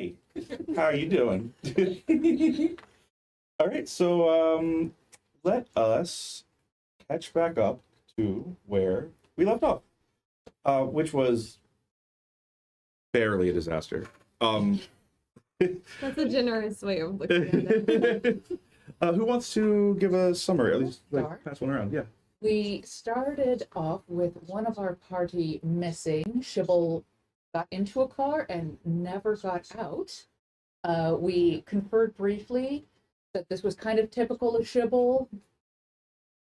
Hi, how are you doing? All right, so let us catch back up to where we left off, which was barely a disaster. That's a generous way of looking at it. Who wants to give a summary? At least pass one around. Yeah. We started off with one of our party missing. Shibble got into a car and never got out. We conferred briefly that this was kind of typical of Shibble,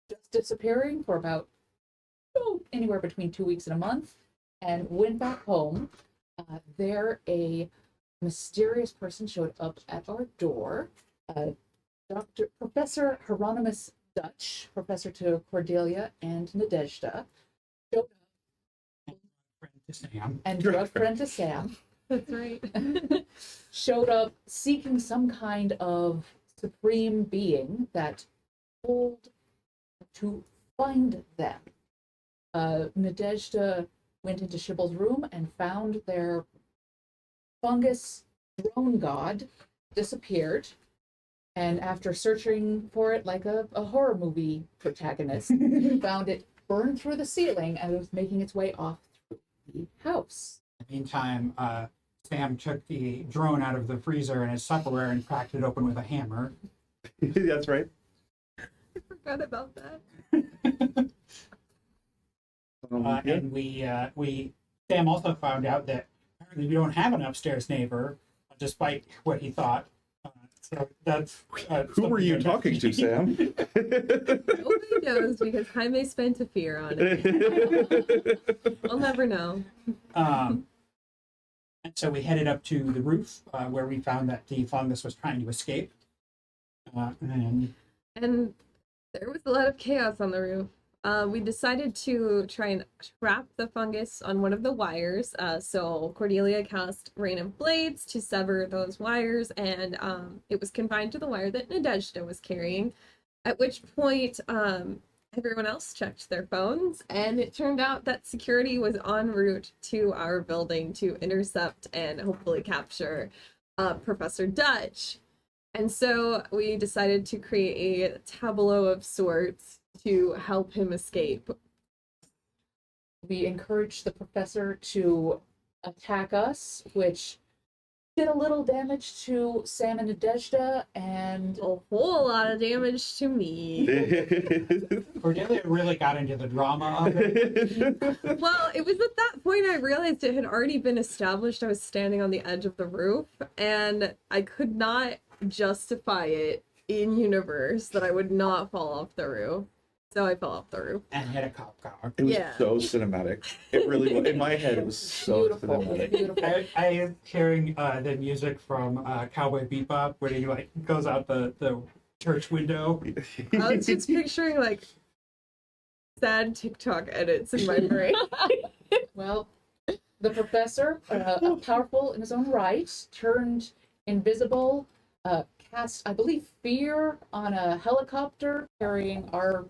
just disappearing for about anywhere between 2 weeks and a month, and went back home. There, a mysterious person showed up at our door. Professor Hieronymus Dutch, professor to Cordelia and Nadezhda, showed up. And drug friend to Sam. That's right. Showed up seeking some kind of supreme being that told to find them. Nadezhda went into Shibble's room and found their fungus drone god disappeared. And after searching for it like a horror movie protagonist, found it burned through the ceiling and was making its way off through the house. In the meantime, Sam took the drone out of the freezer in his Tupperware and cracked it open with a hammer. That's right. I forgot about that. Yeah. And Sam also found out that apparently we don't have an upstairs neighbor, despite what he thought. So that's Who were you talking to, Sam? Nobody knows because Jaime spent a fear on it. I'll never know. And so we headed up to the roof where we found that the fungus was trying to escape. And there was a lot of chaos on the roof. We decided to try and trap the fungus on one of the wires. So Cordelia cast Rain of Blades to sever those wires, and it was confined to the wire that Nadezhda was carrying. At which point, everyone else checked their phones, and it turned out that security was en route to our building to intercept and hopefully capture Professor Dutch. And so we decided to create a tableau of sorts to help him escape. We encouraged the professor to attack us, which did a little damage to Sam and Nadezhda, and A whole lot of damage to me. Cordelia really got into the drama of it. Well, it was at that point I realized it had already been established I was standing on the edge of the roof, and I could not justify it in universe that I would not fall off the roof. So I fell off the roof. And hit a cop car. It was Yeah. so cinematic. It really was. In my head, it was so beautiful. cinematic. Beautiful. I am hearing the music from Cowboy Bebop when he goes out the church window. I was just picturing like sad TikTok edits in my brain. Well, the professor, powerful in his own right, turned invisible, cast, I believe, fear on a helicopter carrying our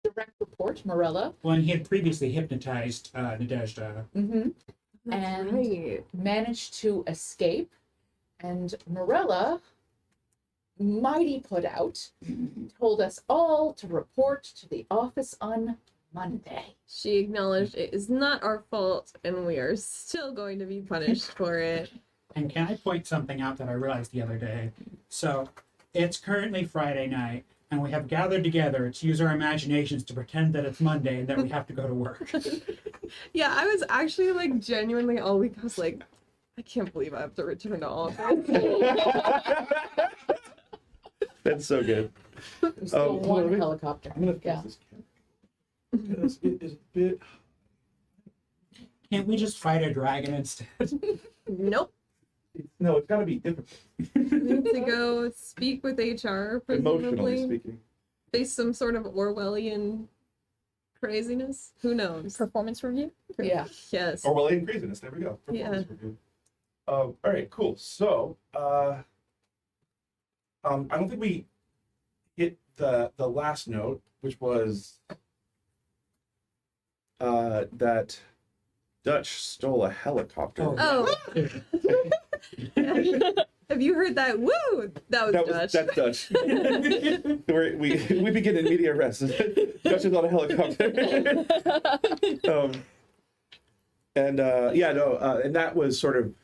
direct report, Morella. When he had previously hypnotized Nadezhda. And Right. managed to escape. And Morella, mighty put out, told us all to report to the office on Monday. She acknowledged it is not our fault and we are still going to be punished for it. And can I point something out that I realized the other day? So it's currently Friday night, and we have gathered together to use our imaginations to pretend that it's Monday and that we have to go to work. Yeah, I was actually like genuinely all week. I was like, I can't believe I have to return to office. That's so good. We stole one let me- helicopter. I'm gonna fix Yeah. this camera because it is a bit. Can't we just fight a dragon instead? Nope. No, it's got to be different. We need to go speak with HR, Emotionally presumably. speaking. Face some sort of Orwellian craziness. Who knows? Performance review? Yeah. Yes. Orwellian craziness. There we go. Performance review. All right, cool. So, I don't think we hit the last note, which was that Dutch stole a helicopter. Oh. Yeah. Have you heard that? Woo! That was Dutch. That's Dutch. we begin in media res. Dutch is on a helicopter. And that was sort of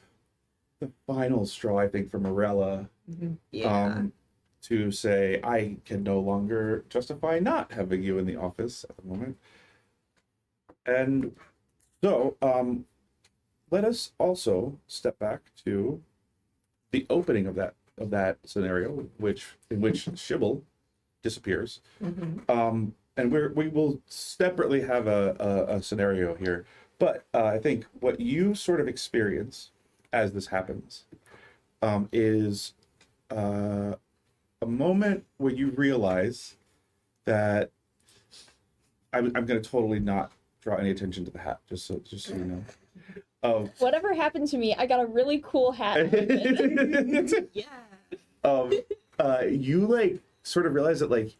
the final straw, I think, for Morella. Yeah. To say, I can no longer justify not having you in the office at the moment. And so, let us also step back to the opening of that scenario, in which Shibble disappears. And we will separately have a scenario here. But I think what you sort of experience as this happens is a moment where you realize that I'm going to totally not draw any attention to the hat, just so you know. Whatever happened to me, I got a really cool hat. Yeah. You like sort of realize that like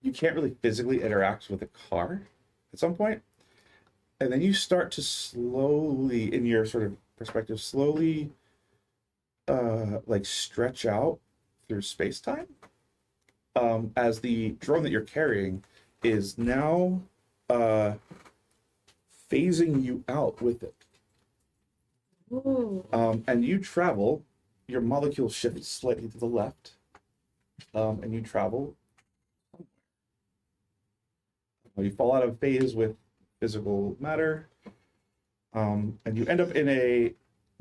you can't really physically interact with a car at some point, and then you start to slowly, in your sort of perspective, slowly like stretch out through space-time, as the drone that you're carrying is now phasing you out with it. Ooh. And you travel, your molecule shifts slightly to the left, and you travel. You fall out of phase with physical matter, and you end up in a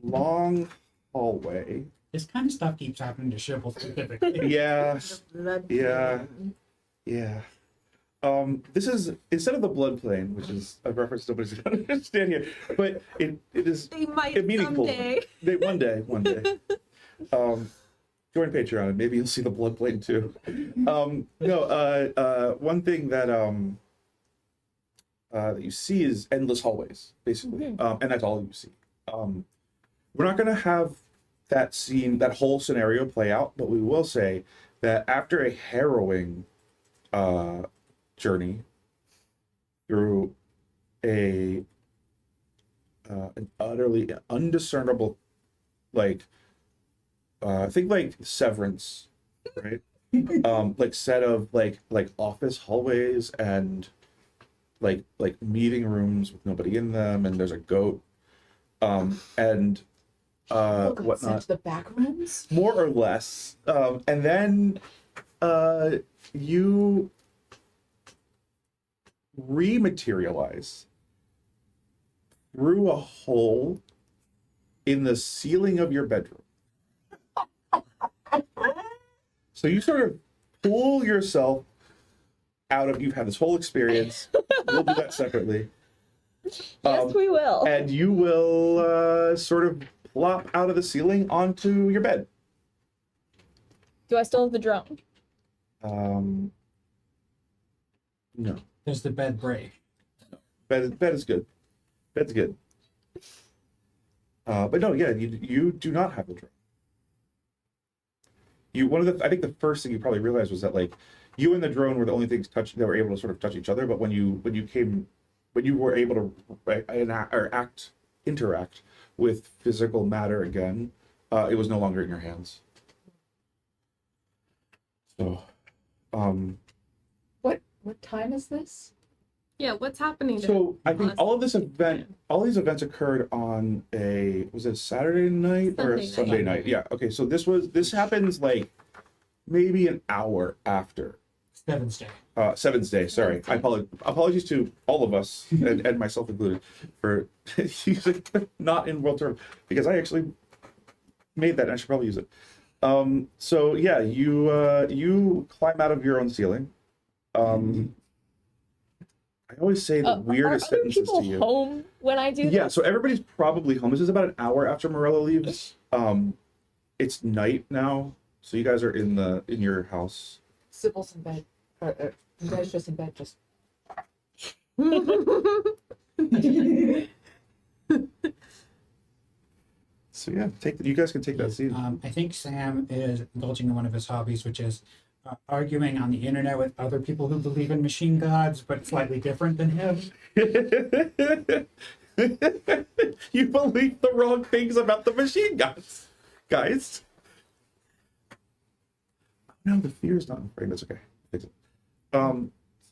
long hallway. This kind of stuff keeps happening to Shibble specifically. Yeah. This is, instead of the blood plane, which is a reference nobody's going to understand here, but it is They might meaningful. someday. One day. Join Patreon and maybe you'll see the blood plane too. One thing that that you see is endless hallways, basically, and that's all you see. We're not going to have that scene, that whole scenario play out, but we will say that after a harrowing journey through an utterly undiscernible, like think like Severance, right? Like set of like office hallways and like meeting rooms with nobody in them, and there's a goat, and whatnot. Sent to the back rooms? More or less, and then you rematerialize through a hole in the ceiling of your bedroom. So you sort of pull yourself out of, you've had this whole experience. We'll do that separately. Yes, we will. And you will sort of plop out of the ceiling onto your bed. Do I still have the drone? No. Does the bed break? Bed is good. Bed's good. But no, yeah, you do not have the drone. I think the first thing you probably realized was that like you and the drone were the only things that were able to sort of touch each other. But when you were able to interact with physical matter again, it was no longer in your hands. So, What time is this? Yeah, what's happening? So I think us? all these events occurred on was it a Saturday night or a Sunday night? Yeah. Okay. So this happens like maybe an hour after Seven's Day. Seven's Day. Sorry. Apologies to all of us and myself included for using not in world term, because I actually made that and I should probably use it. So yeah, you climb out of your own ceiling. I always say the weirdest are other sentences people to you. home when I do Yeah, this? so everybody's probably home. This is about an hour after Morella leaves. It's night now, so you guys are in your house. Sybil's in bed. You guys just in bed, just. So yeah, you guys can take that scene. I think Sam is indulging in one of his hobbies, which is arguing on the internet with other people who believe in machine gods, but slightly different than him. You believe the wrong things about the machine gods. Guys. No, the fear's not in the brain. That's okay. Fix it.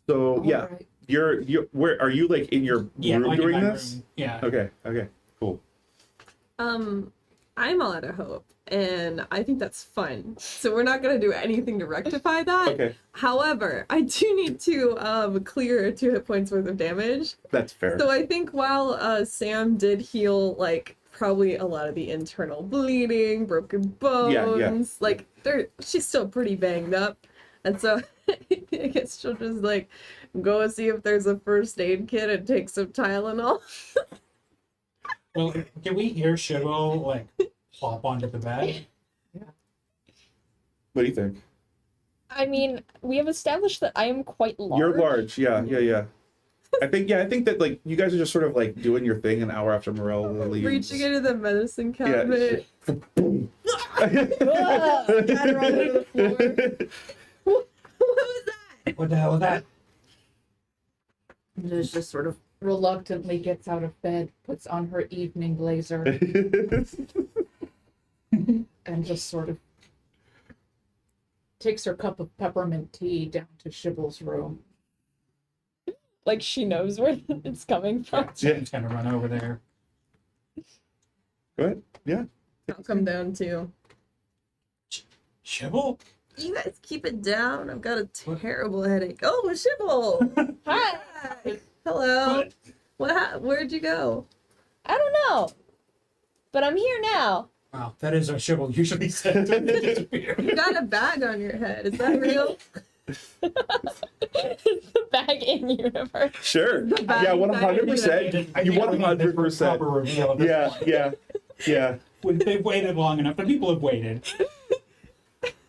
So yeah, Alright. you're where are you, like in your room like in doing my this? room. Yeah. Okay, cool. I'm all out of hope, and I think that's fun. So we're not gonna do anything to rectify that. Okay, However, I do need to clear 2 hit points worth of damage. that's fair. So I think while Sam did heal like probably a lot of the internal bleeding, broken bones, like she's still pretty banged up. And so I guess she'll just like go see if there's a first aid kit and take some Tylenol. Well, can we hear Shivo like plop onto the bed? What do you think? I mean, we have established that I am quite large. You're large, yeah. I think that like you guys are just sort of like doing your thing an hour after Morel leaves. Reaching into the medicine Yeah. cabinet. Scatter all over the floor. What was that? What the hell was that? Liz just sort of reluctantly gets out of bed, puts on her evening blazer, and just sort of takes her cup of peppermint tea down to Shibble's room. Like she knows where it's coming from. Yeah. Someone's gonna run over there. Go ahead. Yeah. I'll come down too. Shivo? You guys keep it down. I've got a terrible headache. Oh, Shibble! Hi. Hello. What? Where'd you go? I don't know, but I'm here now. Wow, that is what Shivo usually says when they disappear. You got a bag on your head. Is that real? The bag in universe. Sure. bag Yeah, inside 100%. I You think we need this for 100%. proper reveal at this Yeah, point. yeah. They've waited long enough. The people have waited.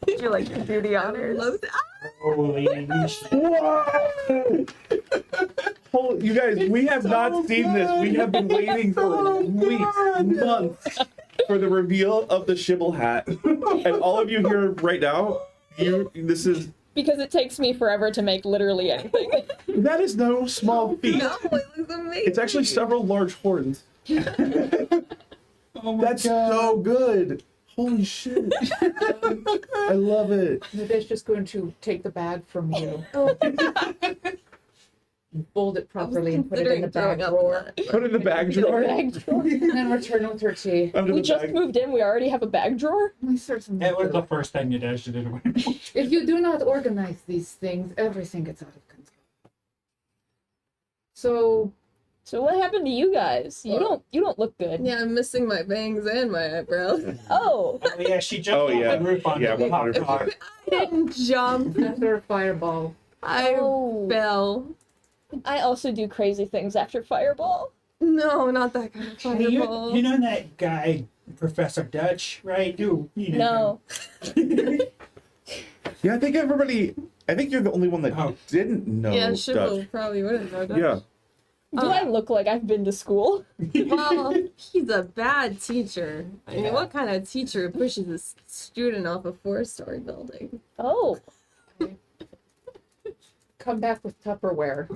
Did you like to do the honors? Holy shit. Whoa! You guys, we have not seen this. We have been waiting for weeks, months for the reveal of the Shibble hat. And all of you here right now, this is Because it takes me forever to make literally anything. that is no small feat. No, it looks amazing. It's actually several large horns. Oh my That's god. so good. Holy shit. I love it. Nadesh just going to take the bag from you, fold it properly, and put it in the bag drawer, Put it in the bag drawer. Bag drawer. and then return with her tea. Under We the just bag. moved in. We already have a bag drawer. We certainly It was do. the first thing you did. If you do not organize these things, everything gets out of control. So, So what happened to you guys? You don't look good. Yeah, I'm missing my bangs and my eyebrows. Oh. Oh yeah, she jumped off the roof onto Yeah, the hot 100%. car. I didn't jump. after a fireball, I Oh. fell. I also do crazy things after Fireball. No, not that kind of Hey, fireball. you know that guy, Professor Dutch, right? You know No. him. Yeah, I think you're the only one that Oh. didn't know yeah, Dutch. Shibble probably wouldn't know Dutch. Yeah. Do I look like I've been to school? Well, he's a bad teacher. I mean, Yeah. what kind of teacher pushes a student off a 4-story building? Oh. come back with Tupperware.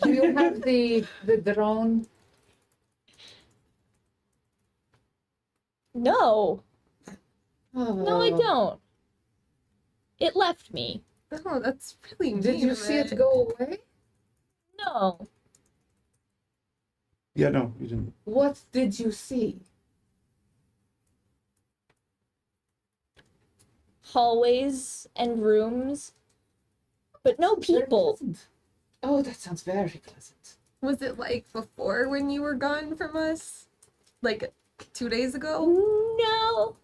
Do you have the drone? No. No, I Oh. don't. It left me. Oh, that's really mean. Did you of see it go away? No. Yeah, no, you didn't. What did you see? Hallways and rooms. But no Very people. pleasant. Oh, that sounds very pleasant. Was it like before when you were gone from us? Like 2 days ago? No.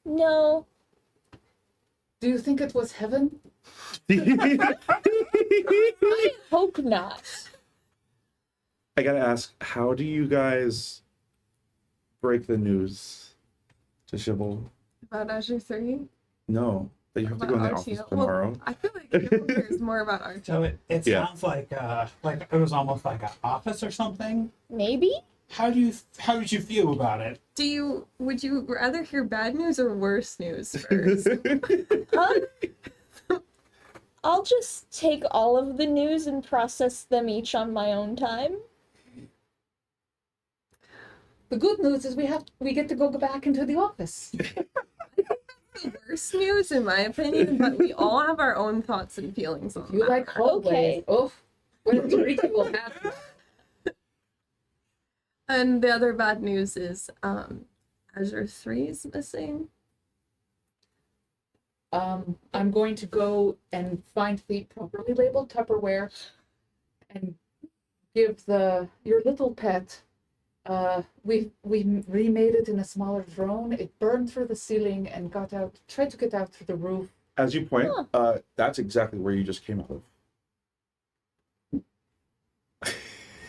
No. Do you think it was heaven? I hope not. I gotta ask, how do you guys break the news to Shibble? About Azure 3? No, that you have to go in the About office RTO? tomorrow. Well, I feel like everyone cares more about RTO. So it Yeah. sounds like it was almost like an office or something. Maybe? How did you feel about it? Would you rather hear bad news or worse news first? I'll just take all of the news and process them each on my own time. The good news is we get to go back into the office. The worst news, in my opinion, but we all have our own thoughts and feelings on You that. like hallways? Okay. Oh, what Rita will have. And the other bad news is Azure 3 is missing. I'm going to go and find the properly labeled Tupperware and give your little pet. We remade it in a smaller drone. It burned through the ceiling and tried to get out through the roof. As you point, that's exactly where you just came out of.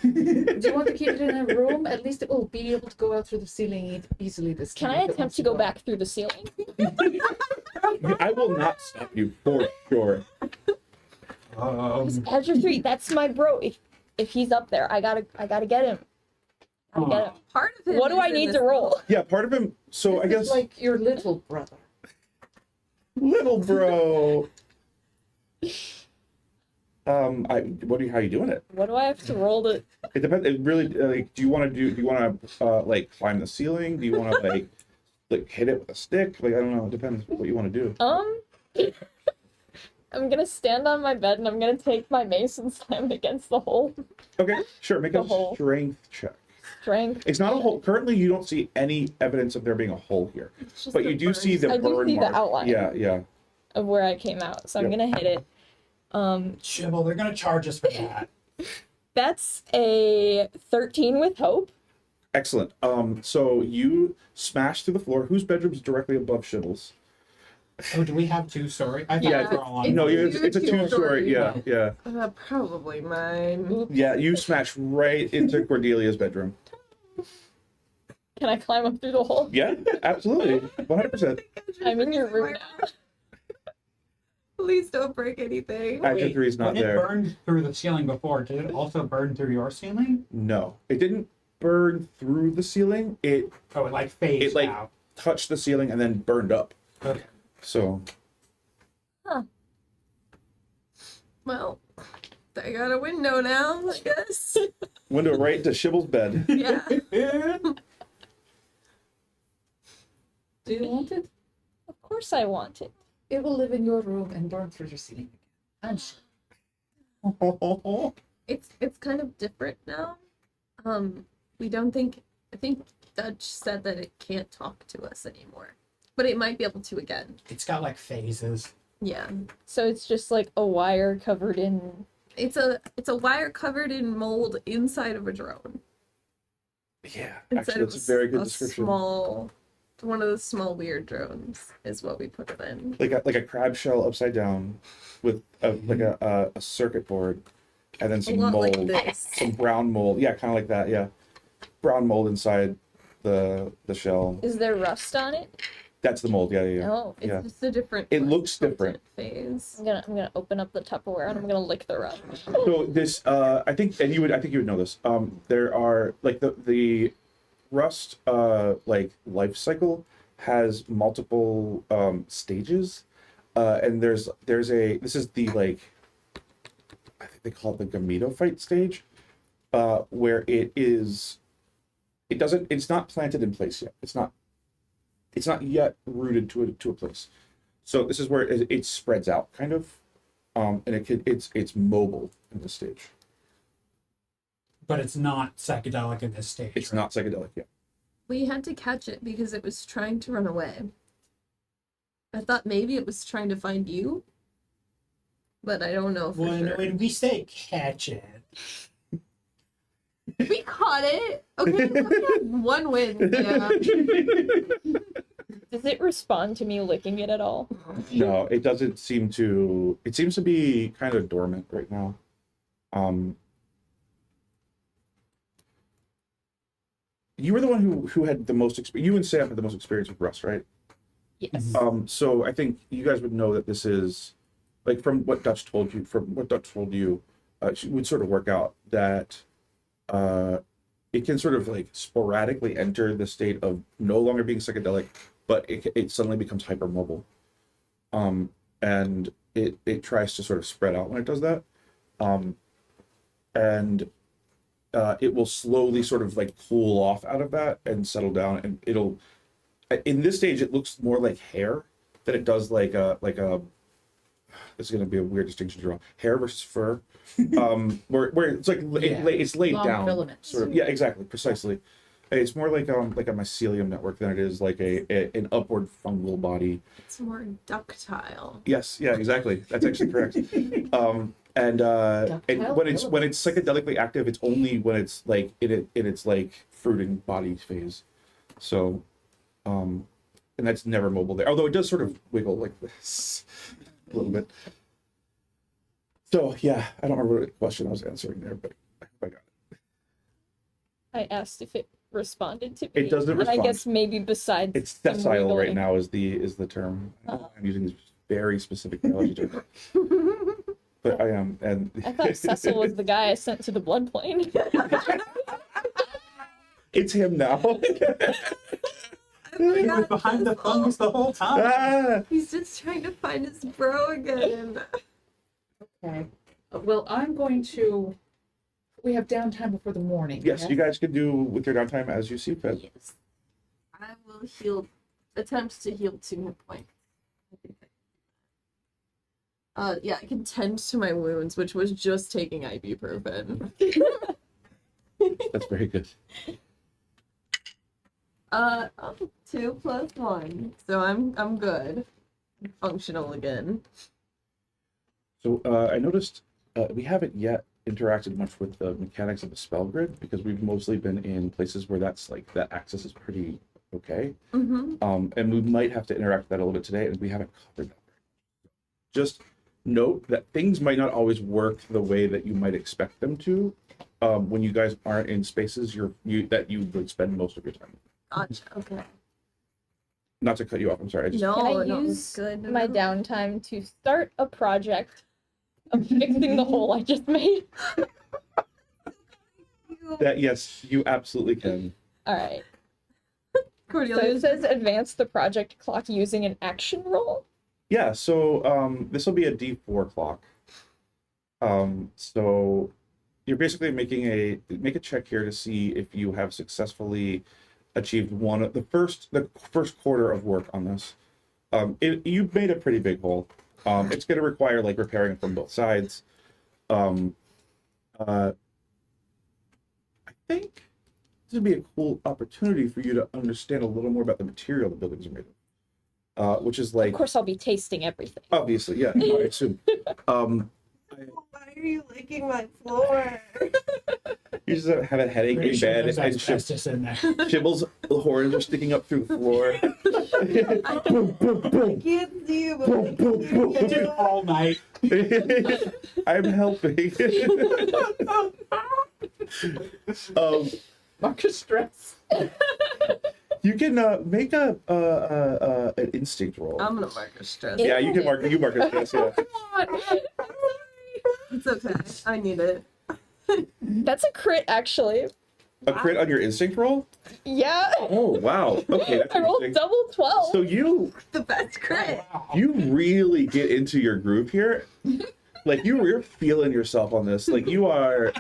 Do you want to keep it in a room? At least it will be able to go out through the ceiling easily this Can time. I if it attempt wants to go back through the ceiling? I will not stop you for sure. Um, Azure 3, that's my bro. If he's up there, I gotta get him. I gotta get him. Part of it. What do I need to roll? Yeah, part of him. So I This is guess like your little brother. little bro. How you doing it? What do I have to roll to? It depends. It really like. Do you want to like climb the ceiling? Do you want to like hit it with a stick? Like I don't know. It depends what you want to do. I'm gonna stand on my bed and I'm gonna take my mace and slam it against the hole. Okay, sure. Make The a hole. strength check. Strength. It's not a hole. Currently, you don't see any evidence of there being a hole here, It's just but the you do burn. see the I do burn see the mark. outline. Yeah. Of where I came out, so I'm Yep. gonna hit it. Shibble, they're gonna charge us for that. That's a 13 with hope. Excellent. So you smash through the floor. Whose bedroom's directly above Shibble's? Oh, do we have 2 story? I thought Yeah, we were all on it's- No, one. it's a two-story. Yeah. Probably mine. Yeah, you smash right into Cordelia's bedroom. Can I climb up through the hole? Yeah, absolutely. 100%. I'm in your room now. Please don't break anything. Action 3 is not when there. it burned through the ceiling before, did it also burn through your ceiling? No, it didn't burn through the ceiling. It Oh, it like phased It, like- out. touched the ceiling and then burned up. Okay. So Well, I got a window now, I guess. window right into Shibble's bed. Yeah. Do you want it? Of course I want it. It will live in your room and burn through your ceiling again. I'm sure. It's kind of different now. I think Dutch said that it can't talk to us anymore. But it might be able to again. It's got like phases. Yeah. So it's just like a wire covered in. It's a wire covered in mold inside of a drone. Yeah, Inside actually, of that's a very good a description. one of the small weird drones is what we put it in. Like a crab shell upside down with a circuit board and then A some lot mold, like this. some brown mold. Yeah, kind of like that. Yeah, brown mold inside the shell. Is there rust on it? That's the mold. Yeah. Oh, It's Yeah. just a different. It looks different. Phase. I'm gonna open up the Tupperware and I'm gonna lick the rust. So this, I think you would know this. There are like the rust like life cycle has multiple stages, and this is the like I think they call it the gametophyte stage, where it's not planted in place yet. It's not yet rooted to a place. So this is where it spreads out kind of, and it's mobile in this stage. But it's not psychedelic at this stage. It's right? not psychedelic yet. We had to catch it because it was trying to run away. I thought maybe it was trying to find you, but I don't know for sure. When we say catch it, We caught it. Okay, we had one win. Yeah. Does it respond to me licking it at all? No, it doesn't seem to. It seems to be kind of dormant right now. You were the one who had the most experience. You and Sam had the most experience with Rust, right? Yes. So I think you guys would know that this is, like, from what Dutch told you, she would sort of work out that it can sort of like sporadically enter the state of no longer being psychedelic, but it suddenly becomes hypermobile. And it tries to sort of spread out when it does that. And it will slowly sort of like cool off out of that and settle down, and it'll. In this stage, it looks more like hair than it does like a. It's going to be a weird distinction to draw. Hair versus fur, where it's like it's laid Long down, filaments. sort of. Yeah, exactly, precisely. It's more like a mycelium network than it is like an upward fungal body. It's more ductile. Yes, yeah, exactly. That's actually correct. And when it's psychedelically active, it's only when it's like in its like fruiting body phase. So, and that's never mobile there. Although it does sort of wiggle like this a little bit. So yeah, I don't remember what question I was answering there, but I hope I got it. I asked if it responded to me. It doesn't and respond. I guess maybe besides It's some sessile right wiggling. now is the term. I'm using this very specific biology term. But I am, and I thought Cecil was the guy I sent to the blood plane. it's him now. He was behind the fungus the whole time. Ah! He's just trying to find his bro again. Okay. Well, I'm going to. We have downtime before the morning. Yes, you guys can do with your downtime as you see fit. Yes. I will heal. Attempt to heal 2 hit points. Yeah, I can tend to my wounds, which was just taking ibuprofen. That's very good. 2 plus 1, so I'm good. I'm functional again. So I noticed we haven't yet interacted much with the mechanics of the spell grid because we've mostly been in places where that's like that access is pretty okay. Mm-hmm. And we might have to interact with that a little bit today, and we haven't covered that. Just note that things might not always work the way that you might expect them to when you guys aren't in spaces that you would spend most of your time. Gotcha. Okay. Not to cut you off, I'm sorry. No, Can I no, use it's good. my downtime to start a project of fixing the hole I just made? That yes, you absolutely can. All right. So Cordelia. it says advance the project clock using an action roll. Yeah, so this will be a D4 clock. So you're basically make a check here to see if you have successfully achieved the first quarter of work on this. You've made a pretty big hole. It's going to require like repairing from both sides. I think this would be a cool opportunity for you to understand a little more about the material the buildings are made of, which is like Of course, I'll be tasting everything. obviously, yeah, I assume. Why are you licking my floor? You just have a headache Pretty in sure bed, there's and asbestos in there. Shibble's horns are sticking up through the floor. I can't see you, but I can hear You do you. all night. I'm helping. Marcus stress. You can make an instinct roll. I'm gonna mark a stress. Yeah, you can mark it. Yes, yeah. Come on. It's okay. I need it. That's a crit, actually. A crit on your instinct roll? Yeah. Oh wow. Okay, that's I rolled interesting. double 12. So you The best crit. you really get into your groove here. Like you're feeling yourself on this. Like you're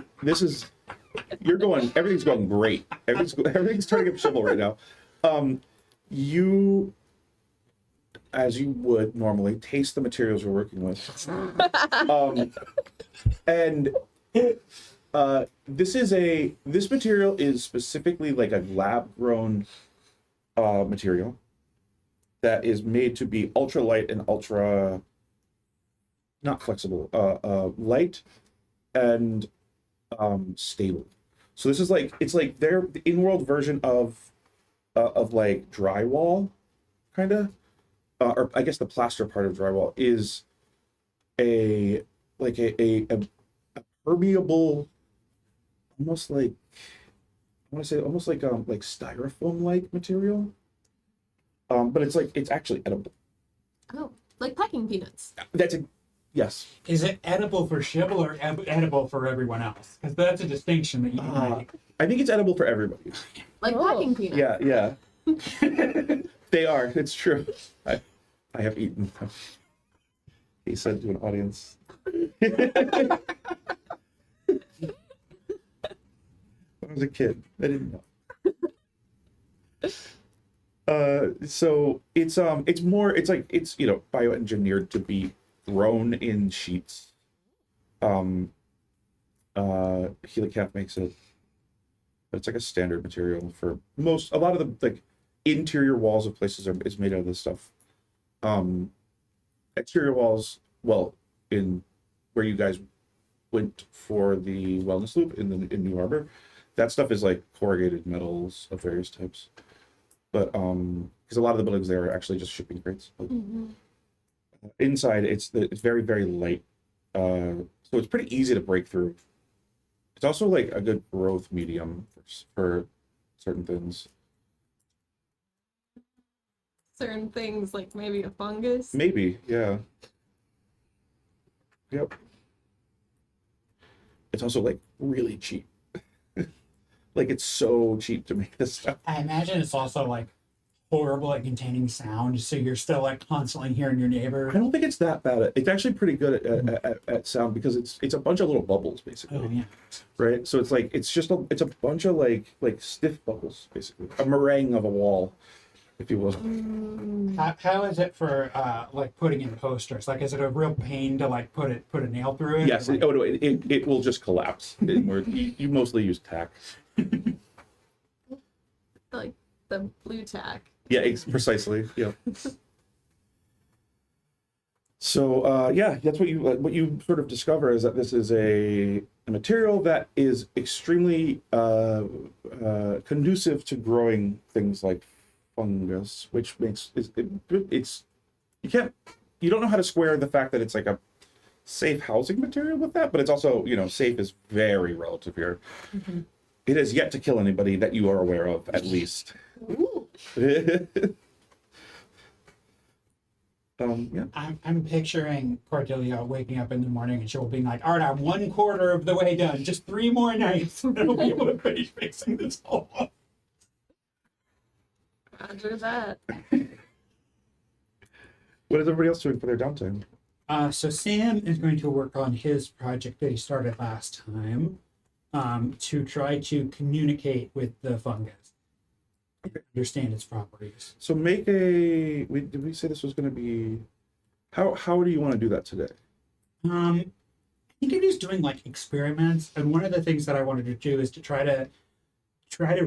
going. Everything's going great. Everything's turning up Shibble right now. You, as you would normally, taste the materials you're working with. And this material is specifically like a lab grown material that is made to be ultra light and ultra not flexible, light and stable. So this is like it's like the in-world version of like drywall, kind of, or I guess the plaster part of drywall is a permeable, almost like I want to say almost like styrofoam like material. But it's actually edible. Oh, like packing peanuts. Yes. Is it edible for Shibble or edible for everyone else? Because that's a distinction that you can make. I think it's edible for everybody. Like Oh. packing peanuts. Yeah. They are. It's true. I have eaten them. He said to an audience. was a kid. I didn't know. So it's bioengineered to be grown in sheets. Helicap makes it, but it's like a standard material for a lot of the like interior walls of places is made out of this stuff. Exterior walls, well, in where you guys went for the wellness loop in New Harbor, that stuff is like corrugated metals of various types. But because a lot of the buildings there are actually just shipping crates. But inside, it's very, very light, so it's pretty easy to break through. It's also like a good growth medium for certain things. Certain things, like maybe a fungus. Maybe, yeah. Yep. It's also like really cheap. Like it's so cheap to make this stuff. I imagine it's also like horrible at containing sound, so you're still like constantly hearing your neighbor. I don't think it's that bad. It's actually pretty good at sound because it's a bunch of little bubbles basically. Oh yeah. Right. So it's like it's a bunch of like stiff bubbles basically, a meringue of a wall, if you will. How is it for like putting in posters? Like, is it a real pain to like put a nail through it? Yes. Or, like... It will just collapse. You mostly use tack. Like the blue tack. Yeah, precisely. Yeah. So yeah, that's what you sort of discover is that this is a material that is extremely conducive to growing things like fungus, which makes you don't know how to square the fact that it's like a safe housing material with that, but it's also safe is very relative here. Mm-hmm. It has yet to kill anybody that you are aware of, at least. Yeah. I'm picturing Cordelia waking up in the morning and she'll be like, all right, I'm 1/4 of the way done. Just 3 more nights and I'll be able to finish fixing this whole up. Roger that. What is everybody else doing for their downtime? So Sam is going to work on his project that he started last time to try to communicate with the fungus. Understand its properties. So make did we say this was going to be, how do you want to do that today? I think I'm just doing like experiments, and one of the things that I wanted to do is to try to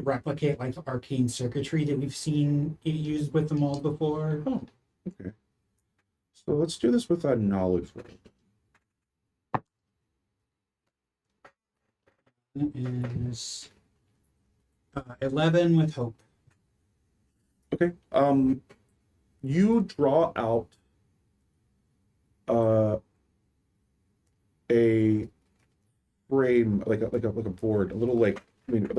replicate like arcane circuitry that we've seen it used with the mold before. Oh, okay. So let's do this with a knowledge roll. It is 11 with hope. Okay. You draw out a frame, like a board, a little like I don't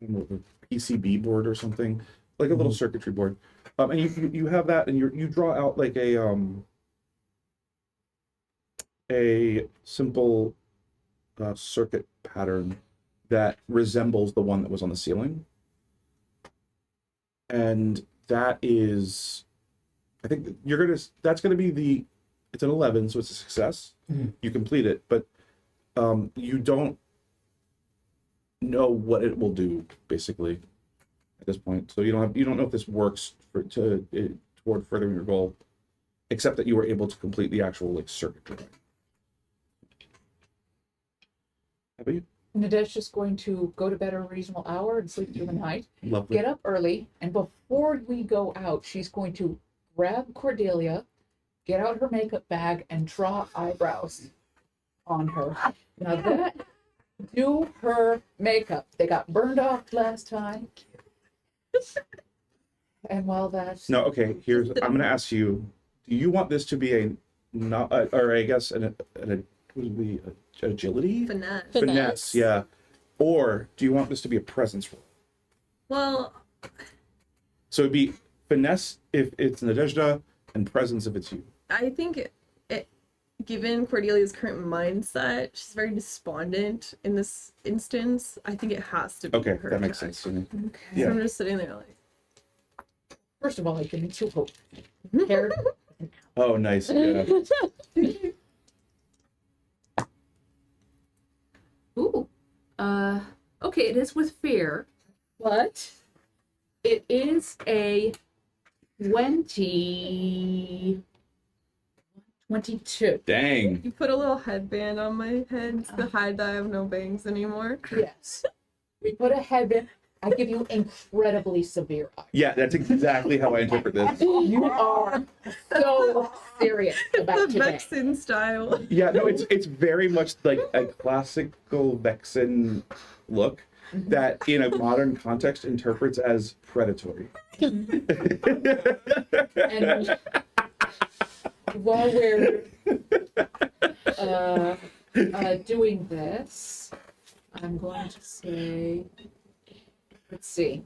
know, a PCB board or something, like a little circuitry board. And you have that, and you draw out like a simple circuit pattern that resembles the one that was on the ceiling. And that is, I think that's gonna be it's an 11, so it's a success. Mm-hmm. You complete it, but you don't know what it will do basically at this point. So you don't know if this works toward furthering your goal, except that you were able to complete the actual like circuit drawing. How about you? Nadesh is going to go to bed at a reasonable hour and sleep through the night. Lovely. Get up early, and before we go out, she's going to grab Cordelia, get out her makeup bag, and draw eyebrows on her. Now do her makeup. They got burned off last time. And while that's No, okay. I'm going to ask you: do you want this to be or I guess an agility? Finesse, yeah. Or do you want this to be a presence roll? Well, so it'd be finesse if it's Nadezhda and presence if it's you. I think given Cordelia's current mindset, she's very despondent in this instance. I think it has to be Okay, her that makes attack. sense to me. Okay. Yeah. So I'm just sitting there like, first of all, I can you hope. Hair. Oh, nice. Yeah. ooh, Okay, it is with fear, but it is a 22. Dang. You put a little headband on my head to hide that I have no bangs anymore. Yes. We put a headband. I give you incredibly severe eyes. Yeah, that's exactly how I interpret this. You are so serious about The today. Vexen style. Yeah, no, it's very much like a classical Vexen look that in a modern context interprets as predatory. And while we're doing this, I'm going to say, let's see.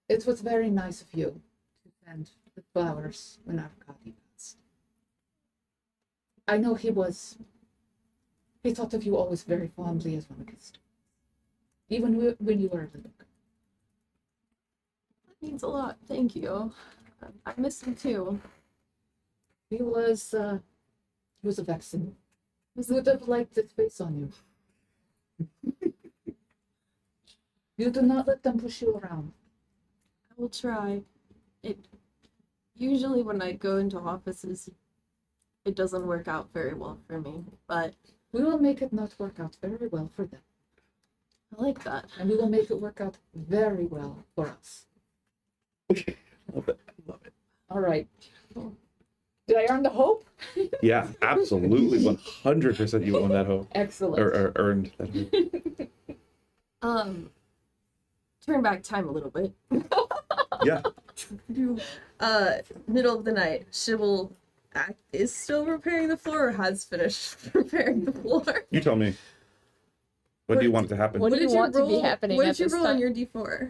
It was very nice of you to send the flowers when Arkady passed. I know he thought of you always very fondly as one of his students, even when you were a little girl. That means a lot. Thank you. I miss him too. He was a Vexen. He would have liked his face on you. You do not let them push you around. I will try. Usually when I go into offices, it doesn't work out very well for me, but We will make it not work out very well for them. I like that. And we will make it work out very well for us. Love it. Love it. All right. Did I earn the hope? Yeah, absolutely. 100% you won that hope. Excellent. Or earned that hope. Turn back time a little bit. Yeah. Middle of the night, Shibble is still repairing the floor or has finished repairing the floor. You tell me. What do you want it to happen? What do you want to be happening What at did you this roll on time? your D4?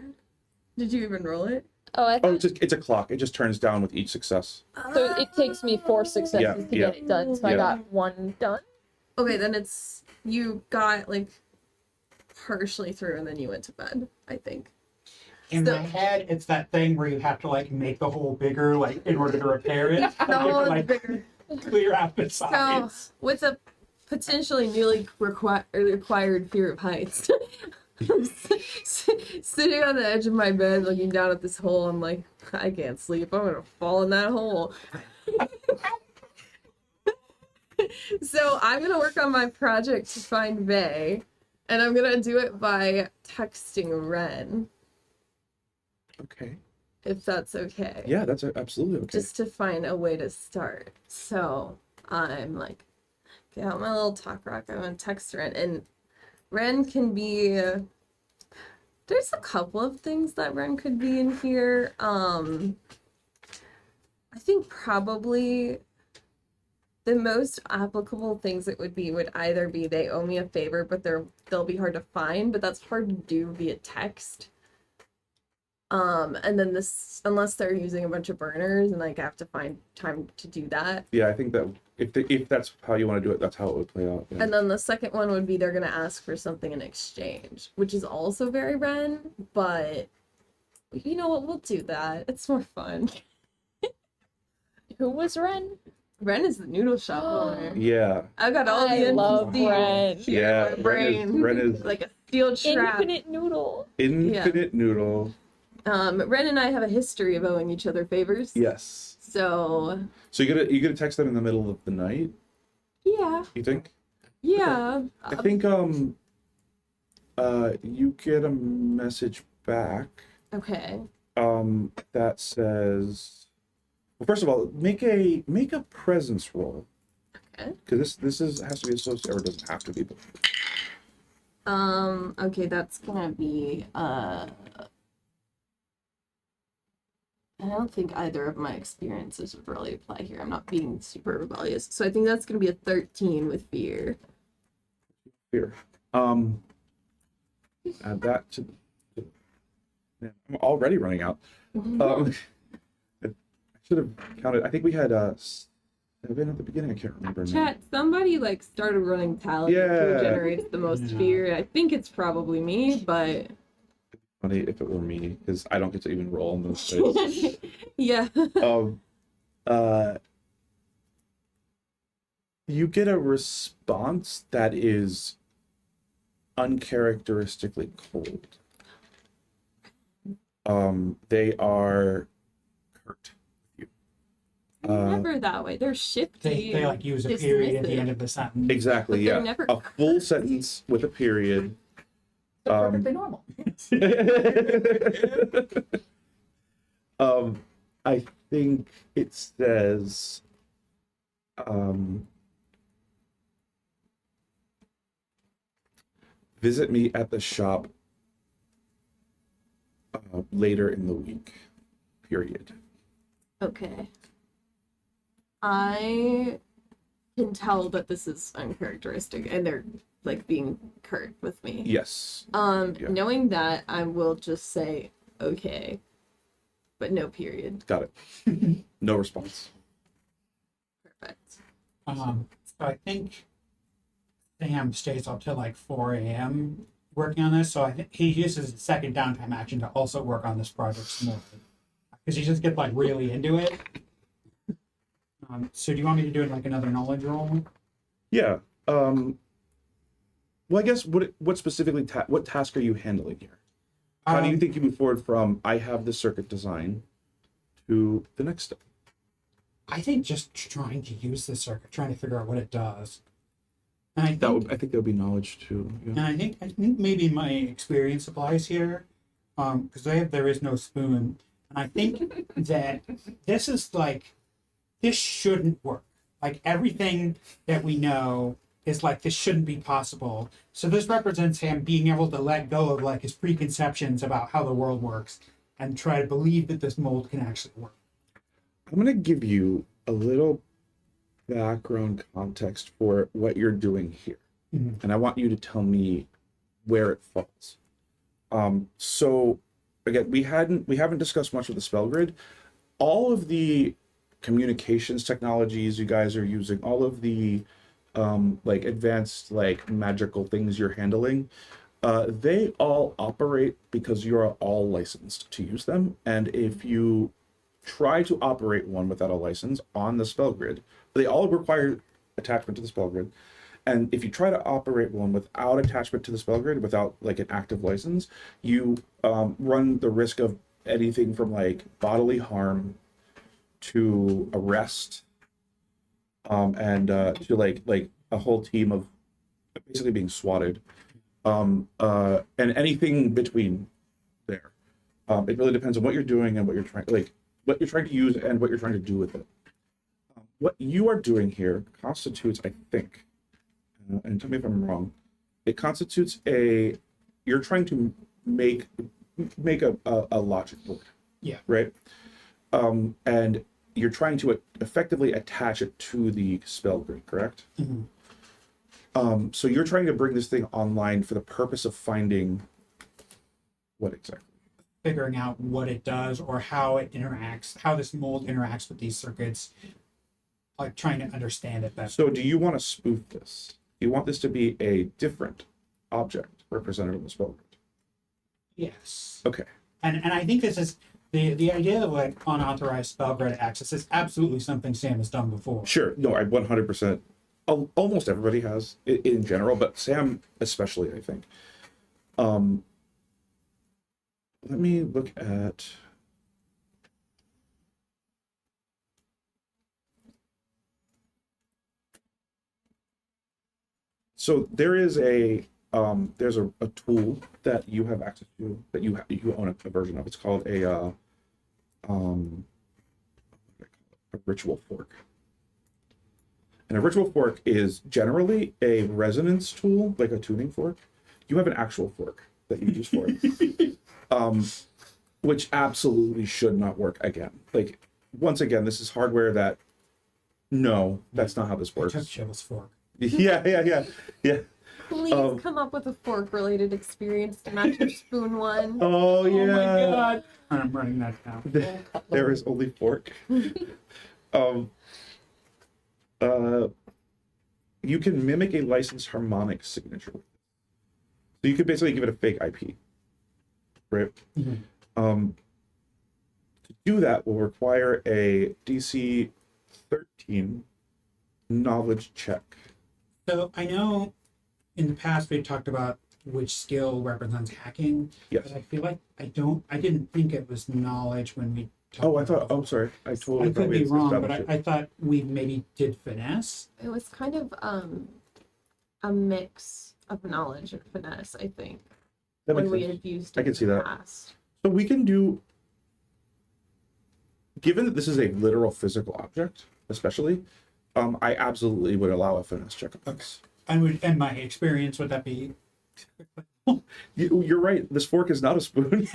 Did you even roll it? Oh, I Oh, thought, it's a clock. It just turns down with each success. so it takes me 4 successes Yeah, to yeah. get it done. So I Yeah. got 1 done. Okay, then you got like partially through and then you went to bed, I think. In So- my head, it's that thing where you have to like make the hole bigger, like in order to repair it. Like, you have to, like, bigger. clear out the So, sides. with a potentially newly required fear of heights, I'm sitting on the edge of my bed looking down at this hole. I'm like, I can't sleep. I'm gonna fall in that hole. So I'm gonna work on my project to find Vay, and I'm gonna do it by texting Ren, Okay. if that's okay. Yeah, that's absolutely okay. Just to find a way to start. So I'm like, get out my little talk rock. I'm gonna text Ren, and Ren can be. There's a couple of things that Ren could be in here. I think probably the most applicable things it would either be they owe me a favor, but they'll be hard to find, but that's hard to do via text. And then this, unless they're using a bunch of burners and like I have to find time to do that. Yeah, I think that if that's how you want to do it, that's how it would play out. Yeah. And then the second one would be they're gonna ask for something in exchange, which is also very Ren, but you know what, we'll do that. It's more fun. Who was Ren? Ren is the noodle shop owner. Yeah. I've got all I the love NPCs Ren. here Yeah, in my brain. Ren is like a steel trap. Infinite noodle. infinite noodle. Ren and I have a history of owing each other favors. Yes. So So you gonna text them in the middle of the night? yeah, You think? yeah. I think you get a message back Okay. that says, well, first of all, make a presence roll. Okay. Because this has to be associated, or doesn't have to be, but Okay, that's gonna be I don't think either of my experiences would really apply here. I'm not being super rebellious. So I think that's gonna be a 13 with fear. here. Add that to yeah, I'm already running out. I should have counted. I think we had 7 at the beginning. I can't remember now. Chat, somebody like started running tally Yeah. who generates the most Yeah. fear. I think it's probably me, but Funny if it were me, because I don't get to even roll on those dice. yeah. You get a response that is uncharacteristically cold. They are hurt. Never that way. They're shifty. They like use a period at the end of the sentence. Exactly. But they're Yeah. never A full sentence with a period. So perfectly normal. I think it says, visit me at the shop later in the week, period. Okay. I can tell that this is uncharacteristic and they're like being curt with me. Yes. Yeah. Knowing that, I will just say okay, but no period. Got it. No response. Perfect. So I think Sam stays up till like 4 a.m. working on this. So I think he uses his second downtime action to also work on this project some more. Because he just gets like really into it. So do you want me to do it like another knowledge roll? Yeah. Well, I guess what specifically what task are you handling here? How do you think you move forward from I have the circuit design to the next step? I think just trying to use the circuit, trying to figure out what it does. And I think that would be knowledge too. Yeah. And I think maybe my experience applies here, because there is no spoon, and I think that this shouldn't work. Like everything that we know is like this shouldn't be possible. So this represents him being able to let go of like his preconceptions about how the world works and try to believe that this mold can actually work. I'm going to give you a little background context for what you're doing here. Mm-hmm. And I want you to tell me where it falls. So again, we haven't discussed much of the spell grid. All of the communications technologies you guys are using, all of the like advanced like magical things you're handling, they all operate because you're all licensed to use them. And if you try to operate one without a license on the spell grid, they all require attachment to the spell grid. And if you try to operate one without attachment to the spell grid, without like an active license, you run the risk of anything from like bodily harm to arrest, and to like a whole team of basically being swatted, and anything between there. It really depends on what you're doing and what you're trying to use and what you're trying to do with it. What you are doing here constitutes, I think, and tell me if I'm wrong, it constitutes you're trying to make a logic board. Yeah. Right? And you're trying to effectively attach it to the spell grid, correct? Mm-hmm. So you're trying to bring this thing online for the purpose of finding what exactly? Figuring out what it does or how it interacts, how this mold interacts with these circuits, like trying to understand it better. So do you want to spoof this? Do you want this to be a different object represented on the spell grid? Yes. Okay. And I think this is the idea of like unauthorized spell grid access is absolutely something Sam has done before. Sure. No, I 100%. Almost everybody has in general, but Sam especially, I think. Let me look at. So there is there's a tool that you have access to, that you own a version of. It's called a ritual fork. And a ritual fork is generally a resonance tool, like a tuning fork. You have an actual fork that you use for it, which absolutely should not work again. Like, once again, this is hardware that, no, that's not how this works. I took Chill's fork. Yeah. Please come up with a fork-related experience to match your spoon one. Oh, yeah. Oh my god! I'm writing that down. There is only fork. You can mimic a licensed harmonic signature. So you could basically give it a fake IP, right? Mm-hmm. To do that will require a DC 13 knowledge check. So I know in the past we talked about which skill represents hacking. Yes. But I feel like I didn't think it was knowledge when we talked Oh, I about it thought. Oh, before. sorry. I totally. I thought could we be had wrong, but established I thought we maybe did finesse. It was kind of a mix of knowledge and finesse, I think, That when makes we sense. had used I it can in see the that. past. So we can do. Given that this is a literal physical object, especially, I absolutely would allow a finesse check on this. And my experience, would that be? You're right. This fork is not a spoon.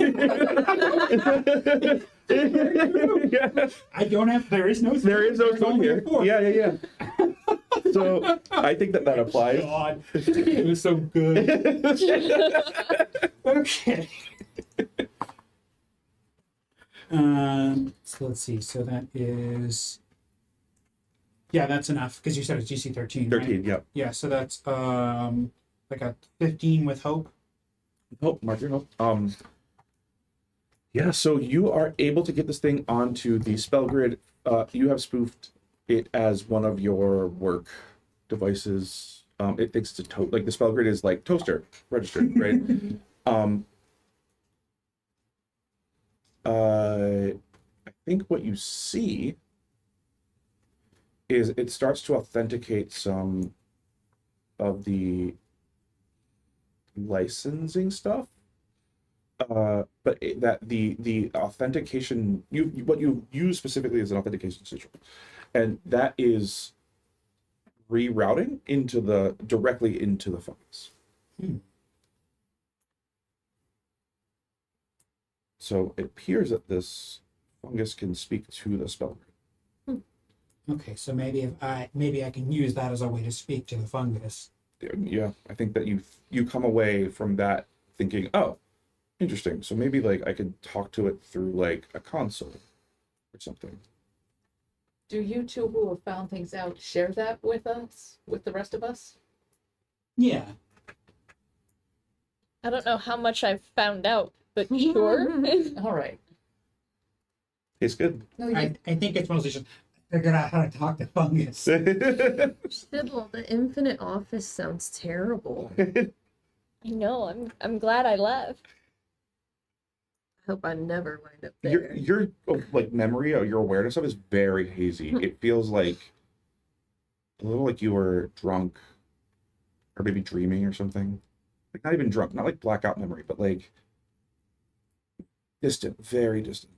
Yeah. I don't have. There is no. There is no There's spoon only a here. fork. Yeah. So I think that applies. God, it was so good. Okay. So let's see. So that is. Yeah, that's enough because you said it's GC 13. 13, Right? yep. Yeah, so that's like a 15 with hope. Hope, mark your hope. Yeah, so you are able to get this thing onto the spell grid. You have spoofed it as one of your work devices. It thinks it's a like the spell grid is like toaster registered, right? I think what you see is it starts to authenticate some of the licensing stuff. But the authentication what you use specifically is an authentication sigil, and that is rerouting directly into the fungus. So it appears that this fungus can speak to the spell grid. Okay, so maybe I can use that as a way to speak to the fungus. Yeah, I think that you come away from that thinking, oh, interesting. So maybe like I could talk to it through like a console or something. Do you two who have found things out share that with us, with the rest of us? Yeah. I don't know how much I've found out, but sure. All right. Tastes good. No, you, I think it's mostly just figured out how to talk to fungus. Shibble, the infinite office sounds terrible. I know. I'm glad I left. I hope I never wind up there. Your like memory or your awareness of it is very hazy. It feels like a little like you were drunk or maybe dreaming or something. Like not even drunk, not like blackout memory, but like distant, very distant.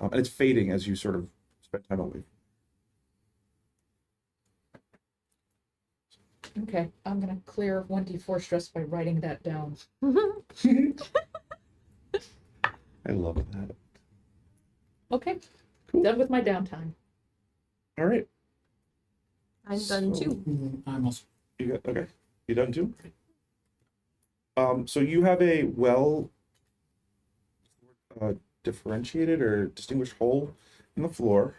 And it's fading as you sort of spend time away. okay, I'm gonna clear 1d4 stress by writing that down. I love that. Okay, Cool. done with my downtime. All right. I'm done So- too. I'm also. You got okay. You done too? So you have a well differentiated or distinguished hole in the floor.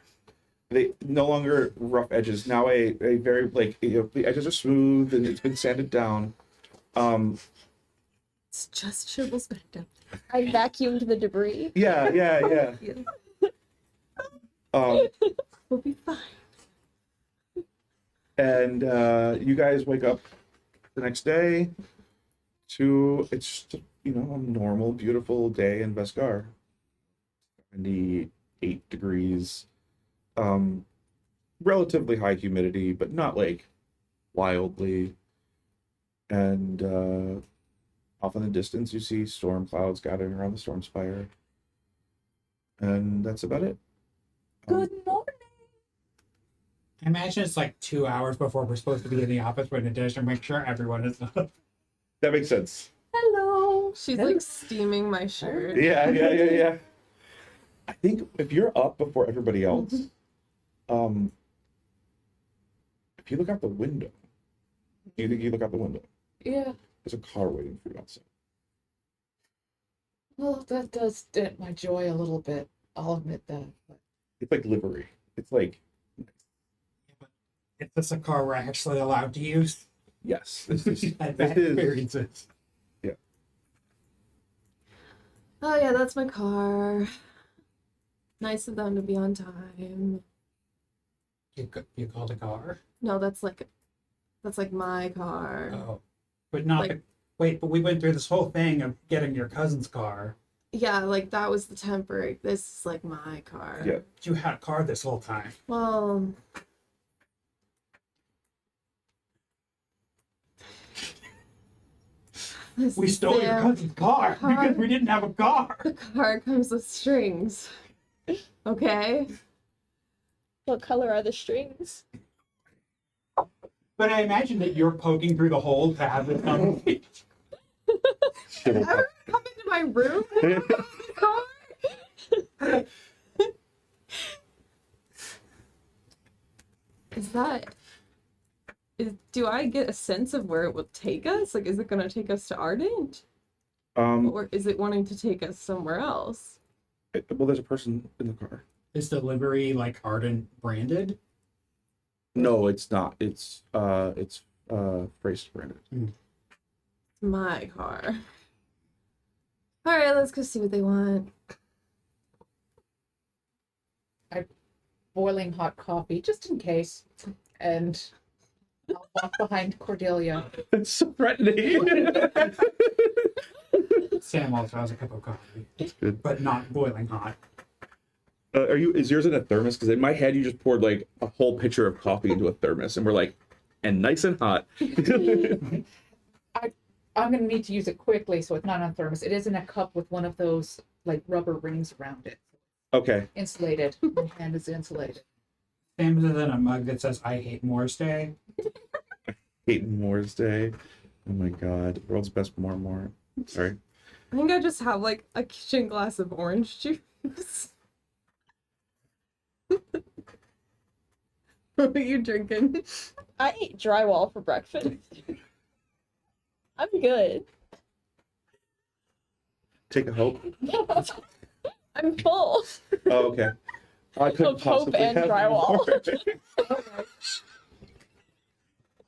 They no longer rough edges. Now a very like the edges are smooth and it's been sanded down. It's just Shibble's back down. I vacuumed the debris. Yeah. We'll be fine. And you guys wake up the next day to it's just, a normal, beautiful day in Vescarre. 78 degrees. Relatively high humidity, but not like wildly. And off in the distance, you see storm clouds gathering around the storm spire. And that's about it. Good morning. I imagine it's like 2 hours before we're supposed to be in the office putting a dish and make sure everyone is up. That makes sense. Hello. She's Hello. like steaming my shirt. Yeah. I think if you're up before everybody else, if you look out the window, do you think you look out the window? Yeah. There's a car waiting for you outside. Well, that does dent my joy a little bit. I'll admit that. But It's like livery. It's like, Is this a car we're actually allowed to use? yes, this is, I've this had is, experiences. Oh yeah, that's my car. Nice of them to be on time. You called a car? No, that's like my car. Oh. But not Like- Wait, but we went through this whole thing of getting your cousin's car. Yeah, like that was the temporary. This is like my car. Yeah. You had a car this whole time. Well, We stole your cousin's car because we didn't have a car. The car comes with strings. Okay. What color are the strings? But I imagine that you're poking through the hole to have it come. Shibble Ever come into my room and have the car? Is that? Do I get a sense of where it will take us? Like, is it going to take us to Ardent? Or is it wanting to take us somewhere else? Well, there's a person in the car. Is the livery like Ardent branded? No, it's not. It's Frace branded. My car. All right, let's go see what they want. Boiling hot coffee, just in case. And I'll walk behind Cordelia. It's so threatening. Sam also has a cup of coffee, That's good. but not boiling hot. Is yours in a thermos? Because in my head, you just poured like a whole pitcher of coffee into a thermos, and we're like, and nice and hot. I'm going to need to use it quickly, so it's not on thermos. It is in a cup with one of those like rubber rings around it. Okay. Insulated. My hand is insulated. Sam is in a mug that says "I hate Moore's Day." Hate Moore's Day. Oh my god. World's best more. Sorry. I think I just have like a kitchen glass of orange juice. What are you drinking? I ate drywall for breakfast. I'm good. Take a hope. I'm full. Oh, okay. I couldn't Of hope possibly and have drywall. more.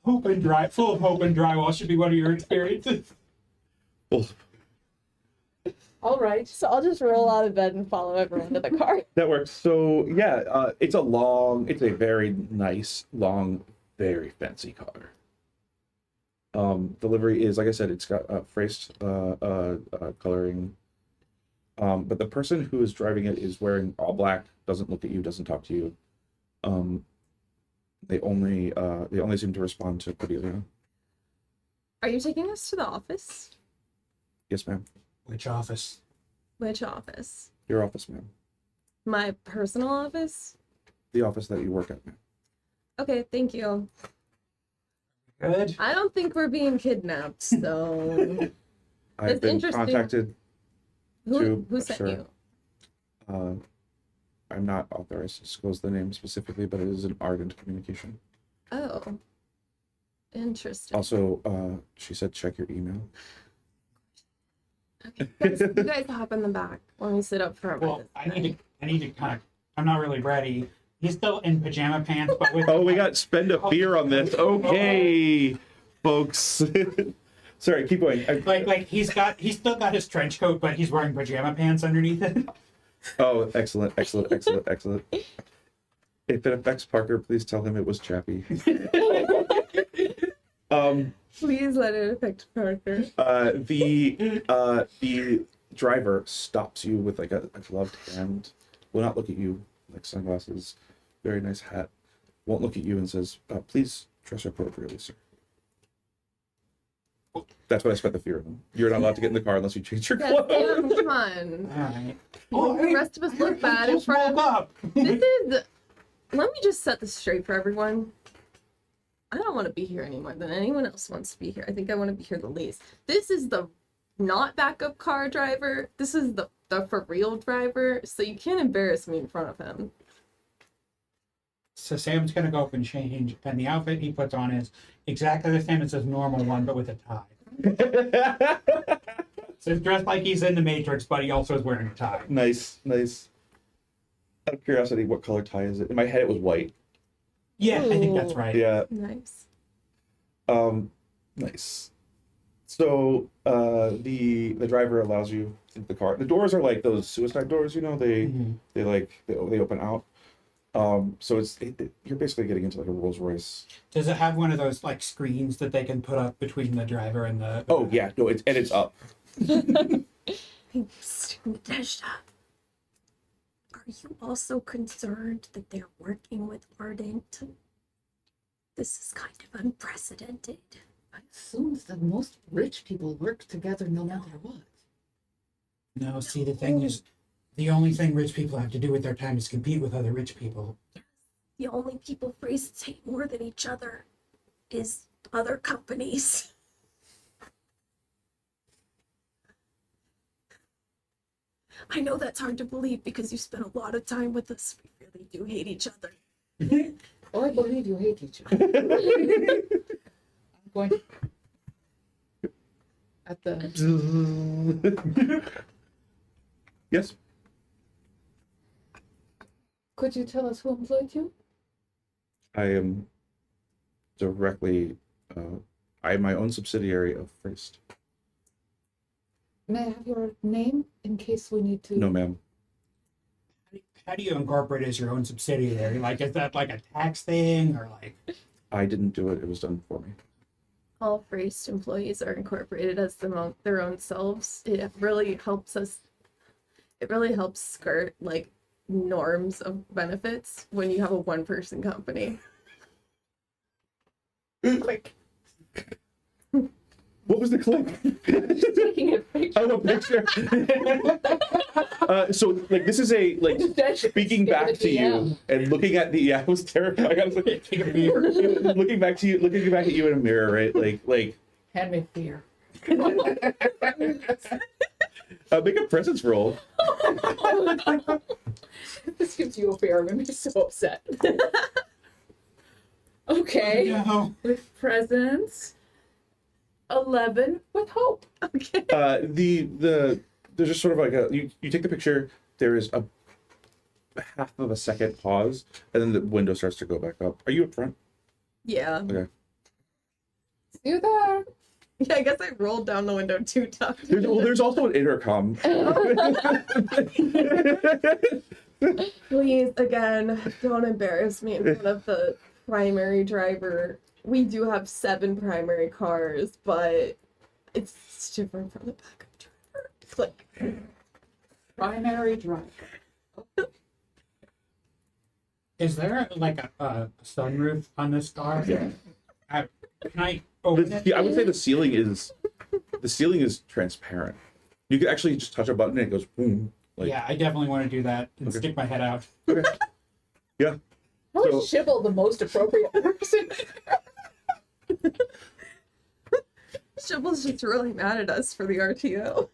Full of hope and drywall should be one of your experiences. Well, All right. So I'll just roll out of bed and follow everyone to the car. that works. So yeah, it's a very nice, long, very fancy car. Delivery is, like I said, it's got Frace coloring. But the person who is driving it is wearing all black, doesn't look at you, doesn't talk to you. They only seem to respond to Cordelia. Are you taking us to the office? Yes, ma'am. Which office? Which office? Your office, ma'am. My personal office? The office that you work at, ma'am. Okay, thank you. Good. I don't think we're being kidnapped, so I've That's been interesting. contacted. who sent Sure. you? I'm not authorized to disclose the name specifically, but it is an ardent communication. Oh. Interesting. Also, she said check your email. Okay. You guys hop in the back. Let me sit up front. Well, I need to kind of. I'm not really ready. He's still in pajama pants, but with. Oh, we got spend a fear on this. Okay, folks. Sorry, keep going. Like he's still got his trench coat, but he's wearing pajama pants underneath it. Oh, excellent. If it affects Parker, please tell him it was Chappie. Please let it affect Parker. The driver stops you with like a gloved hand. Will not look at you, like sunglasses, very nice hat. Won't look at you and says, "Please dress appropriately, sir." That's what I spent the fear on. You're not allowed to get in the car unless you change your Yes, clothes. come on. All right. The rest of us look bad in Just front woke of. up. This is. Let me just set this straight for everyone. I don't want to be here any more than anyone else wants to be here. I think I want to be here the least. This is the not backup car driver. This is the for real driver. So you can't embarrass me in front of him. So Sam's gonna go up and change, and the outfit he puts on is exactly the same as his normal one, but with a tie. So he's dressed like he's in the Matrix, but he also is wearing a tie. Nice. Out of curiosity, what color tie is it? In my head, it was white. Yeah, I think that's right. Yeah. Nice. Nice. So, the driver allows you into the car. The doors are like those suicide doors, you know. They Mhm. they open out. So you're basically getting into like a Rolls Royce. Does it have one of those like screens that they can put up between the driver and the? Oh yeah, no, it's up. Nadezhda, are you also concerned that they're working with Ardent? This is kind of unprecedented. I assumed that most rich people work together no matter what. No, see, the thing is, the only thing rich people have to do with their time is compete with other rich people. The only people phrases hate more than each other is other companies. I know that's hard to believe because you spent a lot of time with us. We really do hate each other. Oh, I believe you hate each other. I'm going at the Yes. Could you tell us who employed you? I am directly. I am my own subsidiary of Frist. May I have your name in case we need to? No, ma'am. How do you incorporate as your own subsidiary? Like, is that like a tax thing or like? I didn't do it. It was done for me. All Fraced employees are incorporated as their own selves. It really helps us. It really helps skirt like norms of benefits when you have a one-person company. Like, What was the clip? Just taking a picture. Oh, a picture. So, like, this is a like speaking back to you and looking at the. Yeah, I was terrified. I was like, take a beer. Looking back to you, looking back at you in a mirror, right? Like. Hand me fear. Make a presence roll. This gives you a fear. I'm gonna be so upset. Okay. No. With presents. 11 with hope. okay. There's just sort of like you take the picture. There is a half of a second pause, and then the window starts to go back up. Are you up front? Yeah. Okay. See you there. Yeah, I guess I rolled down the window too tough. There's also an intercom. Please, again, don't embarrass me in front of the primary driver. We do have 7 primary cars, but it's different from the backup driver. Like, Primary driver. Is there like a sunroof on this car? Yeah. Can I open it? I would say the ceiling is transparent. You could actually just touch a button and it goes boom. Like, Yeah, I definitely want to do that and Okay. stick my head out. Okay. Yeah. How is Shibble the most appropriate person? Shibble's just really mad at us for the RTO.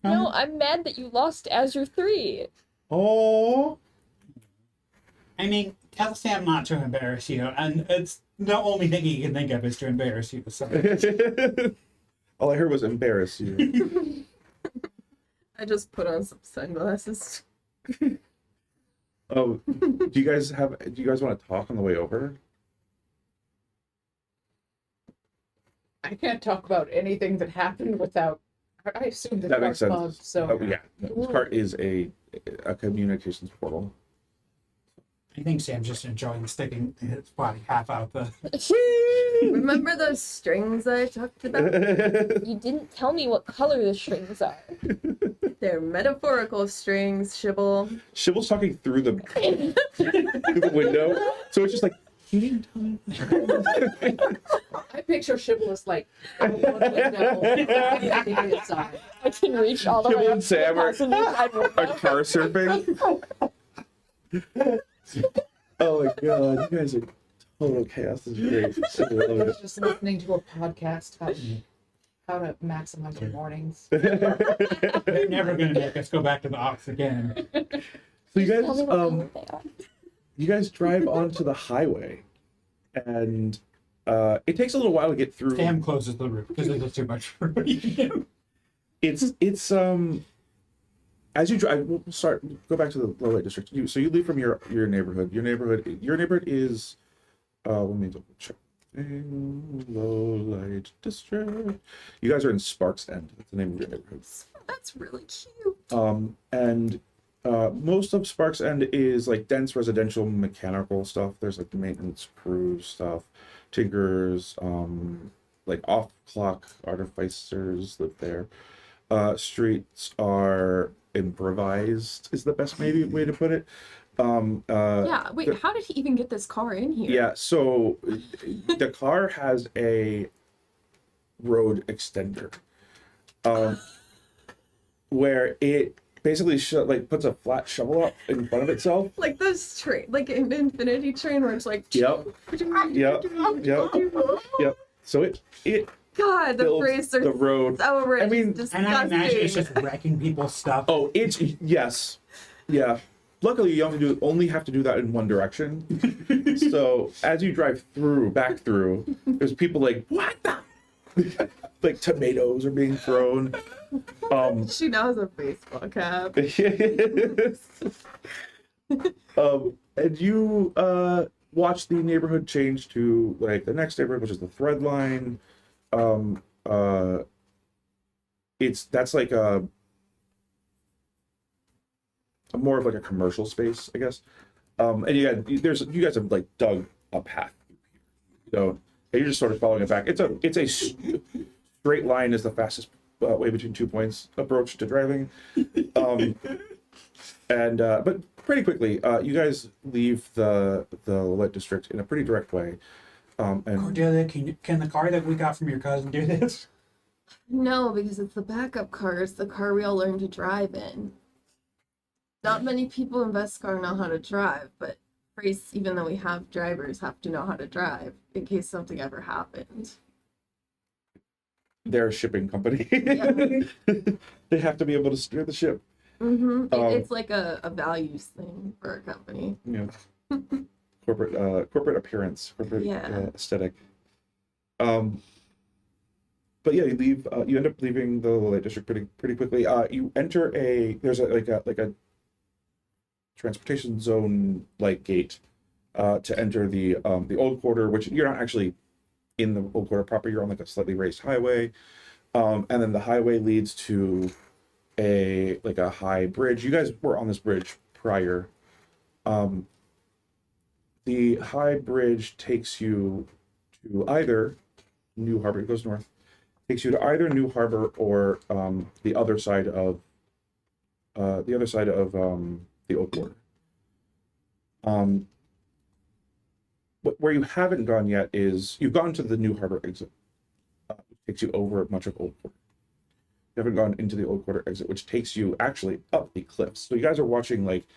No, I'm mad that you lost Azure 3. Oh. I mean, tell Sam not to embarrass you, and it's the only thing he can think of is to embarrass you. So. All I heard was embarrass you. I just put on some sunglasses. Oh, do you guys want to talk on the way over? I can't talk about anything that happened without. I assume That makes sense. bugged, so Oh yeah, this part is a communications portal. I think Sam's just enjoying sticking his body half out the. Remember those strings I talked about? You didn't tell me what color the strings are. They're metaphorical strings, Shibble. Shibble's talking through the window, so it's just like you didn't tell me. I picture Shibble as like out one window, looking inside. I can reach all the way Shibble up and to Sam the passenger side window. are car surfing. Oh my god, you guys are total chaos. This is great. I love I it. was just listening to a podcast about how to maximize your mornings. They're never going to make us go back to the Ox again. So you Tell guys, me what color they are. you guys drive onto the highway, and it takes a little while to get through. Sam closes the roof because it's too much for what you can do. It's as you drive. We'll go back to the low light district. So you leave from your neighborhood. Your neighborhood is let me double check. Low light district. You guys are in Sparks End. That's the name of your neighborhood. That's really cute. And most of Sparks End is like dense residential mechanical stuff. There's like maintenance crews stuff, tinkers, like off clock artificers live there. Streets are improvised is the best maybe way to put it. Yeah, wait, how did he even get this car in here? Yeah, so the car has a road extender, where it basically like puts a flat shovel up in front of itself. Like this train, like an infinity train where it's like, Yep. Yep. Yep. So it God, the builds phrase are the road. so rich. I mean, disgusting. And I imagine it's just wrecking people's stuff. Oh, it's yes, yeah. Luckily, you only have to do that in one direction. So as you drive back through, there's people like, what the? Like tomatoes are being thrown. She now has a baseball cap. And you watch the neighborhood change to like the next neighborhood, which is the Thread Line. That's like a more of like a commercial space, I guess. And you guys have like dug a path, so and you're just sort of following it back. It's a straight line is the fastest way between 2 points approach to driving. But pretty quickly, you guys leave the Light District in a pretty direct way. And Cordelia, can the car that we got from your cousin do this? No, because it's the backup car. It's the car we all learned to drive in. Not many people in Vescarre know how to drive, but priests, even though we have drivers, have to know how to drive in case something ever happened. they're a shipping company. Yeah. They have to be able to steer the ship. Mm-hmm. It's like a values thing for our company. You know, corporate appearance, corporate aesthetic. But yeah, you leave. You end up leaving the Light District pretty quickly. You enter there's a transportation zone like gate to enter the old quarter, which you're not actually in the old quarter proper. You're on like a slightly raised highway, and then the highway leads to a high bridge. You guys were on this bridge prior. The high bridge takes you to either New Harbor. It goes north. Takes you to either New Harbor or the other side of the old quarter. But where you haven't gone yet is you've gone to the New Harbor exit. Which takes you over much of Old Quarter. You haven't gone into the Old Quarter exit, which takes you actually up the cliffs. So you guys are watching like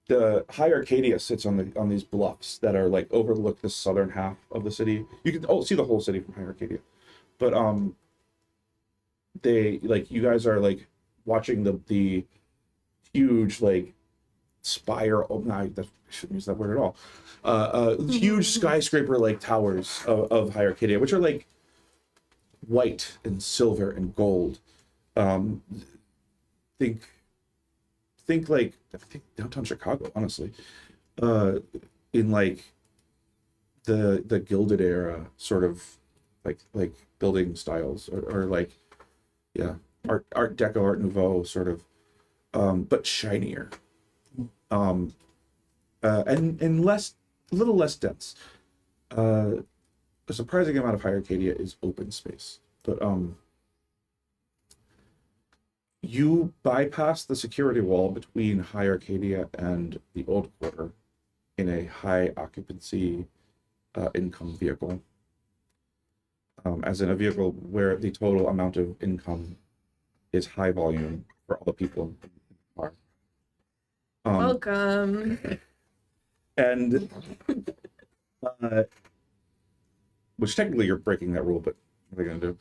the High Arcadia sits on these bluffs that are like overlook the southern half of the city. You can see the whole city from High Arcadia, but they like you guys are like watching the huge like spire. Oh no, I shouldn't use that word at all. Huge skyscraper like towers of High Arcadia, which are like white and silver and gold. Think downtown Chicago, honestly. In like the Gilded era sort of like building styles or like Art Deco, Art Nouveau sort of, but shinier. And a little less dense. A surprising amount of High Arcadia is open space, but you bypass the security wall between High Arcadia and the Old Quarter in a high occupancy income vehicle, as in a vehicle where the total amount of income is high volume for all the people in the car. Welcome. And which technically you're breaking that rule, but what are they gonna do?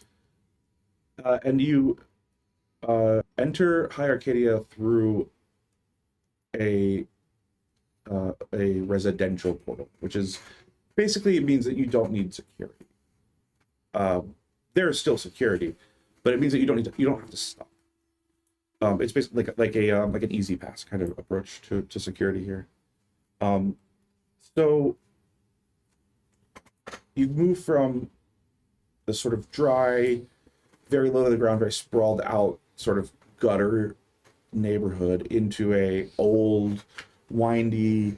And you enter High Arcadia through a residential portal, which is basically, it means that you don't need security. There is still security, but it means that you don't have to stop. It's basically like an easy pass kind of approach to security here. So you move from the sort of dry, very low to the ground, very sprawled out sort of gutter neighborhood into a old, windy,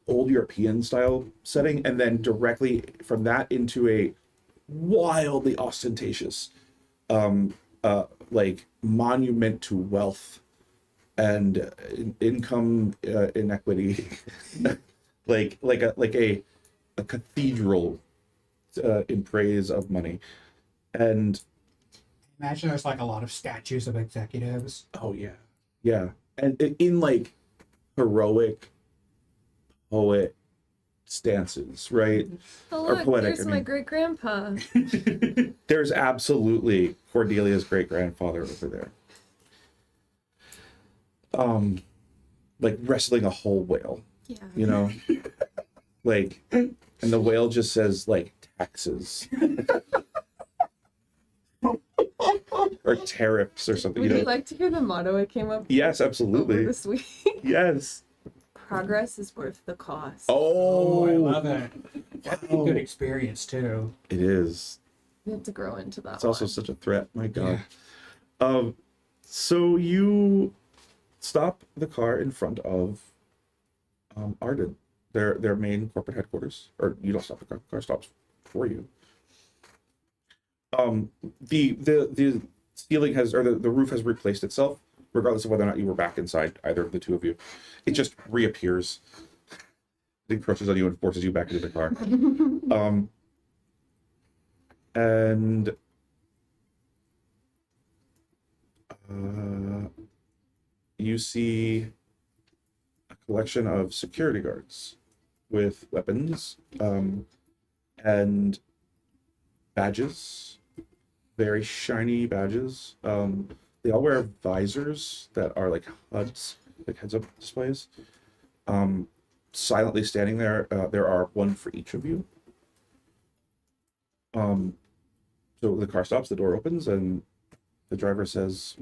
old European style setting, and then directly from that into a wildly ostentatious, like monument to wealth and income inequity, like a cathedral in praise of money. And Imagine there's like a lot of statues of executives. oh yeah, and in like heroic poet stances, right? Oh, Or look, poetic, there's I my mean. great grandpa. There's absolutely Cordelia's great grandfather over there. Like wrestling a whole whale, Yeah. you know? Like, and the whale just says like taxes. Or tariffs or something, Would you you know? like to hear the motto I came up Yes, with absolutely. this week? Yes. Progress is worth the cost. Oh, Oh, I love it. That's a good experience too. It is. We have to grow into that. It's also one. such a threat. My God. Yeah. So you stop the car in front of Arden, their main corporate headquarters, or you don't stop the car stops for you. The ceiling has, or the roof has replaced itself, regardless of whether or not you were back inside, either of the two of you. It just reappears. It encroaches on you and forces you back into the car. And you see a collection of security guards with weapons and badges, very shiny badges. They all wear visors that are like HUDs, like heads-up displays. Silently standing there. There are one for each of you. So the car stops, the door opens, and the driver says,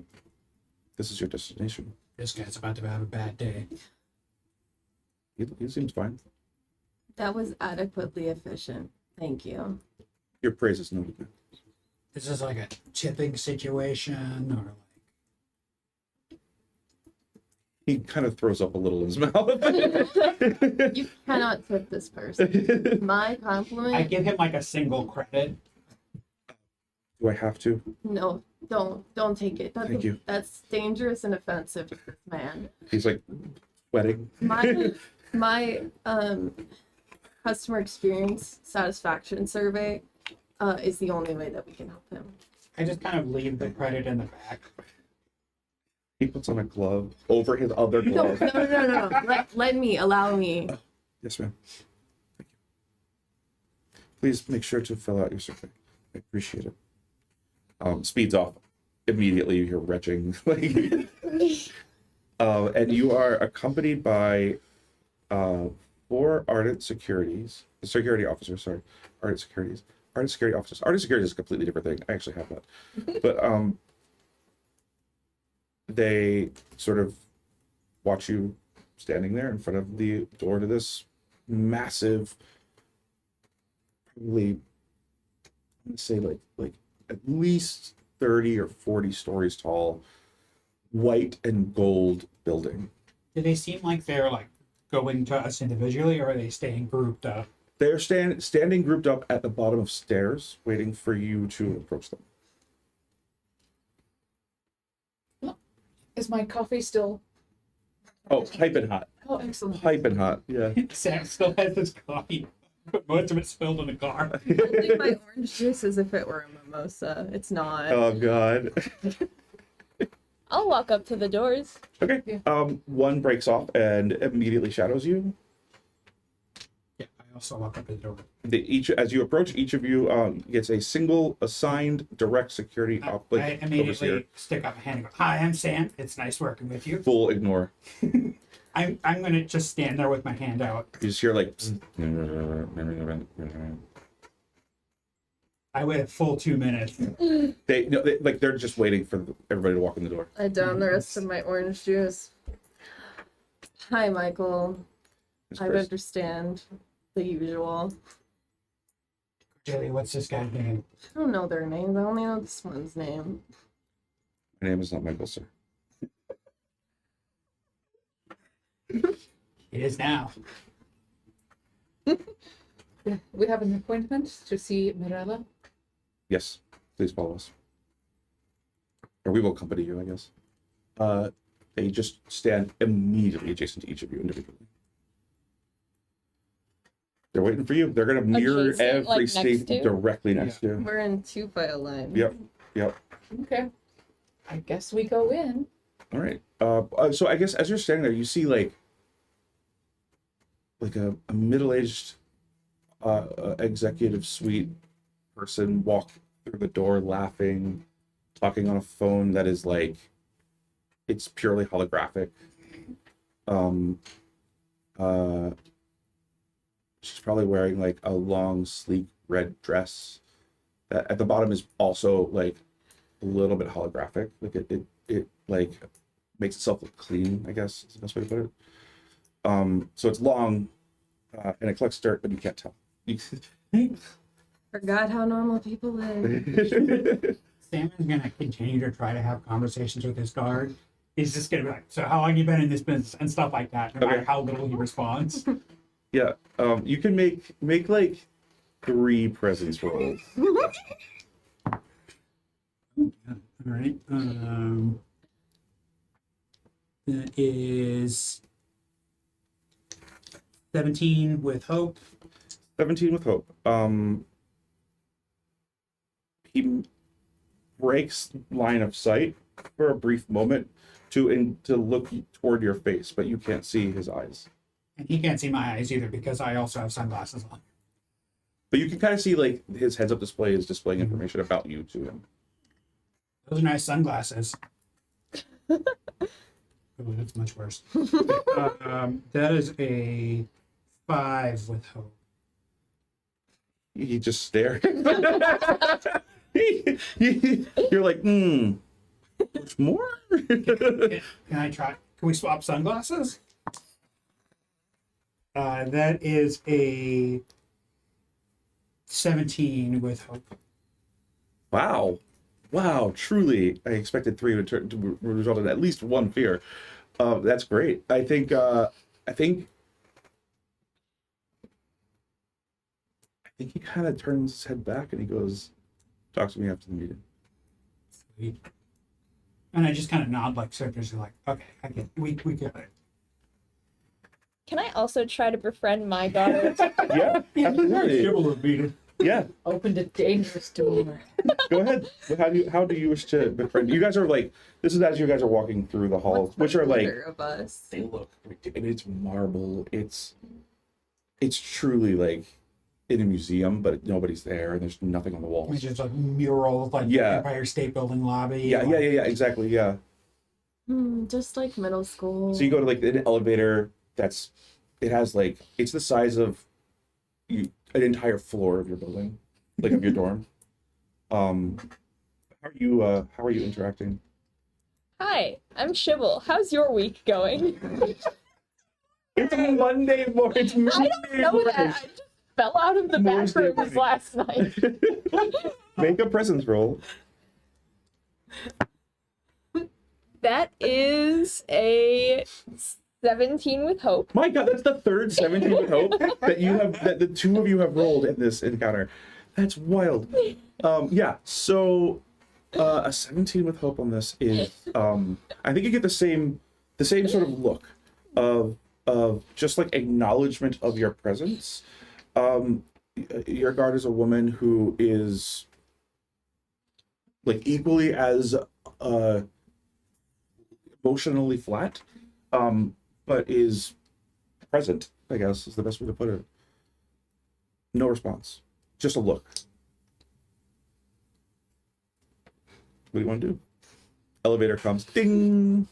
"This is your destination." This guy's about to have a bad day. He seems fine. That was adequately efficient. Thank you. Your praise is noted, man. Is this like a tipping situation or like? He kind of throws up a little in his mouth. You cannot tip this person. My compliment. I give him like a single credit. Do I have to? No, don't take it. Thank you. That's dangerous and offensive to this man. He's like sweating. My customer experience satisfaction survey is the only way that we can help him. I just kind of leave the credit in the back. He puts on a glove over his other No, glove. no. Allow me. Yes, ma'am. Thank you. Please make sure to fill out your survey. I appreciate it. Speeds off. Immediately you hear retching. And you are accompanied by 4 Ardent security officers. Ardent security officers. Ardent security is a completely different thing. I actually have that. But they sort of watch you standing there in front of the door to this massive, probably, I'm gonna say like at least 30 or 40 stories tall, white and gold building. Do they seem like they're like going to us individually, or are they staying grouped up? They're standing grouped up at the bottom of stairs, waiting for you to approach them. Is my coffee still? Oh, piping hot. Oh, excellent. Piping hot, yeah. Sam still has his coffee, but most of it spilled in the car. Holding my orange juice as if it were a mimosa. It's not. Oh, God. I'll walk up to the doors. Okay. One breaks off and immediately shadows you. Yeah, I also walk up to the door. As you approach, each of you gets a single assigned direct security I overseer. immediately stick up my hand and go, "Hi, I'm Sam. It's nice working with you." Full ignore. I'm gonna just stand there with my hand out. You just hear like. I wait a full 2 minutes. They're just waiting for everybody to walk in the door. I down the rest of my orange juice. Hi, Michael. It's I Chris. understand the usual. Julie, what's this guy's name? I don't know their names. I only know this one's name. My name is not Michael, sir. It is now. Yeah, we have an appointment to see Mirella. Yes, please follow us. Or we will accompany you, I guess. They just stand immediately adjacent to each of you individually. They're waiting for you. They're going to mirror Adjacent, like, every next state to? directly next to you. We're in 2-file line. Yep. Okay. I guess we go in. All right. So I guess as you're standing there, you see like a middle-aged executive suite person walk through the door, laughing, talking on a phone that is like it's purely holographic. She's probably wearing like a long, sleek red dress that at the bottom is also like a little bit holographic. Like it like makes itself look clean, I guess is the best way to put it. So it's long and it collects dirt, but you can't tell. Forgot how normal people live. Sam is gonna continue to try to have conversations with his guard. He's just gonna be like, "So how long you been in this business?" and stuff like that, no matter Okay. how little he responds. Yeah. You can make like 3 presence rolls. All right. That is 17 with hope. 17 with hope. He breaks line of sight for a brief moment to look toward your face, but you can't see his eyes. And he can't see my eyes either because I also have sunglasses on. But you can kind of see like his heads-up display is displaying information about you to him. Those are nice sunglasses. Oh, that's much worse. That is a 5 with hope. He just stared. You're like, much more? Can I try? Can we swap sunglasses? That is a 17 with hope. Wow, truly. I expected 3 to result in at least 1 fear. That's great. I think he kind of turns his head back and he goes, talk to me after the meeting. Sweet. And I just kind of nod like surface, like, okay, I get, we get it. Can I also try to befriend my daughter? Yeah, absolutely. Chivalry. Yeah, Opened a dangerous door. go ahead. How do you wish to befriend? You guys are like, this is as you guys are walking through the halls, What's which the are like, order of us? they look, and it's marble. It's truly like in a museum, but nobody's there, and there's nothing on the walls. It's just like murals, like Yeah. Empire State Building lobby. Yeah, exactly, yeah. Just like middle school. So you go to like an elevator it has like it's the size of an entire floor of your building, like of your dorm. How are you interacting? Hi, I'm Shibble. How's your week going? It's a Monday morning. It's I don't know that. I just fell out of the Moore's Day bathrooms morning. last night. Make a presence roll. That is a 17 with hope. My God, that's the third 17 with hope that the 2 of you have rolled in this encounter. That's wild. Yeah. So a 17 with hope on this is I think you get the same sort of look of just like acknowledgement of your presence. Your guard is a woman who is like equally as emotionally flat, but is present, I guess is the best way to put it. No response, just a look. What do you want to do? Elevator comes, ding.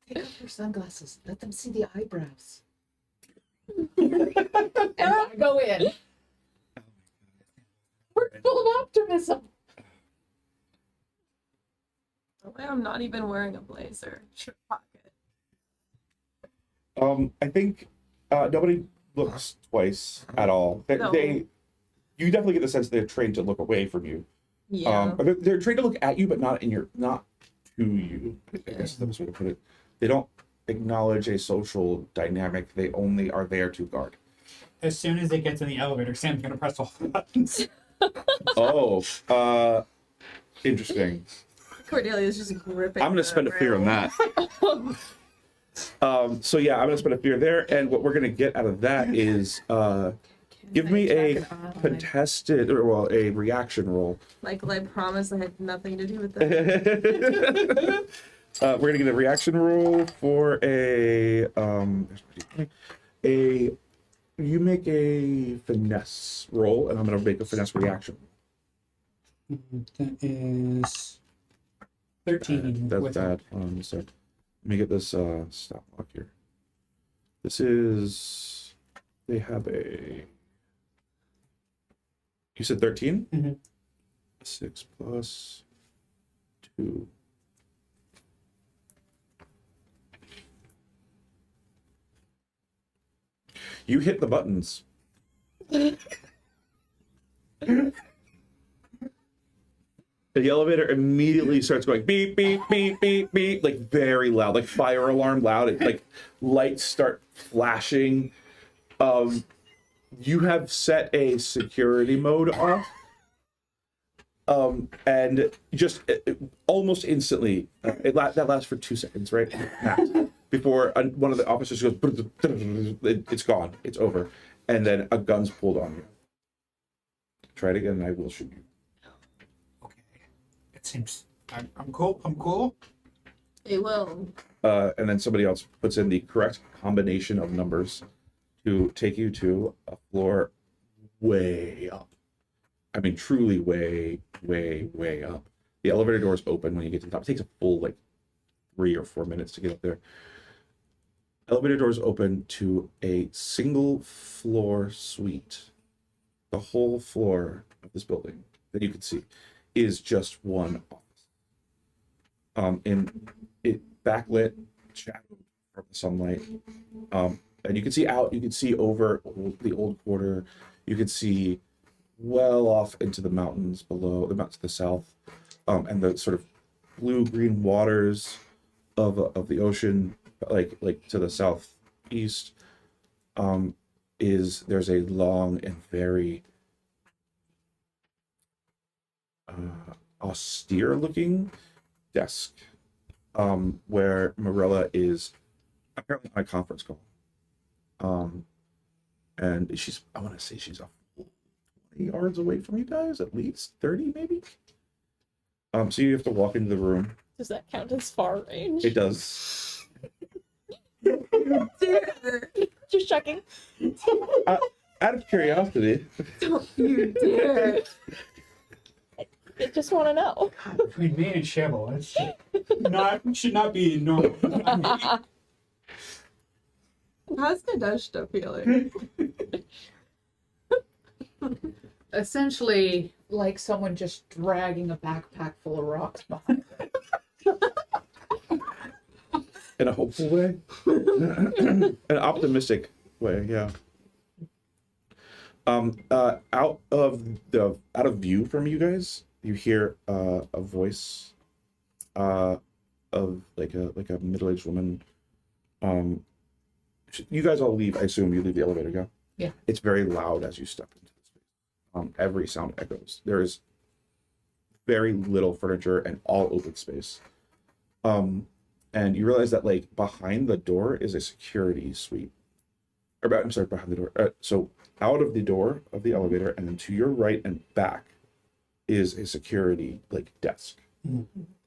Take off your sunglasses. Let them see the eyebrows. And I go in. We're full of optimism. I'm not even wearing a blazer. Shirt pocket. I think nobody looks twice at all. No. You definitely get the sense they're trained to look away from you. Yeah. They're trained to look at you, but not to you. I guess is the best way to put it. they don't acknowledge a social dynamic. They only are there to guard. As soon as it gets in the elevator, Sam's gonna press all the buttons. Oh, interesting. Cordelia's just gripping. I'm gonna spend a fear on that. So yeah, I'm gonna spend a fear there, and what we're gonna get out of that is give me a contested, or well, a reaction roll. Michael, I promise I had nothing to do with that. We're gonna get a reaction roll for you make a finesse roll, and I'm gonna make a finesse reaction. That is 13. That's with bad. So let me get this stop lock here. This is, they have a, you said 13? Mhm. 6 plus 2. You hit the buttons. The elevator immediately starts going beep, beep, beep, beep, beep, like very loud, like fire alarm loud. It, like lights start flashing. You have set a security mode off. And just almost instantly, that lasts for 2 seconds, right? Max. Before one of the officers goes, it's gone, it's over. And then a gun's pulled on you. Try it again and I will shoot you. Okay. It seems I'm cool. I'm cool. It will. And then somebody else puts in the correct combination of numbers to take you to a floor way up. I mean, truly way, way, way up. The elevator doors open when you get to the top. It takes a full, like, 3 or 4 minutes to get up there. Elevator doors open to a single floor suite. The whole floor of this building that you can see is just one office. And it backlit, shadowed from the sunlight. And you can see out, you can see over the old quarter. You can see well off into the mountains below, the mountains to the south, and the sort of blue-green waters of the ocean, like to the southeast. There's a long and very austere-looking desk, where Morella is apparently on a conference call. And I want to say she's a full 20 yards away from you guys, at least 30 maybe. So you have to walk into the room. Does that count as far range? It does. Just checking. Out of curiosity. Don't you dare. I just want to know. God, between me and Shovel, it's should not be normal. How's Nadeshda feeling? Essentially, like someone just dragging a backpack full of rocks behind. In a hopeful way. An optimistic way, yeah. Out of view from you guys, you hear a voice of like a middle-aged woman. You guys all leave. I assume you leave the elevator. Yeah. Yeah. It's very loud as you step into the space. Every sound echoes. There is very little furniture and all open space. And you realize that like behind the door is a security suite. I'm sorry, behind the door. So out of the door of the elevator, and then to your right and back is a security like desk,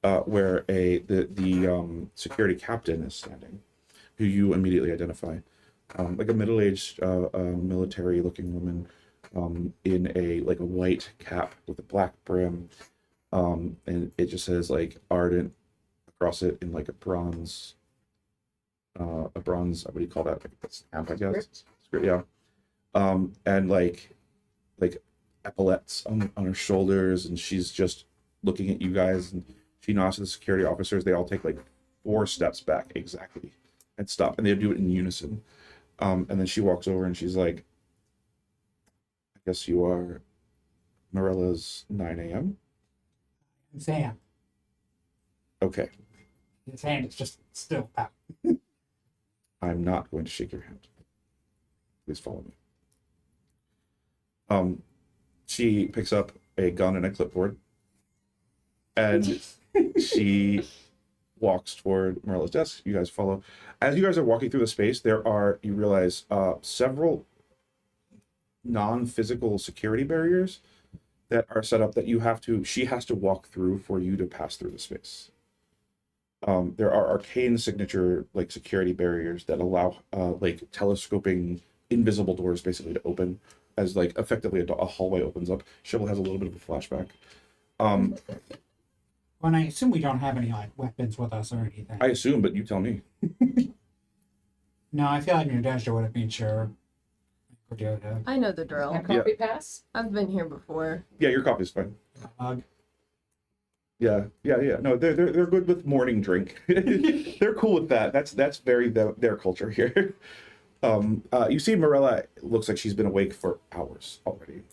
where the security captain is standing, who you immediately identify, like a middle-aged military-looking woman, in a white cap with a black brim, and it just says like Ardent across it in like a bronze, what do you call that? Like a stamp, I guess. Script, yeah. And like epaulets on her shoulders, and she's just looking at you guys, and she nods to the security officers. They all take like 4 steps back exactly and stop, and they do it in unison. And then she walks over and she's like, I guess you are Morella's 9 a.m. Sam. Okay. His hand is just still out. I'm not going to shake your hand. Please follow me. She picks up a gun and a clipboard, and she walks toward Marilla's desk. You guys follow. As you guys are walking through the space, you realize several non-physical security barriers that are set up that she has to walk through for you to pass through the space. There are arcane signature like security barriers that allow like telescoping invisible doors basically to open as like effectively a hallway opens up. Shibble has a little bit of a flashback. Well, and I assume we don't have any like weapons with us or anything. I assume, but you tell me. No, I feel like Nadezhda would have been sure. Cordelia. I know the drill. And copy pass? I've been here before. Yeah, your copy's fine. Hug. Yeah. No, they're good with morning drink. They're cool with that. That's very their culture here. You see Marilla looks like she's been awake for hours already.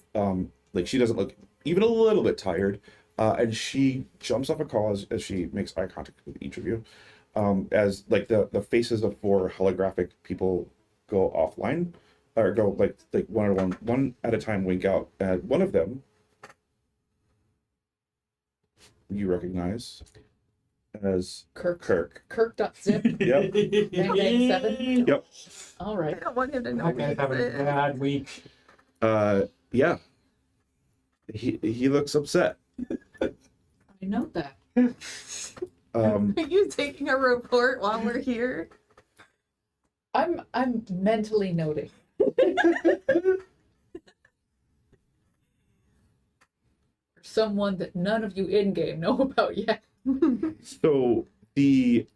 Like she doesn't look even a little bit tired. And she jumps off a call as she makes eye contact with each of you. As like the faces of 4 holographic people go offline, or go like one at a time wink out. And one of them you recognize as Kirk. Kirk.zip. Yep. Bang, bang, 7. Yep. All I right. don't want him to know. That guy's having a bad week. Yeah. He looks upset. I know that. Are you taking a report while we're here? I'm mentally noting. Someone that none of you in game know about yet. So a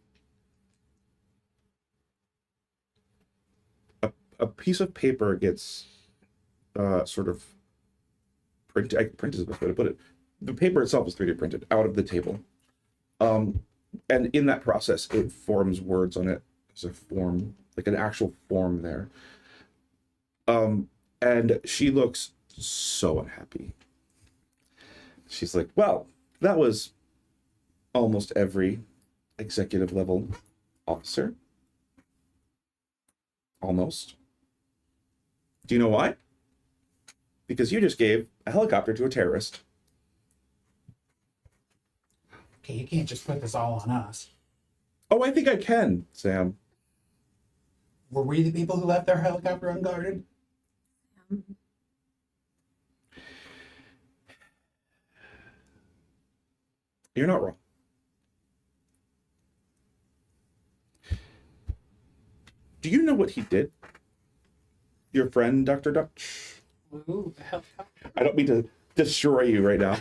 piece of paper gets sort of printed. Print is the best way to put it. The paper itself is 3D printed out of the table, and in that process, it forms words on it. There's a form, like an actual form there. And she looks so unhappy. She's like, "Well, that was almost every executive level officer. Almost. Do you know why? Because you just gave a helicopter to a terrorist." Okay, you can't just put this all on us. Oh, I think I can, Sam. Were we the people who left their helicopter unguarded? You're not wrong. Do you know what he did? Your friend, Dr. Dutch? Ooh, the helicopter. I don't mean to destroy you right now.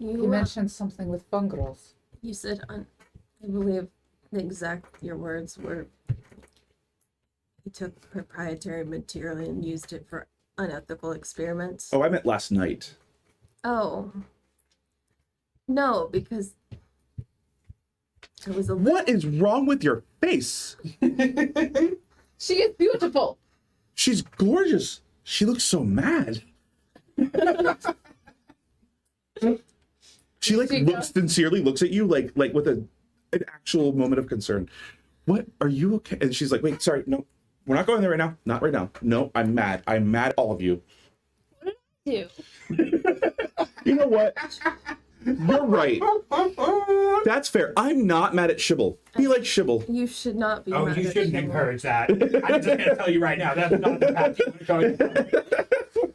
You mentioned something with fungrels. You said, I believe your words were, he took proprietary material and used it for unethical experiments. Oh, I meant last night. Oh. No, because there was a What is wrong with your face? She is beautiful. She's gorgeous. She looks so mad. She like sincerely looks at you like with an actual moment of concern. What, are you okay? And she's like, wait, sorry, no, we're not going there right now. Not right now. No, I'm mad. I'm mad, all of you. Do. You know what? You're right. That's fair. I'm not mad at Shibble. Be like Shibble. You should not be. Oh, mad you at shouldn't Shibble. encourage that. I'm just going to tell you right now, that's not the path you want to go.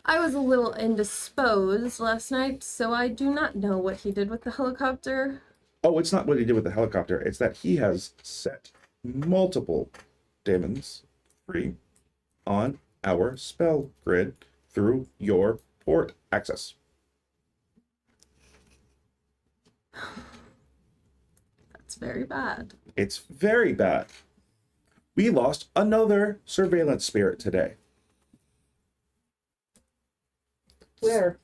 I was a little indisposed last night, so I do not know what he did with the helicopter. Oh, it's not what he did with the helicopter. It's that he has set multiple demons free on our spell grid through your port access. That's very bad. It's very bad. We lost another surveillance spirit today Where?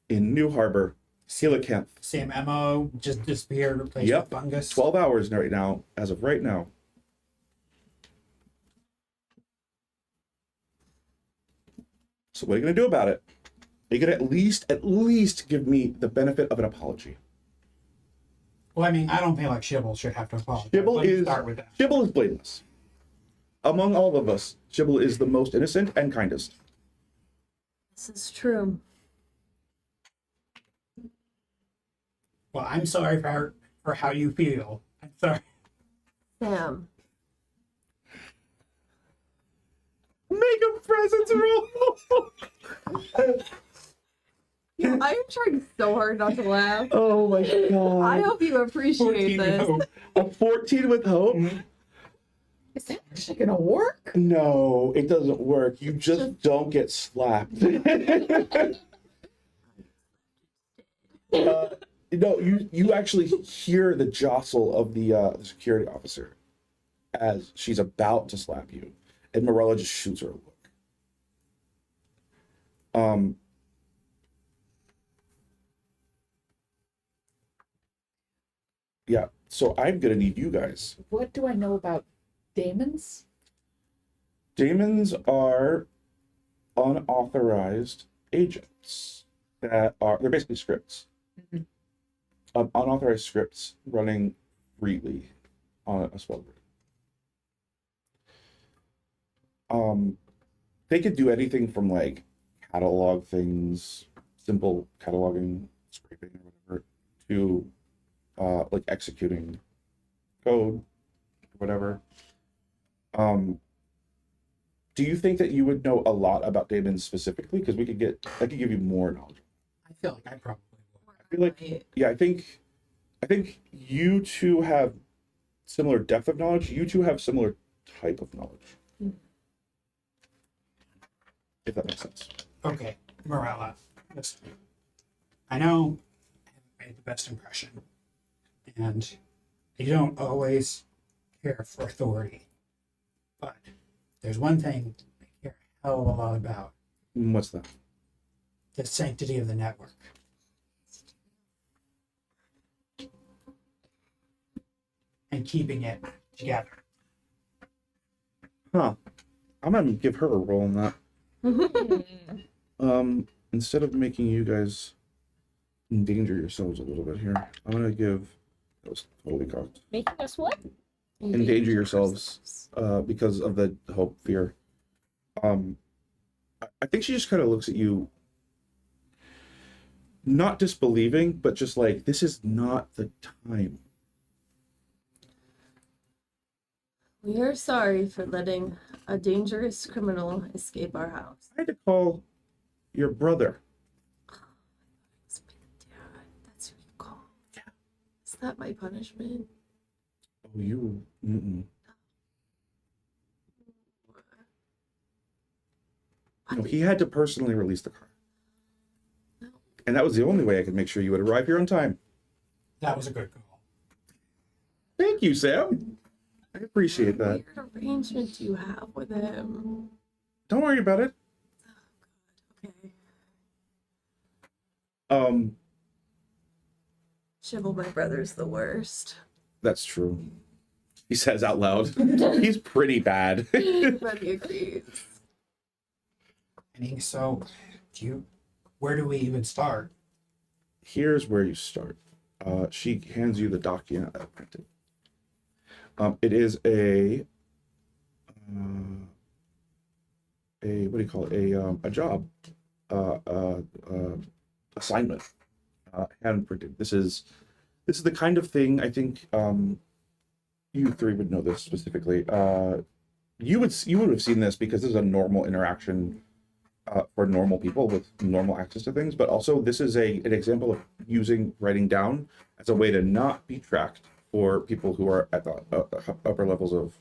in New Harbor, Coelacanth. Same MO, just disappeared, replaced Yep. with fungus. 12 hours right now, as of right now. So what are you going to do about it? Are you going to at least give me the benefit of an apology? Well, I mean, I don't feel like Shibble should have to apologize. Shibble Let's is start with that. Shibble is blameless. Among all of us, Shibble is the most innocent and kindest. This is true. Well, I'm sorry for how you feel. I'm sorry. Sam. Make a presence roll. I am trying so hard not to laugh. Oh my god. I hope you appreciate 14 with this. hope. A 14 with hope? Is that actually gonna work? No, it doesn't work. You just don't get slapped. No, you actually hear the jostle of the security officer as she's about to slap you, and Morella just shoots her a look. Yeah, so I'm gonna need you guys. What do I know about daemons? Daemons are unauthorized agents they're basically scripts. Mhm. Unauthorized scripts running freely on a spell grid. They could do anything from like catalog things, simple cataloging, scraping or whatever, to like executing code, whatever. Do you think that you would know a lot about daemons specifically? Because I could give you more knowledge. I feel like I probably will. I feel like, yeah, I think you two have similar depth of knowledge. You two have similar type of knowledge. Mhm. If that makes sense. Okay, Morella. Listen, I know I haven't made the best impression, and you don't always care for authority. But there's one thing I care a hell of a lot about: What's that? the sanctity of the network. And keeping it together. Huh. I'm gonna give her a roll on that. Instead of making you guys endanger yourselves a little bit here, I'm gonna give that was totally cocked. Making us what? Endanger yourselves because of the hope fear. I think she just kind of looks at you not disbelieving, but just like, this is not the time. We are sorry for letting a dangerous criminal escape our house. I had to call your brother. It's my dad. That's who you call. Is that my punishment? Oh, you. Mm-mm. No, he had to personally release the car. No. And that was the only way I could make sure you would arrive here on time. That was a good call. Thank you, Sam. I appreciate that. What weird arrangement do you have with him? Don't worry about it. Okay. Shibble, my brother's the worst. That's true. He says out loud. He's pretty bad. Everybody agrees. I mean, so, where do we even start? Here's where you start. She hands you the document I printed. It is a what do you call it? A job, assignment, hand printed. This is the kind of thing I think you three would know this specifically. You would have seen this because this is a normal interaction for normal people with normal access to things. But also, this is an example of using writing down as a way to not be tracked for people who are at the upper levels of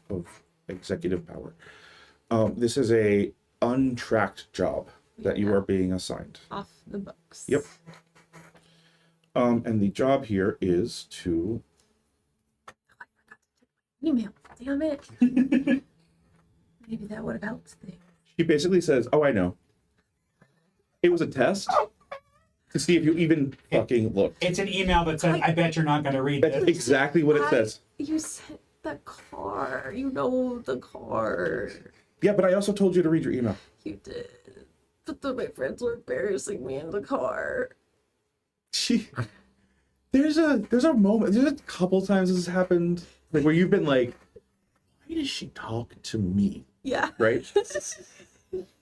executive power. This is a untracked job that you are being assigned. Off the books. Yep. And the job here is to... Email. Damn it. Maybe that would have helped things. She basically says, oh, I know. It was a test to see if you even fucking look. It's an email that says, I bet you're not going to read That's this. exactly what it says. You said the car. You know the car. Yeah, but I also told you to read your email. You did. But then my friends were embarrassing me in the car. She... There's a moment. There's a couple times this has happened, like where you've been like, "Why does she talk to me?" Yeah. Right?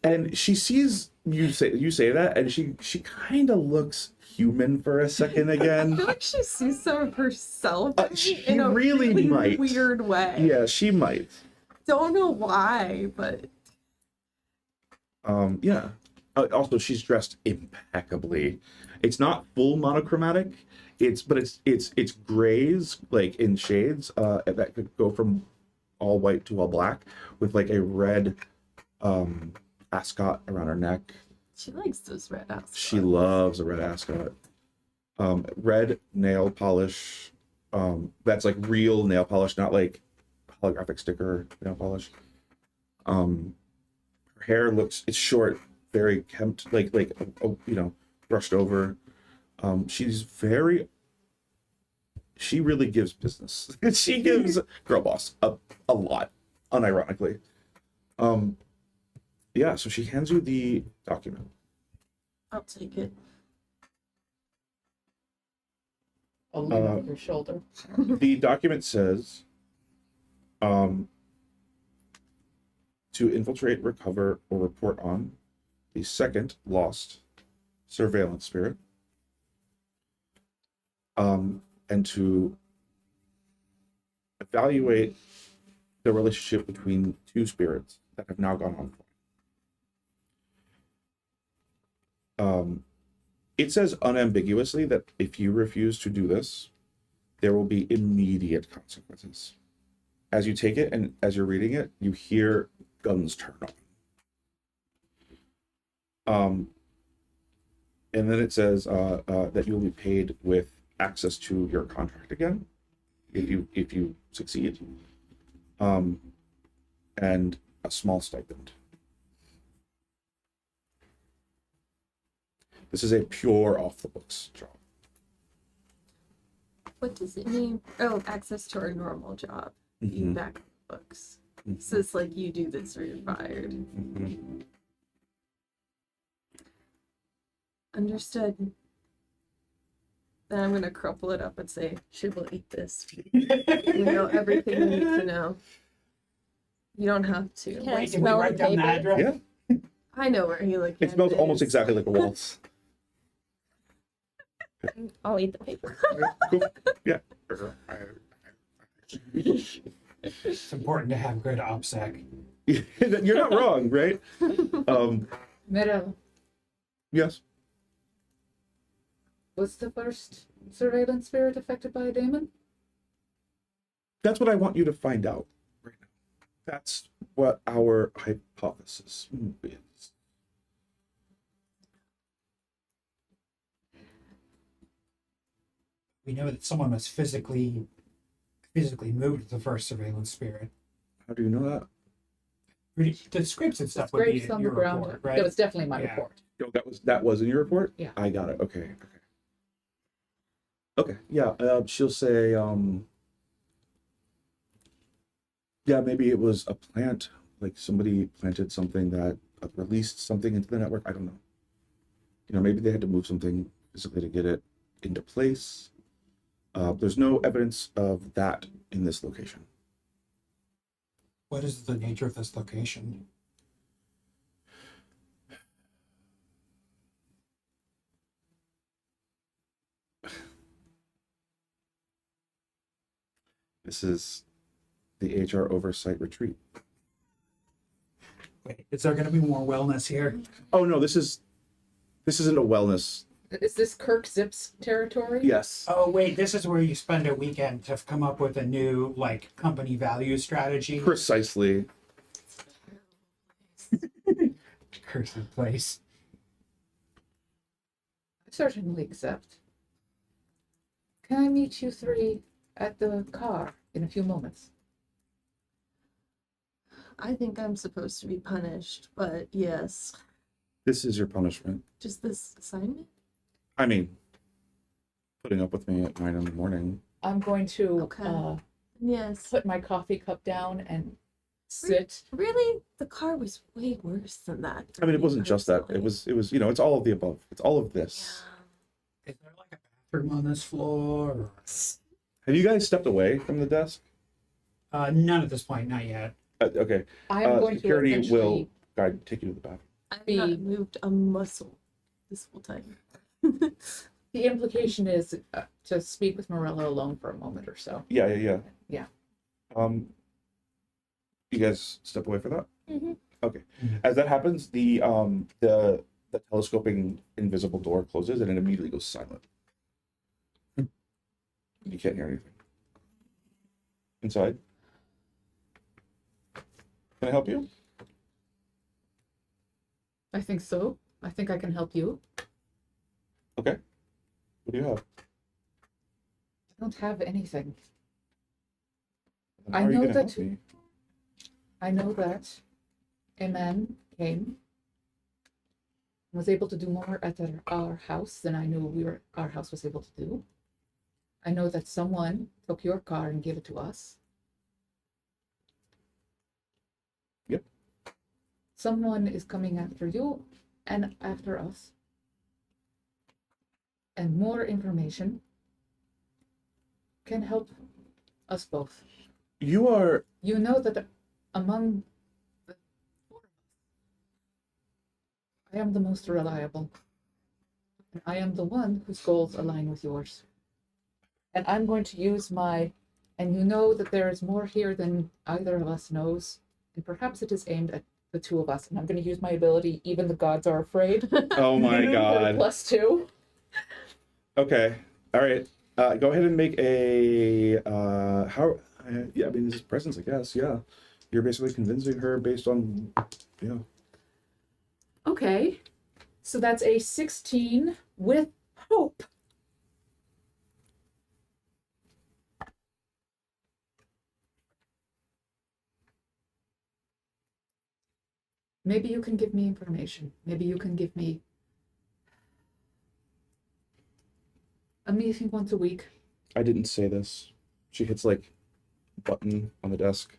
And she sees you say that, and she kind of looks human for a second I again. feel like she sees some of herself She in a really really might. weird way. Yeah, she might. Don't know why, but Yeah. Also, she's dressed impeccably. It's not full monochromatic. It's grays, like in shades, that could go from all white to all black, with like a red ascot around her neck. she likes those red ascots. She loves a red ascot. Red nail polish. That's like real nail polish, not like holographic sticker nail polish. Her hair it's short, very kempt, like brushed over. She really gives business. She gives girl boss a lot, unironically. Yeah, so she hands you the document. I'll take it. I'll lean over your shoulder. The document says to infiltrate, recover, or report on the second lost surveillance spirit, and to evaluate the relationship between two spirits that have now gone on. It says unambiguously that if you refuse to do this, there will be immediate consequences. As you take it and as you're reading it, you hear guns turn on. And then it says that you'll be paid with access to your contract again, if you succeed, and a small stipend. This is a pure off the books job. What does it mean? Oh, access to our normal job. You back books. So it's like you do this or you're fired. Understood. Then I'm gonna crumple it up and say, "She will eat this." You know everything you need to know. You don't have to. Can I Wait, did we smell write the down the paper? address? Yeah. I know where he It smells almost exactly like a waltz. I'll eat the paper. Cool. Yeah. It's important to have good OPSEC. You're not wrong, right? Mira, Yes. was the first surveillance spirit affected by a demon? That's what I want you to find out right now. That's what our hypothesis is. We know that someone was physically moved the first surveillance spirit. How do you know that? The scrapes and stuff would be Scrapes in on the your ground. report, right? That was definitely my Yeah. report. Oh, that was in your report? Yeah. I got it. Okay. Okay. Yeah. She'll say, yeah, maybe it was a plant, like somebody planted something that released something into the network. I don't know. Maybe they had to move something physically to get it into place. There's no evidence of that in this location. What is the nature of this location? This is the HR oversight retreat. Wait, is there going to be more wellness here? Oh no, this isn't a wellness. Is this Kirk Zip's territory? Yes. Oh wait, this is where you spend a weekend to come up with a new company value strategy. Precisely. Cursed place. I certainly accept. Can I meet you three at the car in a few moments? I think I'm supposed to be punished, but yes. This is your punishment. Just this assignment? I mean, putting up with me at 9 a.m. I'm going to Okay. Yes. put my coffee cup down and sit. Really? The car was way worse than that. for I mean, it me wasn't just that. It personally. was, it's all of the above. It's all of this. Yeah. Is there like a bathroom on this floor? Or... Have you guys stepped away from the desk? None at this point, not yet. Okay. I am going to Security essentially will take you to the bathroom. I've The- not moved a muscle this whole time. The implication is to speak with Morella alone for a moment or so. Yeah. Yeah. You guys step away for that? Mhm. Okay. Mhm. As that happens, the telescoping invisible door closes and it immediately goes silent. You can't hear anything. Inside. Can I help you? I think so. I think I can help you. Okay. What do you have? I don't have anything. Then I how are you know gonna that- help me? I know that a man came, was able to do more at our house than I knew our house was able to do. I know that someone took your car and gave it to us. Yep. Someone is coming after you and after us. And more information can help us both. You are You know that among the four of us, I am the most reliable. And I am the one whose goals align with yours. And I'm going to use and you know that there is more here than either of us knows. And perhaps it is aimed at the two of us. And I'm going to use my ability, Even the Gods Are Afraid. oh my for a god. +2. Okay. All right. Go ahead and make a yeah, I mean, this is presence, I guess. Yeah. You're basically convincing her based on Okay. So that's a 16 with hope. Maybe you can give me information. Maybe you can give me a meeting once a week. I didn't say this. She hits like button on the desk.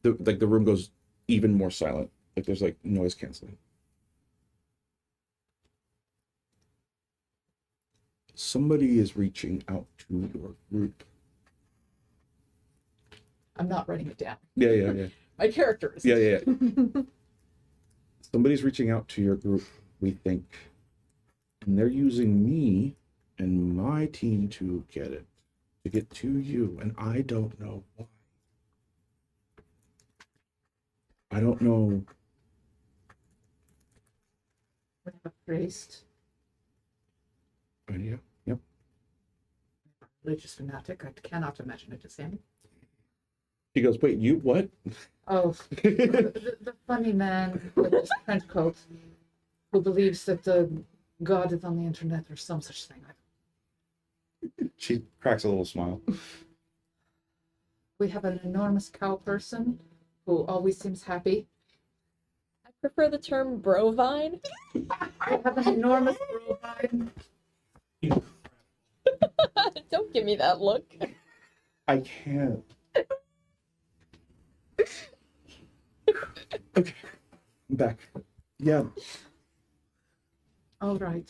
The room goes even more silent. Like there's like noise canceling. Somebody is reaching out to your group. I'm not writing it down. Yeah. My character is. Yeah. Somebody's reaching out to your group, we think. And they're using me and my team to get to you. And I don't know why. I don't know. We have a priest, Yeah. Yep. religious fanatic. I cannot imagine it is him. He goes, wait, you what? Oh, the funny man with the trench coat who believes that the God is on the internet or some such thing. She cracks a little smile. We have an enormous cow person who always seems happy. I prefer the term brovine. We have an enormous bovine. Don't give me that look. I can't. Okay. I'm back. Yeah. All right.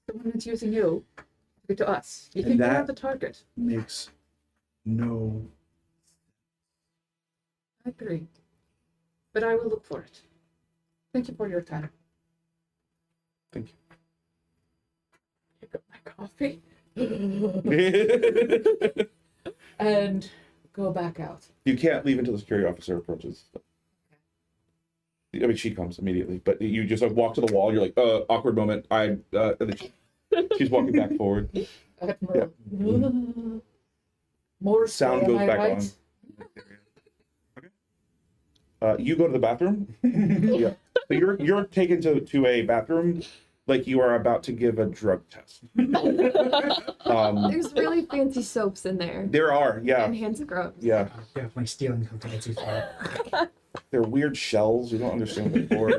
Someone is using you to get to us. You And think we're that- not the target? Makes no. I agree. But I will look for it. Thank you for your time. Thank Pick up my coffee you. and go back out. You can't leave until the security officer approaches. I mean, she comes immediately, but you just like walk to the wall. You're like, awkward moment. And then she's walking back forward. Admiral. More Sound am goes I back right? on. You go to the bathroom. Yeah. So you're taken to a bathroom like you are about to give a drug test. There's really fancy soaps in there. There are, yeah, And hand scrubs. yeah. Definitely stealing from fancy far. They're weird shells. You don't understand what they're for.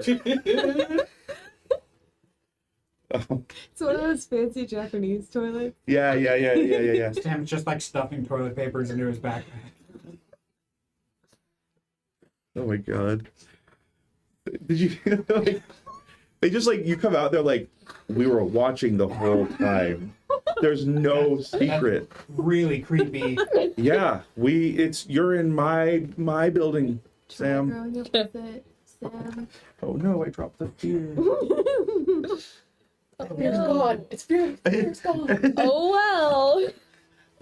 It's one of those fancy Japanese toilets. Yeah. Sam's just like stuffing toilet papers into his backpack. Oh my god. Did you like? They just like you come out there like we were watching the whole time. There's no secret. Really creepy. Yeah, you're in my building, Try Sam. growing up with it, Sam. Oh no, I dropped the beer. Beer's gone. It's beer's gone. Oh well.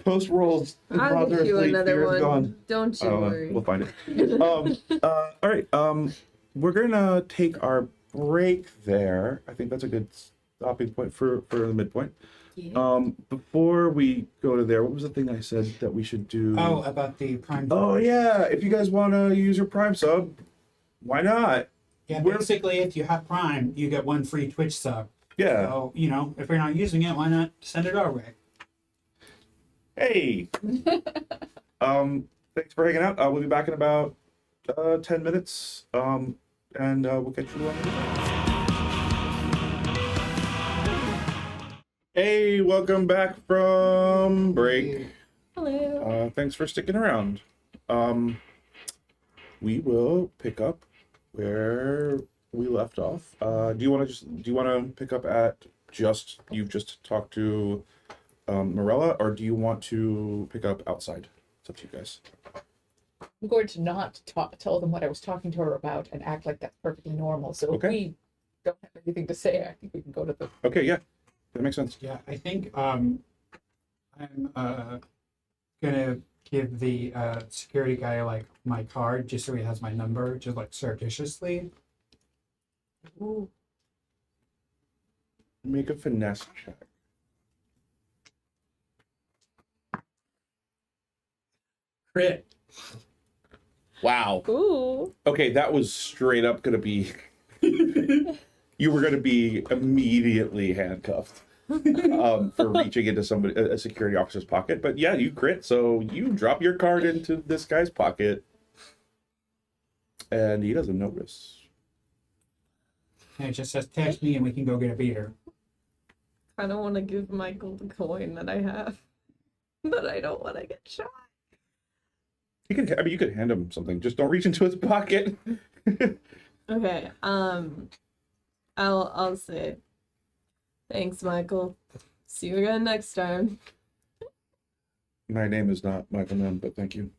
Post rolls. I'll get you another one. Gone. Don't you worry. We'll find it. All right. We're gonna take our break there. I think that's a good stopping point for the midpoint. Yeah. Before we go to there, what was the thing I said that we should do? Oh, about the prime. Oh yeah. If you guys want to use your Prime sub, why not? Yeah, We're- basically, if you have Prime, you get 1 free Twitch sub. Yeah. So, if you're not using it, why not send it our way? Hey. Thanks for hanging out. We'll be back in about 10 minutes. And we'll catch you on. Hey, welcome back from break. Hello. Thanks for sticking around. We will pick up where we left off. Do you want to pick up at you've just talked to Morella, or do you want to pick up outside? It's up to you guys. I'm going to not tell them what I was talking to her about and act like that's perfectly normal. So Okay. if we don't have anything to say, I think we can go to the. Okay, yeah, that makes sense. Yeah, I think I'm gonna give the security guy like my card just so he has my number, just like surreptitiously. Ooh. Make a finesse check. Crit. Wow. Ooh. Okay, that was straight up gonna be. You were gonna be immediately handcuffed for reaching into a security officer's pocket. But yeah, you crit, so you drop your card into this guy's pocket, and he doesn't notice. And it just says text me and we can go get a beer. I don't want to give Michael the coin that I have, but I don't want to get shot. You could hand him something. Just don't reach into his pocket. Okay. I'll say, thanks, Michael. See you again next time. My name is not Michael Nunn, but thank you.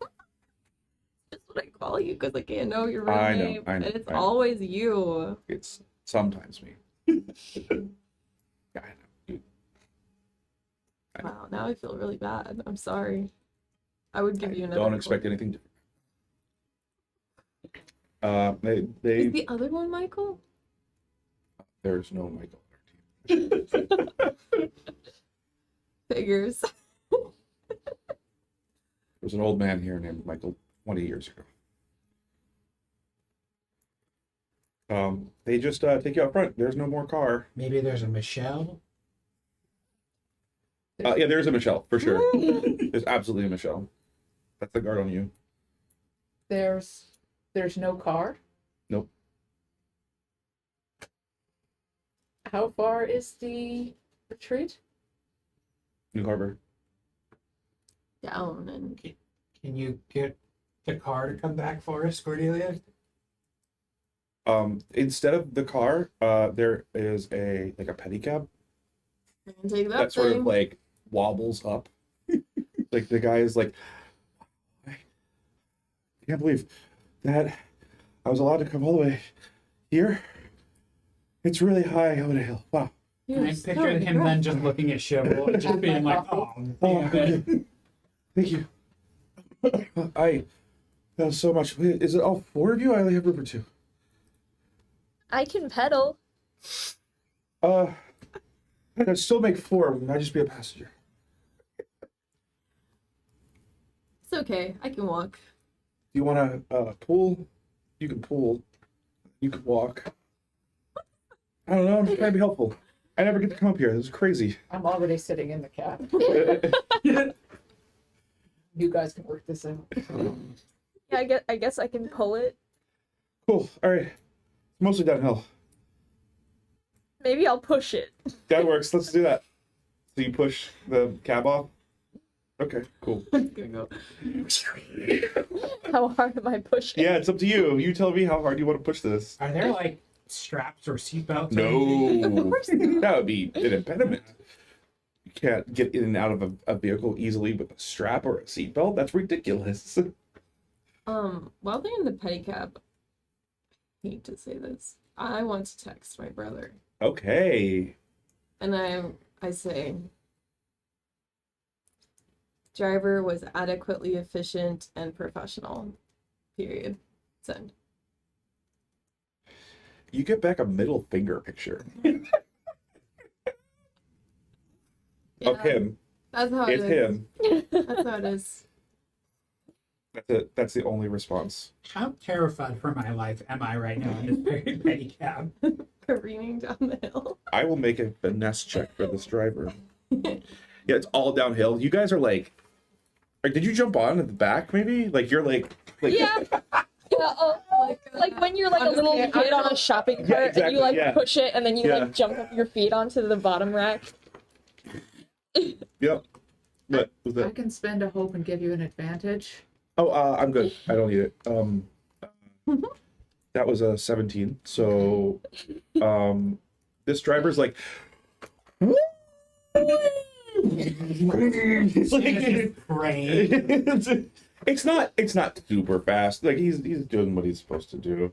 That's what I call you because I can't know your real I know, name, I know, and it's I know. always you. It's sometimes me. Yeah, I know. I know. Wow. Now I feel really bad. I'm sorry. I would give you another. Don't expect coin. anything different. They Is the other one Michael? there's no Michael on our team. Figures. There's an old man here named Michael 20 years ago. They just take you out front. There's no more car. Maybe there's a Michelle. Yeah, there's a Michelle for sure. There's absolutely a Michelle. That's the guard on you. There's no car. Nope. How far is the retreat? New Harbor. Down and Can you get the car to come back for us, Cordelia? Instead of the car, there is a pedicab take that that sort thing. of like wobbles up. Like the guy is like, I can't believe that I was allowed to come all the way here. It's really high over the hill. Wow. And I You're so pictured him then just looking at Shovel and just being like, oh, Oh, damn it. thank you. That was so much. Wait, is it all four of you? I only have room for two. I can pedal. I'd still make four. I'd just be a passenger. It's okay. I can walk. Do you want to pull? You can pull. You can walk. I don't know. I'm just trying to be helpful. I never get to come up here. This is crazy. I'm already sitting in the cab. You guys can work this out. Yeah, I guess I can pull it. Cool. All right. It's mostly downhill. Maybe I'll push it. That works. Let's do that. So you push the cab off? Okay, cool. I'm gonna go. How hard am I pushing? Yeah, it's up to you. You tell me how hard you want to push this. Are there like straps or seatbelts? or anything? No. That would be an impediment. You can't get in and out of a vehicle easily with a strap or a seatbelt? That's ridiculous. While they're in the pedicab, I hate to say this, I want to text my brother. Okay. And I say, driver was adequately efficient and professional. Period. Send. You get back a middle finger picture of him. That's how it It's is. him. That's how it is. That's it. That's the only response. How terrified for my life am I right now in this very pedicab? Careening down the hill. I will make a finesse check for this driver. Yeah, it's all downhill. You guys are like, did you jump on at the back? Maybe you're like Yeah. Like when you're like a little kid on a shopping cart Yeah, exactly, and you like yeah. push it and then you Yeah. like jump up your feet onto the bottom rack. Yep. What was I that? can spend a hope and give you an advantage. Oh, I'm good. I don't need it. That was a 17. So, this driver's like, it's like, Brain. it's not super fast. Like he's doing what he's supposed to do,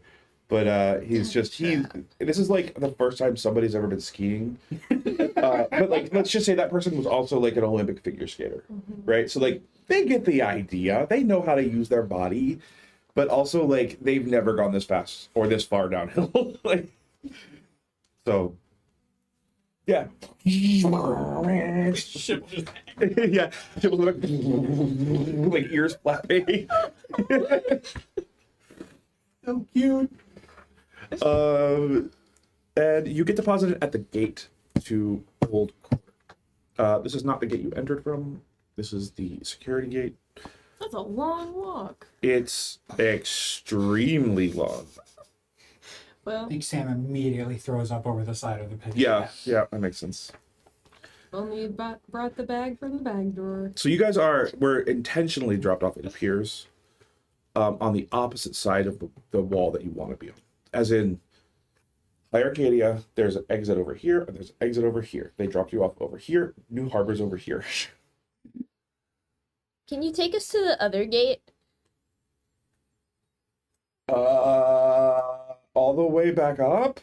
but this is like the first time somebody's ever been skiing. But like let's just say that person was also like an Olympic figure skater, right? So like they get the idea. They know how to use their body, but also like they've never gone this fast or this far downhill. Like so. Yeah. Ship just Yeah. Like ears flapping. so cute. And you get deposited at the gate to Old Court. This is not the gate you entered from. This is the security gate. That's a long walk. It's extremely long. I Well, think Sam immediately throws up over the side of the pedicab. Yeah, that makes sense. only brought the bag from the bag drawer. So you guys were intentionally dropped off, it appears, on the opposite side of the wall that you want to be on. As in, by Arcadia, there's an exit over here, and there's an exit over here. They dropped you off over here. New Harbor's over here. Can you take us to the other gate? All the way back up?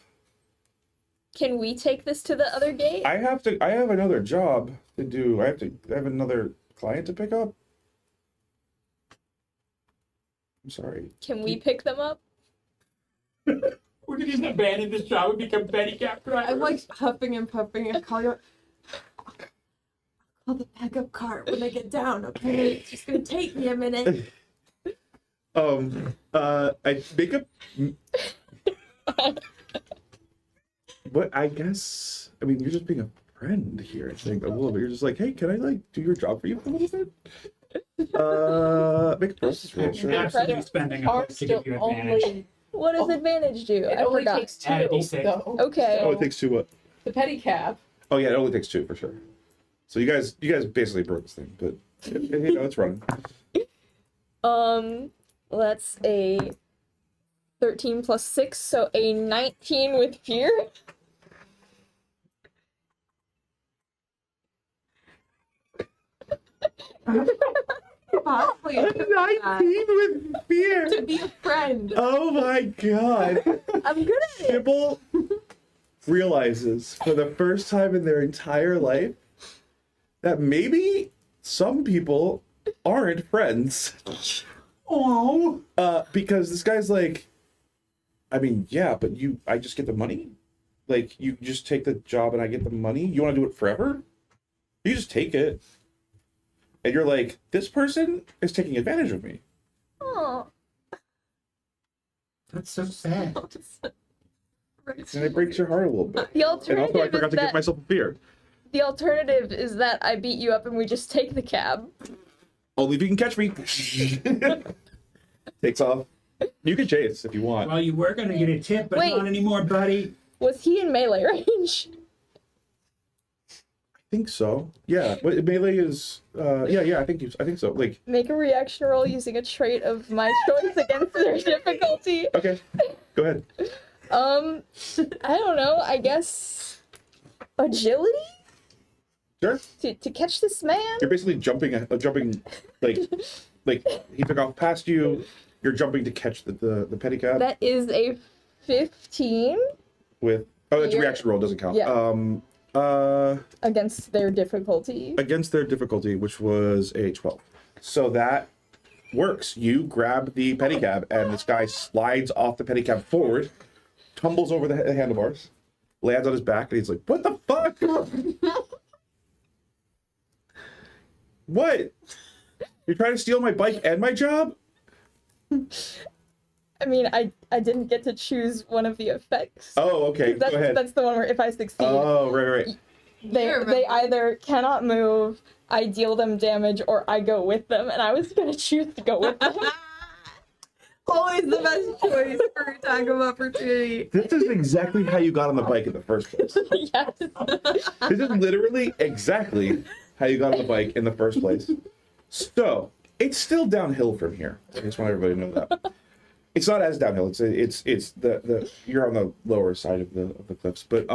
Can we take this to the other gate? I have another job to do. I have another client to pick up. I'm sorry. Can we pick them up? We're gonna just abandon this job and become pedicab drivers. I'm like huffing and puffing and call you. I'll call the backup cart when I get down, okay? It's just gonna take me a minute. I make a. What I guess, I mean, you're just being a friend here. I think a little bit. You're just like, hey, can I like do your job for you for a little bit? Make a process roll, You're sure. absolutely spending a Are hope to still give you advantage. only. What does Oh, advantage do? It I only forgot. takes Add a two, D6. though. Okay. Oh, it takes two what? The pedicab. Oh yeah, it only takes two for sure. So you guys basically broke this thing, but it's running. That's a 13 plus 6, so a 19 with fear. Possibly 19 with fear. to be a friend. Oh my god. I'm good at it. Sybil realizes for the first time in their entire life that maybe some people aren't friends. Oh, Because this guy's like, I mean, yeah, but I just get the money? Like, you just take the job and I get the money? You want to do it forever? You just take it. And you're like, this person is taking advantage of me. Oh, that's so sad. And it breaks your heart a little bit. the And also, I alternative forgot is to give that myself a fear. the alternative is that I beat you up and we just take the cab. Only if you can catch me. Takes off. You can chase if you want. Well, you were gonna get a tip, but Wait. not anymore, buddy. Was he in melee range? I think so. Yeah, but melee is. I think so. Like, Make a reaction roll using a trait of my choice against their difficulty. okay, go ahead. I don't know. I guess agility. Sure. to catch this man? You're basically jumping, like he took off past you. You're jumping to catch the pedicab That is a 15 with. Oh, it's a You're- reaction roll. Doesn't count. Yeah. Against their difficulty. Against their difficulty, which was a 12. So that works. You grab the pedicab, and this guy slides off the pedicab forward, tumbles over the handlebars, lands on his back, and he's like, "What the fuck? What? You're trying to steal my bike and my job?" I mean, I didn't get to choose one of the effects. Oh, okay. Go ahead. That's the one where if I succeed, Oh, right. they either cannot move, I deal them damage, or I go with them, and I was gonna choose to go with them. Always the best choice for attack of opportunity. This is exactly how you got on the bike in the first place. Yes. This is literally exactly how you got on the bike in the first place. So it's still downhill from here. I just want everybody to know that. It's not as downhill. It's the you're on the lower side of the cliffs. But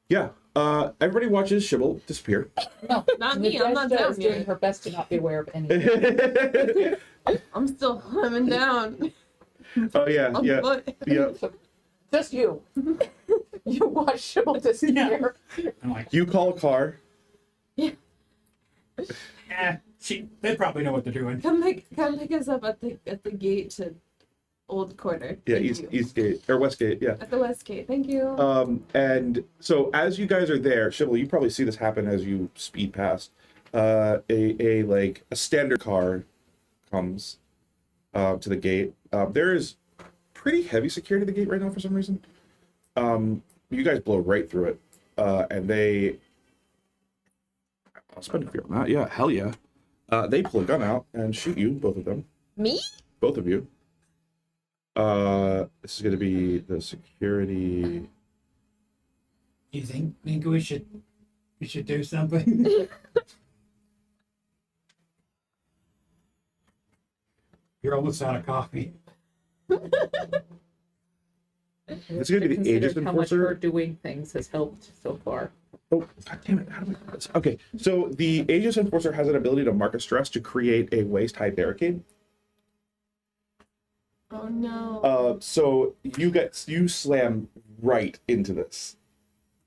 yeah. Everybody watches Shibble disappear. No, Not me, I'm not Nadezhda down is doing yet. her best to not be aware of anything. I'm still climbing down. Oh yeah, On yeah, foot. yeah. Just you. You watch Shibble disappear. I'm like, You call a car. they probably know what they're doing. Come pick us up at the gate to Old Quarter. Yeah, Thank you. East Gate or West Gate. Yeah. At the West Gate. Thank you. And so as you guys are there, Shibble, you probably see this happen as you speed past. A standard car comes to the gate. There is pretty heavy security at the gate right now for some reason. You guys blow right through it, and I'll spend a few on that. Yeah, hell yeah. They pull a gun out and shoot you, both of them. Me? Both of you. This is going to be the security. You think we should do something? You're almost out of coffee. It's going to be the Consider Aegis how much her Enforcer. doing things has helped so far. Oh, god damn it. How do I do this? Okay, so the Aegis Enforcer has an ability to mark a stress to create a waist-high barricade. Oh no. So you slam right into this.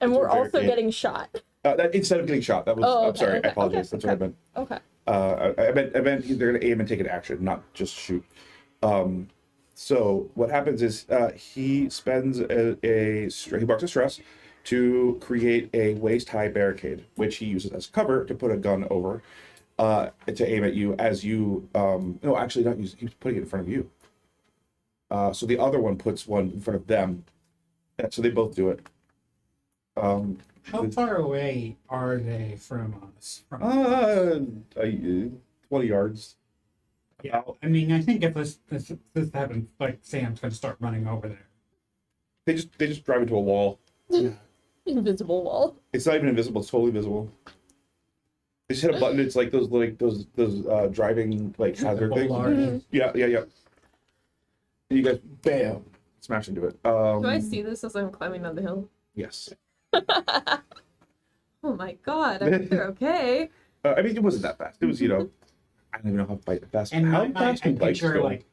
And we're also Barricade. getting shot. That instead of getting shot, that was. Oh, I'm okay, sorry, okay, I apologize. okay, That's what I meant. Okay. I meant they're gonna aim and take an action, not just shoot. So what happens is he spends he marks a stress to create a waist-high barricade, which he uses as cover to put a gun over to aim at you as you. No, actually, not use. He's putting it in front of you. So the other one puts one in front of them. So they both do it. How far away are they from us? 20 yards. Yeah, I mean, I think if this happens, like Sam's gonna start running over there. They just drive into a wall. Invisible wall. It's not even invisible. It's totally visible. They just hit a button. It's like those driving like hazard things. Bollard. Yeah. And you guys, bam, smash into it. Do I see this as I'm climbing down the hill? Yes. Oh my god, I hope they're okay. I mean, it wasn't that fast. It was, I don't even know how fast. And How I fast do bikes picture go? like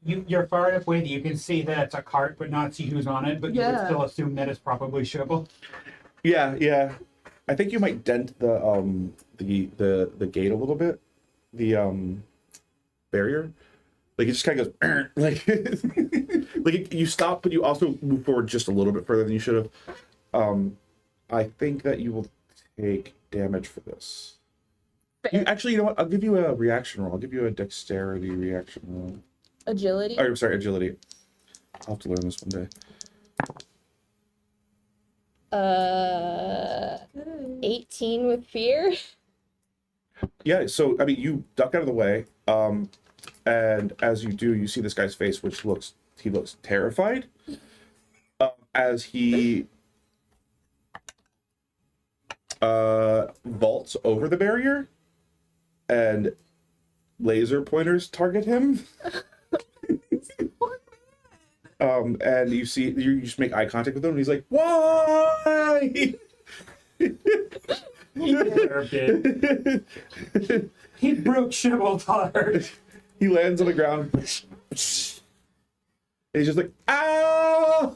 you're far enough away that you can see that it's a cart, but not see who's on it. But you Yeah. can still assume that it's probably Shibble. Yeah. I think you might dent the gate a little bit, the barrier. Like it just kind of goes like like you stop, but you also move forward just a little bit further than you should have. I think that you will take damage for this. Actually, you know what? I'll give you a reaction roll. I'll give you a dexterity reaction roll. Agility. Oh, sorry, agility. I'll have to learn this one day. 18 with fear. Yeah, so I mean, you duck out of the way, and as you do, you see this guy's face, which looks terrified, as he vaults over the barrier, and laser pointers target him. And you just make eye contact with him, and he's like, "Why?" He deserved it. He broke Shivel's heart. He lands on the ground. And he's just like, ow!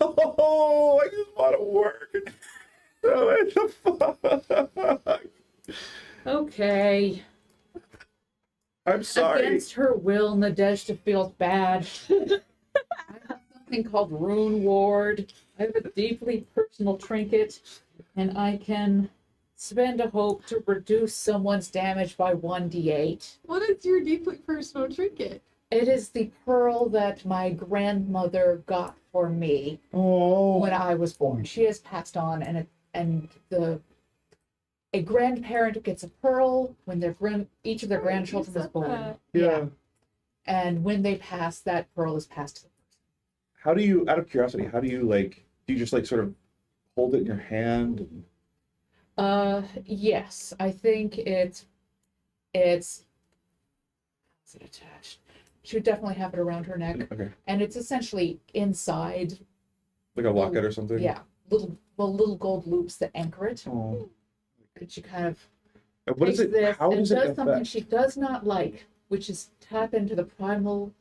I just want to work. What the fuck? Okay. I'm sorry. Against her will, Nadezhda feels bad. I have something called Rune Ward. I have a deeply personal trinket, and I can spend a hope to reduce someone's damage by 1d8. What is your deeply personal trinket? It is the pearl that my grandmother got for me Oh. when I was born. She has passed on, a grandparent gets a pearl when each of their grandchildren is born. Yeah. And when they pass, that pearl is passed to them. How do you, out of curiosity, do you just like sort of hold it in your hand? Yes, I think it's how's it attached? She would definitely have it around her neck, Okay. and it's essentially inside. Like a locket or something? Yeah, little gold loops that anchor it. Oh. And she kind of And what is takes it? this How and does it does something affect? she does not like, which is tap into the primal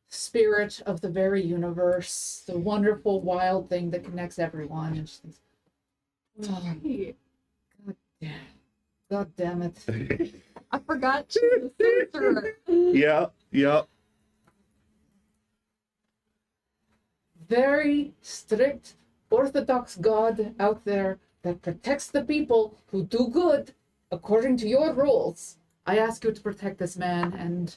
spirit of the very universe, the wonderful wild thing that connects everyone. And she thinks, oh, Hey, God damn it. I forgot she was a sorcerer. Yeah. Very strict orthodox god out there that protects the people who do good according to your rules. I ask you to protect this man, and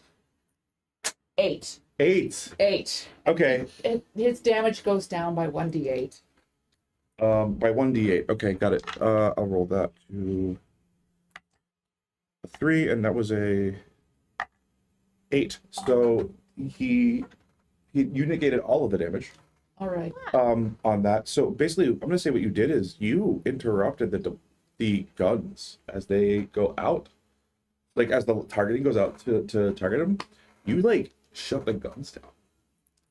8. 8. Okay. His damage goes down by 1d8. By 1d8. Okay, got it. I'll roll that to a 3, and that was a 8. So you negated all of the damage All right. on that. So basically, I'm gonna say what you did is you interrupted the guns as they go out, like as the targeting goes out to target them. You like shut the guns down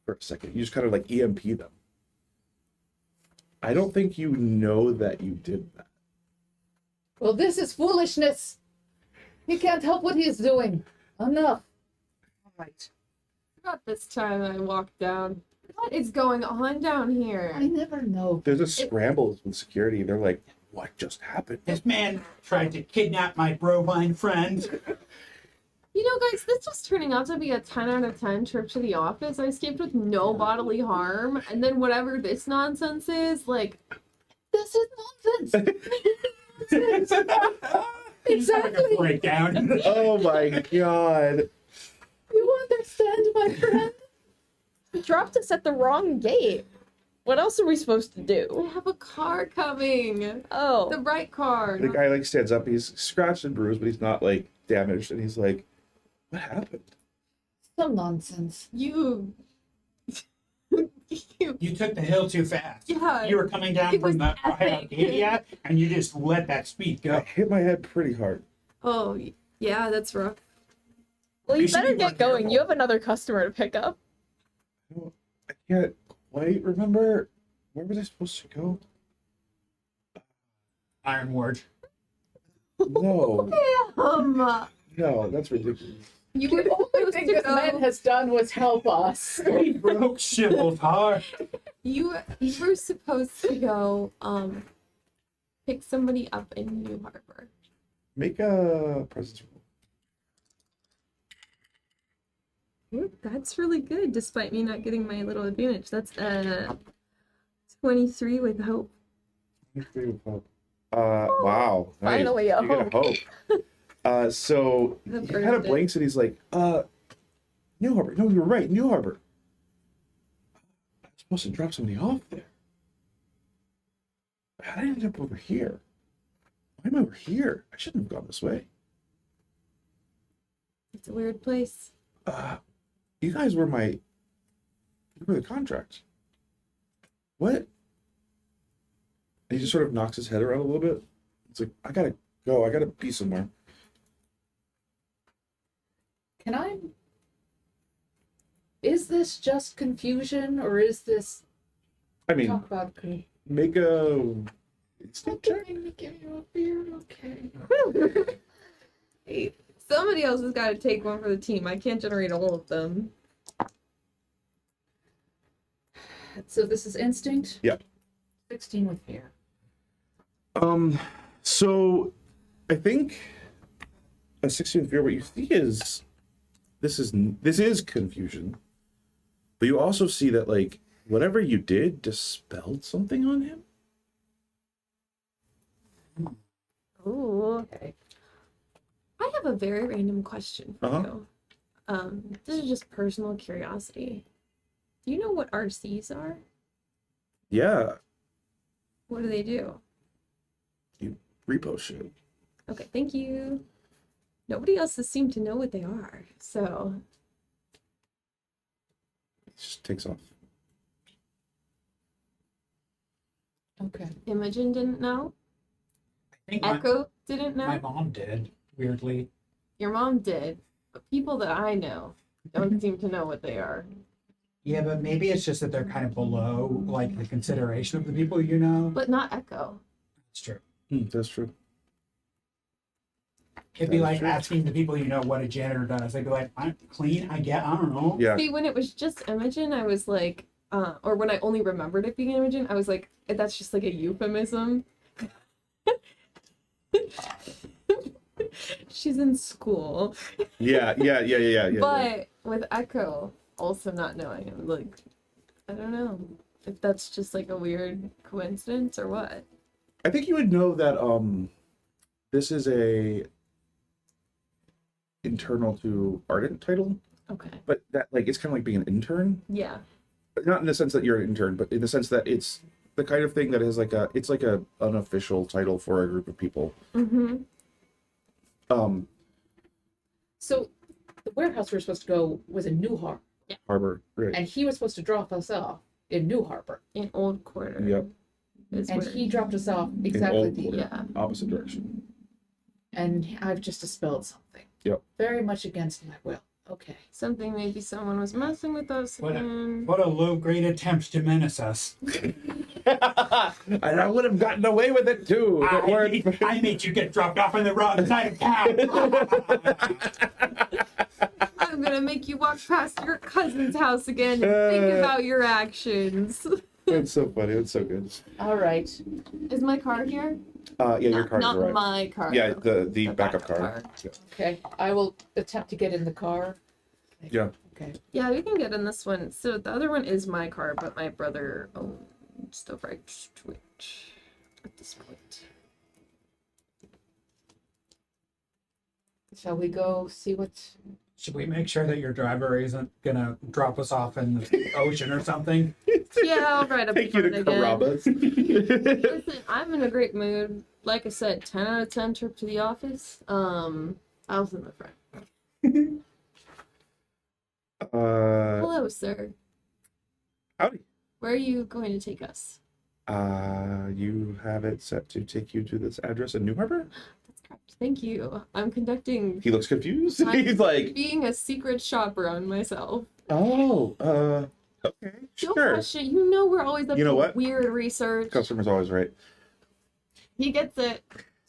for a second. You just kind of like EMP them. I don't think you know that you did that. Well, this is foolishness. He can't help what he is doing. Enough. All right. Not this time I walked down. What is going on down here? I never know. There's a scramble with security. They're like, what just happened? This man tried to kidnap my brovine friend. You know, guys, this was turning out to be a 10 out of 10 trip to the office. I escaped with no bodily harm. And then whatever this nonsense is, like, This is nonsense. It's like a Exactly. breakdown. Oh my god. You understand, my friend? You dropped us at the wrong gate. What else are we supposed to I do? have a car coming. Oh. The right car. The guy like stands up. He's scratched and bruised, but he's not like damaged. And he's like, what happened? Some nonsense. You. You took the hill too fast. Yeah. You were coming down It from was the epic. Arcadia, and you just let that speed I go. hit my head pretty hard. Oh, yeah, that's rough. Well, you You should better be more get going. careful. You have another customer to pick up. I can't quite remember. Where was I supposed to go? Iron Ward. No. No, that's ridiculous. You were The only supposed thing to this man go. has done was help us. He broke Shivel's heart. You were supposed to go pick somebody up in New Harbor. Make a presence roll. Ooh, that's really good, despite me not getting my little advantage. That's 23 with hope. Wow. Nice. Finally a You get a hope. So The he kind of birthday. blinks and he's like, New Harbor. No, you were right, New Harbor. I was supposed to drop somebody off there. How did I end up over here? Why am I over here? I shouldn't have gone this way. It's a weird place. You guys were the contract. What? And he just sort of knocks his head around a little bit. It's like, I gotta go. I gotta be somewhere. Can I? Is this just confusion, or is this I mean, talk about? make a Instinct check. Trying to give you a beer, okay. Hey, somebody else has got to take one for the team. I can't generate all of them. So this is instinct? Yep. 16 with fear. So I think a 16 fear, what you see is this is confusion. But you also see that like whatever you did dispelled something on him. Ooh. Okay. I have a very random question for Uh-huh. you. This is just personal curiosity. Do you know what RCs are? Yeah, What do they do? repo shit. Okay, thank you. Nobody else has seemed to know what they are, so It just takes off. Okay. Imogen didn't know. I think Echo didn't know. my mom did, weirdly. Your mom did, but people that I know don't seem to know what they are. Yeah, but maybe it's just that they're kind of below like the consideration of the people you know. But not Echo. It's true. That's true. It'd be That is like true. asking the people you know what a janitor does. They'd be like, I'm clean, I don't know. Yeah. See, when it was just Imogen, I was like, or when I only remembered it being Imogen, I was like, that's just like a euphemism. She's in school. Yeah. But with Echo also not knowing, I'm like, I don't know if that's just like a weird coincidence or what. I think you would know that this is a internal to Ardent title, Okay. but that like it's kind of like being an intern. Yeah. Not in the sense that you're an intern, but in the sense that it's the kind of thing that is like it's like a unofficial title for a group of people. Mm-hmm. So the warehouse we were supposed to go was in New Harbor, Harbor, right? and he was supposed to drop us off in New Harbor, In Old Quarter. Yep. Is and where, he dropped us off In exactly Old the Quarter, yeah. opposite direction. and I've just dispelled something. Yep. Very much against my will. Okay. Something, maybe someone was messing with us again. What a low grade attempt to menace us. And I would have gotten away with it too. If it weren't. I made you get dropped off on the wrong side of town. I'm gonna make you walk past your cousin's house again and think about your actions. It's so funny. It's so good. All right. Is my car here? Yeah, your car's Not right. my car. Yeah, though. the backup car. Yeah. Okay. I will attempt to get in the car. Yeah. Okay. Yeah, we can get in this one. So the other one is my car, but my brother owns the right to it at this point. Shall we go see what's? Should we make sure that your driver isn't gonna drop us off in the ocean or something? Yeah, I'll write up Take you to again. Carrabba's. Listen, I'm in a great mood. Like I said, 10 out of 10 trip to the office. I was in the front. Hello, sir. Howdy. Where are you going to take us? You have it set to take you to this address in New Harbor? That's correct. Thank you. I'm conducting He looks confused. I'm He's like, being a secret shopper on myself. oh, okay, Don't sure. question. You know we're always up You know to what? weird research. Customer's always right. He gets it.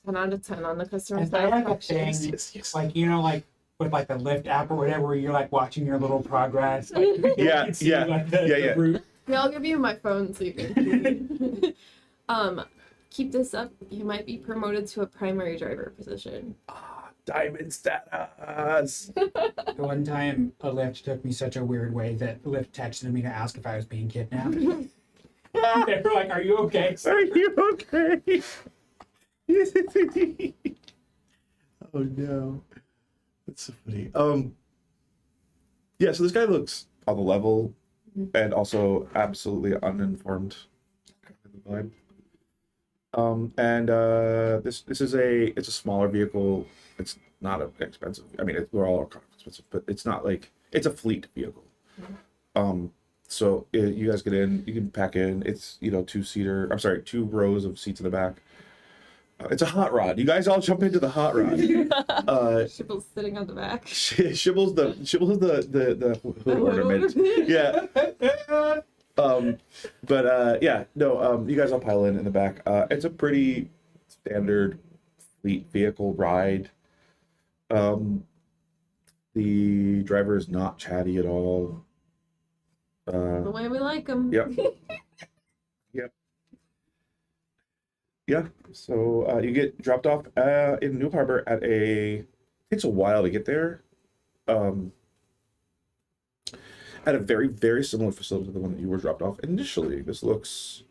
10 out of 10 on the customer Is there like a satisfaction. thing, Yes. like like with like the Lyft app or whatever, where you're like watching your little progress? Like, you Yeah, can see, yeah, like, the yeah. route. Yeah, I'll give you my phone so you can. Keep this up. You might be promoted to a primary driver position. Diamond status. The one time a Lyft took me such a weird way that Lyft texted me to ask if I was being kidnapped. They were like, "Are you okay?" Are you okay? Oh no, that's so funny. Yeah. So this guy looks on the level, and also absolutely uninformed. Kind of the vibe. This is it's a smaller vehicle. It's not expensive. I mean, we're all kind of expensive, but it's not like it's a fleet vehicle. So you guys get in, you can pack in. It's 2-seater. I'm sorry, 2 rows of seats in the back. It's a hot rod. You guys all jump into the hot rod. Shipple's sitting on the back. Shibble's the hood ornament. Yeah. Yeah, no, you guys all pile in the back. It's a pretty standard fleet vehicle ride. The driver is not chatty at all. The way we like them. Yep. Yep. Yeah. So you get dropped off in New Harbor at takes a while to get there. At a very, very similar facility to the one that you were dropped off initially. This looks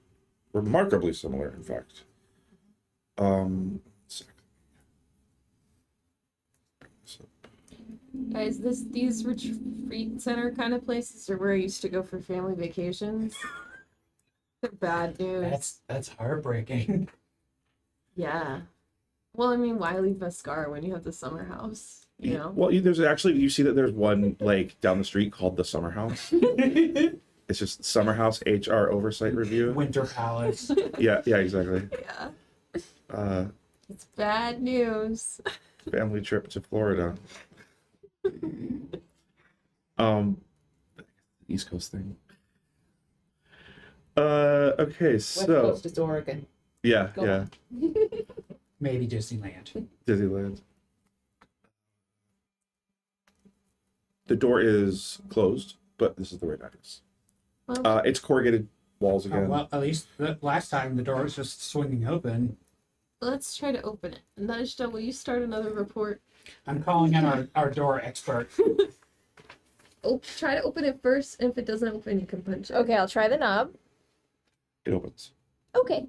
remarkably similar, in fact. Guys, these retreat center kind of places are where I used to go for family vacations. They're bad news. That's heartbreaking. Yeah. Well, I mean, why leave Vescarre when you have the summer house? You know? Well, there's actually, you see that there's one like down the street called the Summer House. It's just Summer House HR Oversight Review. Winter Palace. Yeah, exactly. Yeah. It's bad news. Family trip to Florida. East Coast thing. Okay, West so Coast is Oregon. yeah, Go yeah, Maybe Disneyland. Disneyland. The door is closed, but this is the right address. Well, It's corrugated walls Oh, again. well, at least the last time the door was just swinging open. let's try to open it. Najda, will you start another report? I'm calling in our door expert. Oh, try to open it first, and if it doesn't open, you can punch it. Okay, I'll try the knob. It opens. Okay.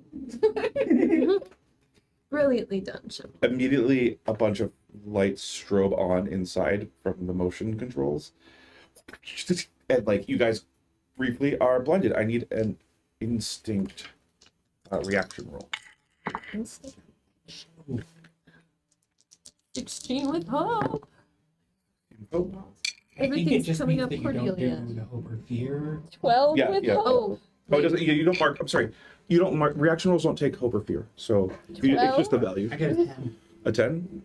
Brilliantly done, Chip. Immediately, a bunch of lights strobe on inside from the motion controls, and like you guys briefly are blinded. I need an instinct reaction roll. Instinct. 16 with hope. Oh, I think it Everything's just coming means up that you don't Cordelia. do the hope or fear. 12 Yeah, with yeah. hope. Oh, it doesn't. You don't mark. I'm sorry. You don't mark. Reaction rolls don't take hope or fear. So it's just the value. I get a 10. A 10.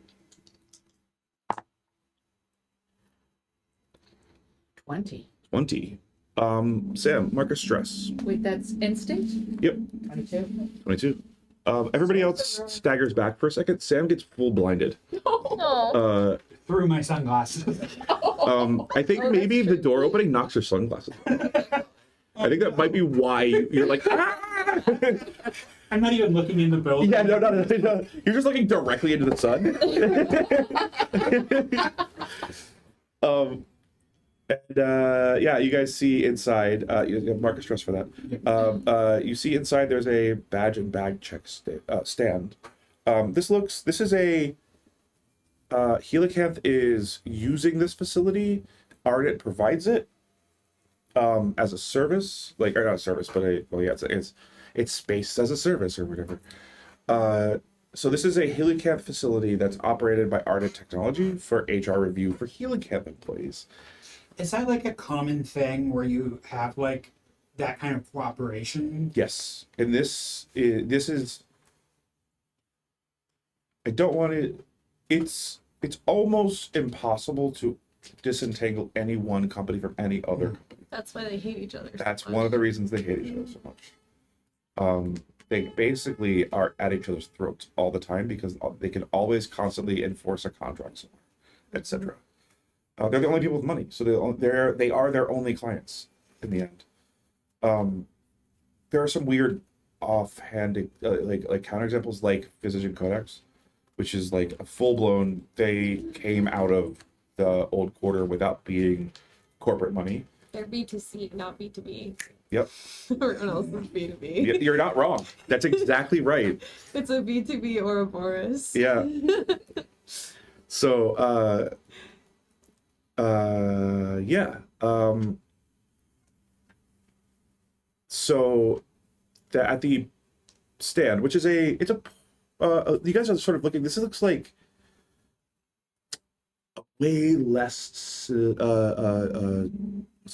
20. 20. Sam, mark a stress. Wait, that's instinct? Yep. 22. 22. Everybody else staggers back for a second. Sam gets full blinded. Oh. Through my sunglasses. I think maybe the door opening knocks your sunglasses. I think that might be why you're like, ah! I'm not even looking in the building. Yeah, no. You're just looking directly into the sun. Yeah, you guys see inside. You have mark a stress for that. You see inside. There's a badge and bag check stand. This is a Helicanth is using this facility. Ardent provides it as a service, or not a service, but it's space as a service or whatever. So this is a Helicanth facility that's operated by Ardent Technology for HR review for Helicanth employees. Is that like a common thing where you have like that kind of cooperation? Yes, and this is. I don't want to. It's almost impossible to disentangle any one company from any other company. that's why they hate each other. so That's much. one of the reasons they hate each other so much. They basically are at each other's throats all the time because they can always constantly enforce a contract somewhere, etc. They're the only people with money, so they are their only clients in the end. There are some weird offhand like counterexamples like Physician Codex, which is like a full-blown, they came out of the old quarter without being corporate money. They're B2C, not B2B. Yep. Everyone else is B2B. You're not wrong. That's exactly right. It's a B2B Ouroboros. Yeah. So, yeah. So at the stand, which is you guys are sort of looking, this looks like a way less, what's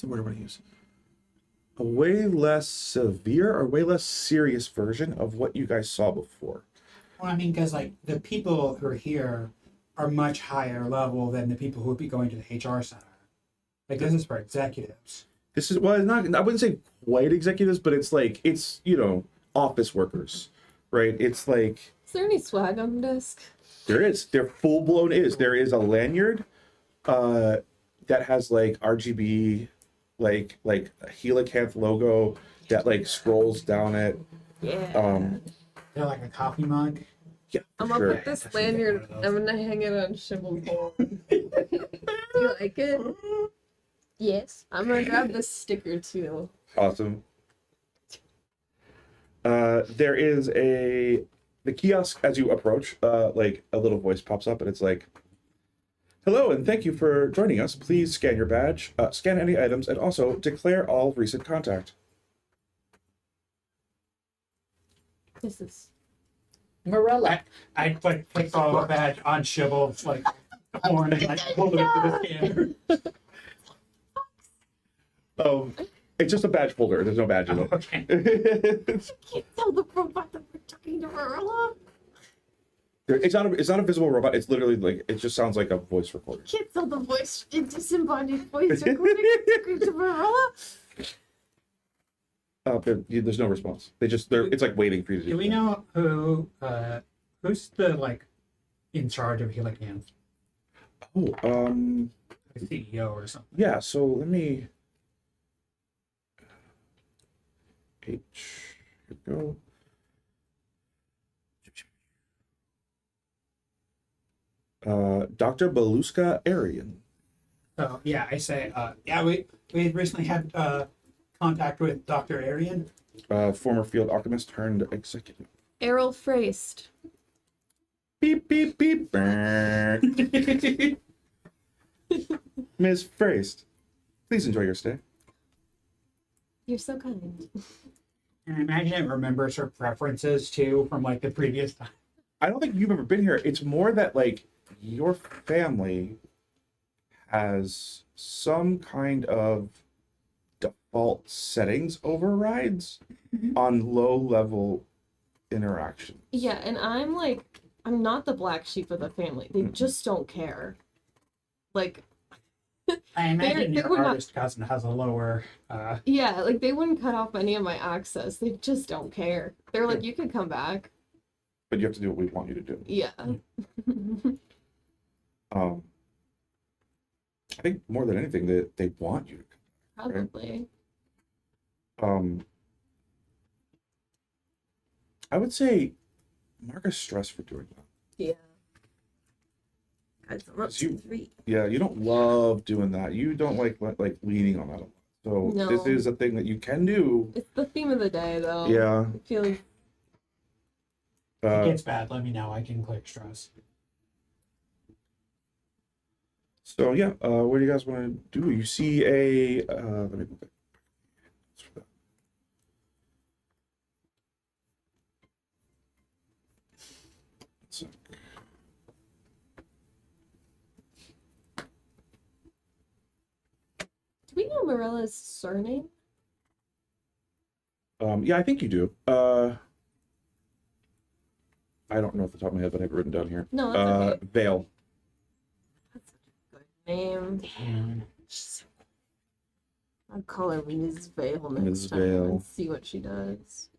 the word I want to use? A way less severe or way less serious version of what you guys saw before. Well, I mean, because like the people who are here are much higher level than the people who would be going to the HR center. Like this is for executives. This is, well, it's not, I wouldn't say quite executives, but it's like, it's, office workers, right? It's like, Is there any swag on the desk? there full blown is. There is a lanyard that has like RGB, like a helicanth logo that like scrolls down it. Yeah. They're like a coffee mug. Yeah, I'm for gonna sure. put this lanyard. I'm gonna hang it on Shibble's wall. Do you like it? Yes. I'm gonna grab this sticker too. Awesome. There is the kiosk as you approach, like a little voice pops up and it's like, hello and thank you for joining us. Please scan your badge, scan any items, and also declare all recent contact. This is. Marilla. I like place all the badge on Shibble, like horn, and like hold it up to the scanner. It's just a badge holder. There's no badge in it. Okay. Can't tell the robot that we're talking to Marilla. It's not a visible robot. It's literally like, it just sounds like a voice recorder. Can't tell the voice, a disembodied voice recording talking to Marilla. There's no response. It's like waiting for you to do. Do we know who's the like in charge of Helicans? Oh, The CEO or something. yeah. So let me. Here we go. Dr. Beluska Arian. So yeah, I say yeah, we recently had contact with Dr. Arian. Former field alchemist turned executive. Errol Freist. Beep, beep, beep. Brr. Ms. Freist, please enjoy your stay. You're so kind. And I imagine it remembers her preferences too from like the previous time. I don't think you've ever been here. It's more that like your family has some kind of default settings overrides on low level interaction. Yeah, and I'm not the black sheep of the family. They just don't care. Like, I imagine they your would not- artist cousin has a lower yeah, like they wouldn't cut off any of my access. They just don't care. They're like, you can come back. But you have to do what we want you to do. Yeah. I think more than anything that they want you to Probably. I would say mark a stress for doing that. Yeah. Guys, I'm up to You- 3. Yeah, you don't love doing that. You don't like leaning on that a lot. So No. this is a thing that you can do. It's the theme of the day, though. Yeah. I feel like if it Uh, gets bad, let me know. I can click stress. so yeah, what do you guys want to do? You see a let me go back. So, do we know Marilla's surname? yeah, I think you do. I don't know off the top of my head, but I have it written down here. No, that's okay. Vale. That's a good name. I'll call her Ms. Vale next Ms. time Vale. and see what she does.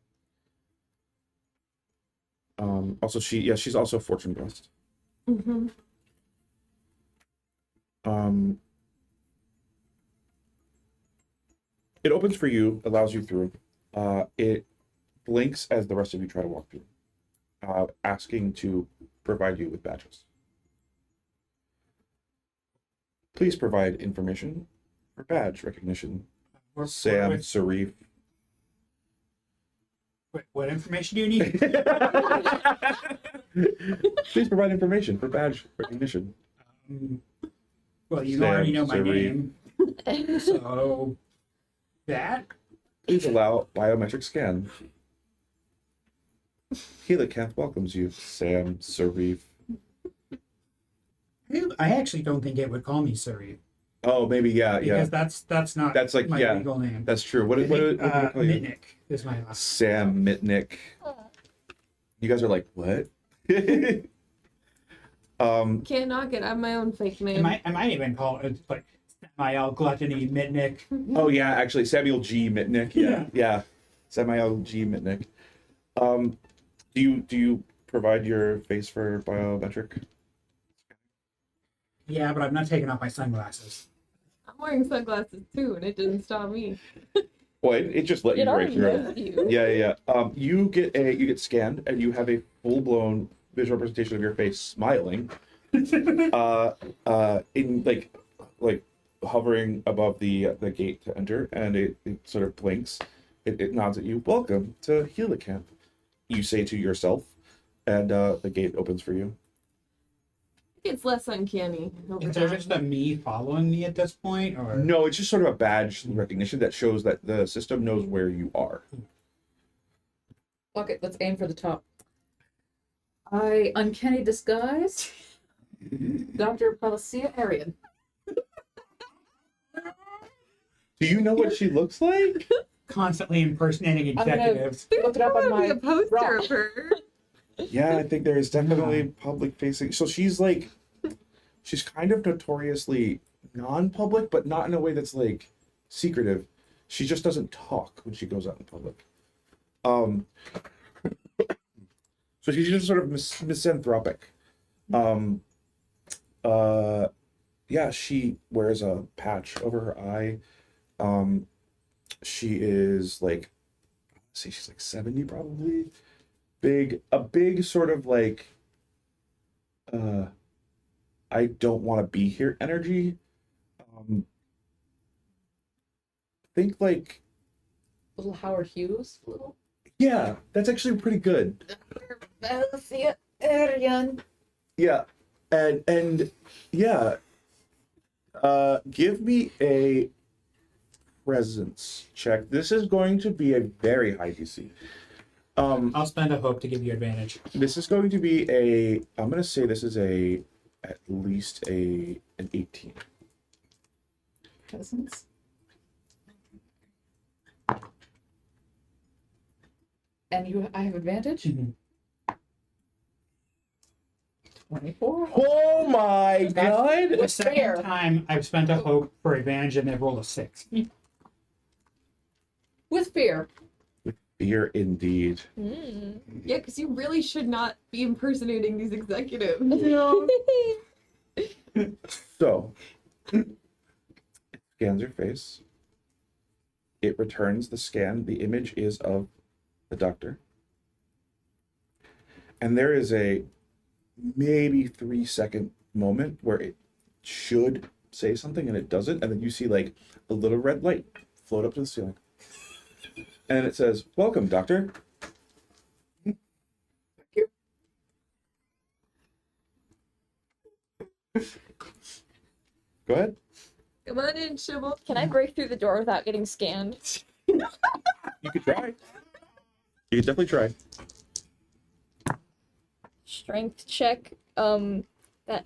Also she's also fortune blessed. Mm-hmm. It opens for you, allows you through. It blinks as the rest of you try to walk through, asking to provide you with badges. Please provide information for badge recognition. Sam, Sarif. What information do you need? Please provide information for badge recognition. Well, you Sam, already know my Sarif. name. So that Please allow biometric scan. Helicanth welcomes you, Sam, Sarif. I actually don't think it would call me Surrey Oh, maybe yeah. because that's not That's like, my yeah. legal name. That's true. What I do you think, call you? Mitnick is my last. Sam Mitnick. You guys are like, what? Can't knock it. I have my own fake name. I might even call it like Samael, Gluttony, Mitnick. Oh yeah, actually Samuel G. Mitnick. Yeah. Samuel G. Mitnick. Do you provide your face for biometric? Yeah, but I'm not taking off my sunglasses. I'm wearing sunglasses too, and it didn't stop me. Well, it just let you It right already through. knows you. Yeah. You get scanned, and you have a full blown visual representation of your face smiling, in like hovering above the gate to enter, and it sort of blinks. It nods at you. Welcome to Helicamp. You say to yourself, and the gate opens for you. It's less uncanny. Is there just a me following me at this point, or No, it's just sort of a badge recognition that shows that the system knows where you are. Okay, let's aim for the top. I uncanny disguise. Dr. Palacia Arian. Do you know what she looks like? constantly impersonating I'm gonna- executives? Look it up on Probably my a poster rock. of her. Yeah, I think there is definitely public facing. So she's kind of notoriously non-public, but not in a way that's like secretive. She just doesn't talk when she goes out in public. So she's just sort of misanthropic. Yeah, she wears a patch over her eye. She is like, let's see, she's like 70 probably. A big sort of like, I don't want to be here energy. Think like, Little Howard Hughes. Little. yeah, that's actually pretty good. Dr. Palacia Arian. Yeah, and yeah, give me a presence check. This is going to be a very high DC. I'll spend a hope to give you advantage. This is going to be I'm gonna say this is at least an 18. Presence. And I have advantage? Mhm. 24. Oh my That's- god! The With second fear. time I've spent a hope for advantage and they've rolled a 6. With fear. Fear indeed. Mm. Yeah, because you really should not be impersonating these executives. So, it scans your face. It returns the scan. The image is of the doctor. And there is a maybe 3-second moment where it should say something and it doesn't. And then you see like a little red light float up to the ceiling. And it says, "Welcome, doctor." Thank you. Go ahead. Come on in, Shibble. Can I break through the door without getting scanned? You could try. You could definitely try. Strength check. That.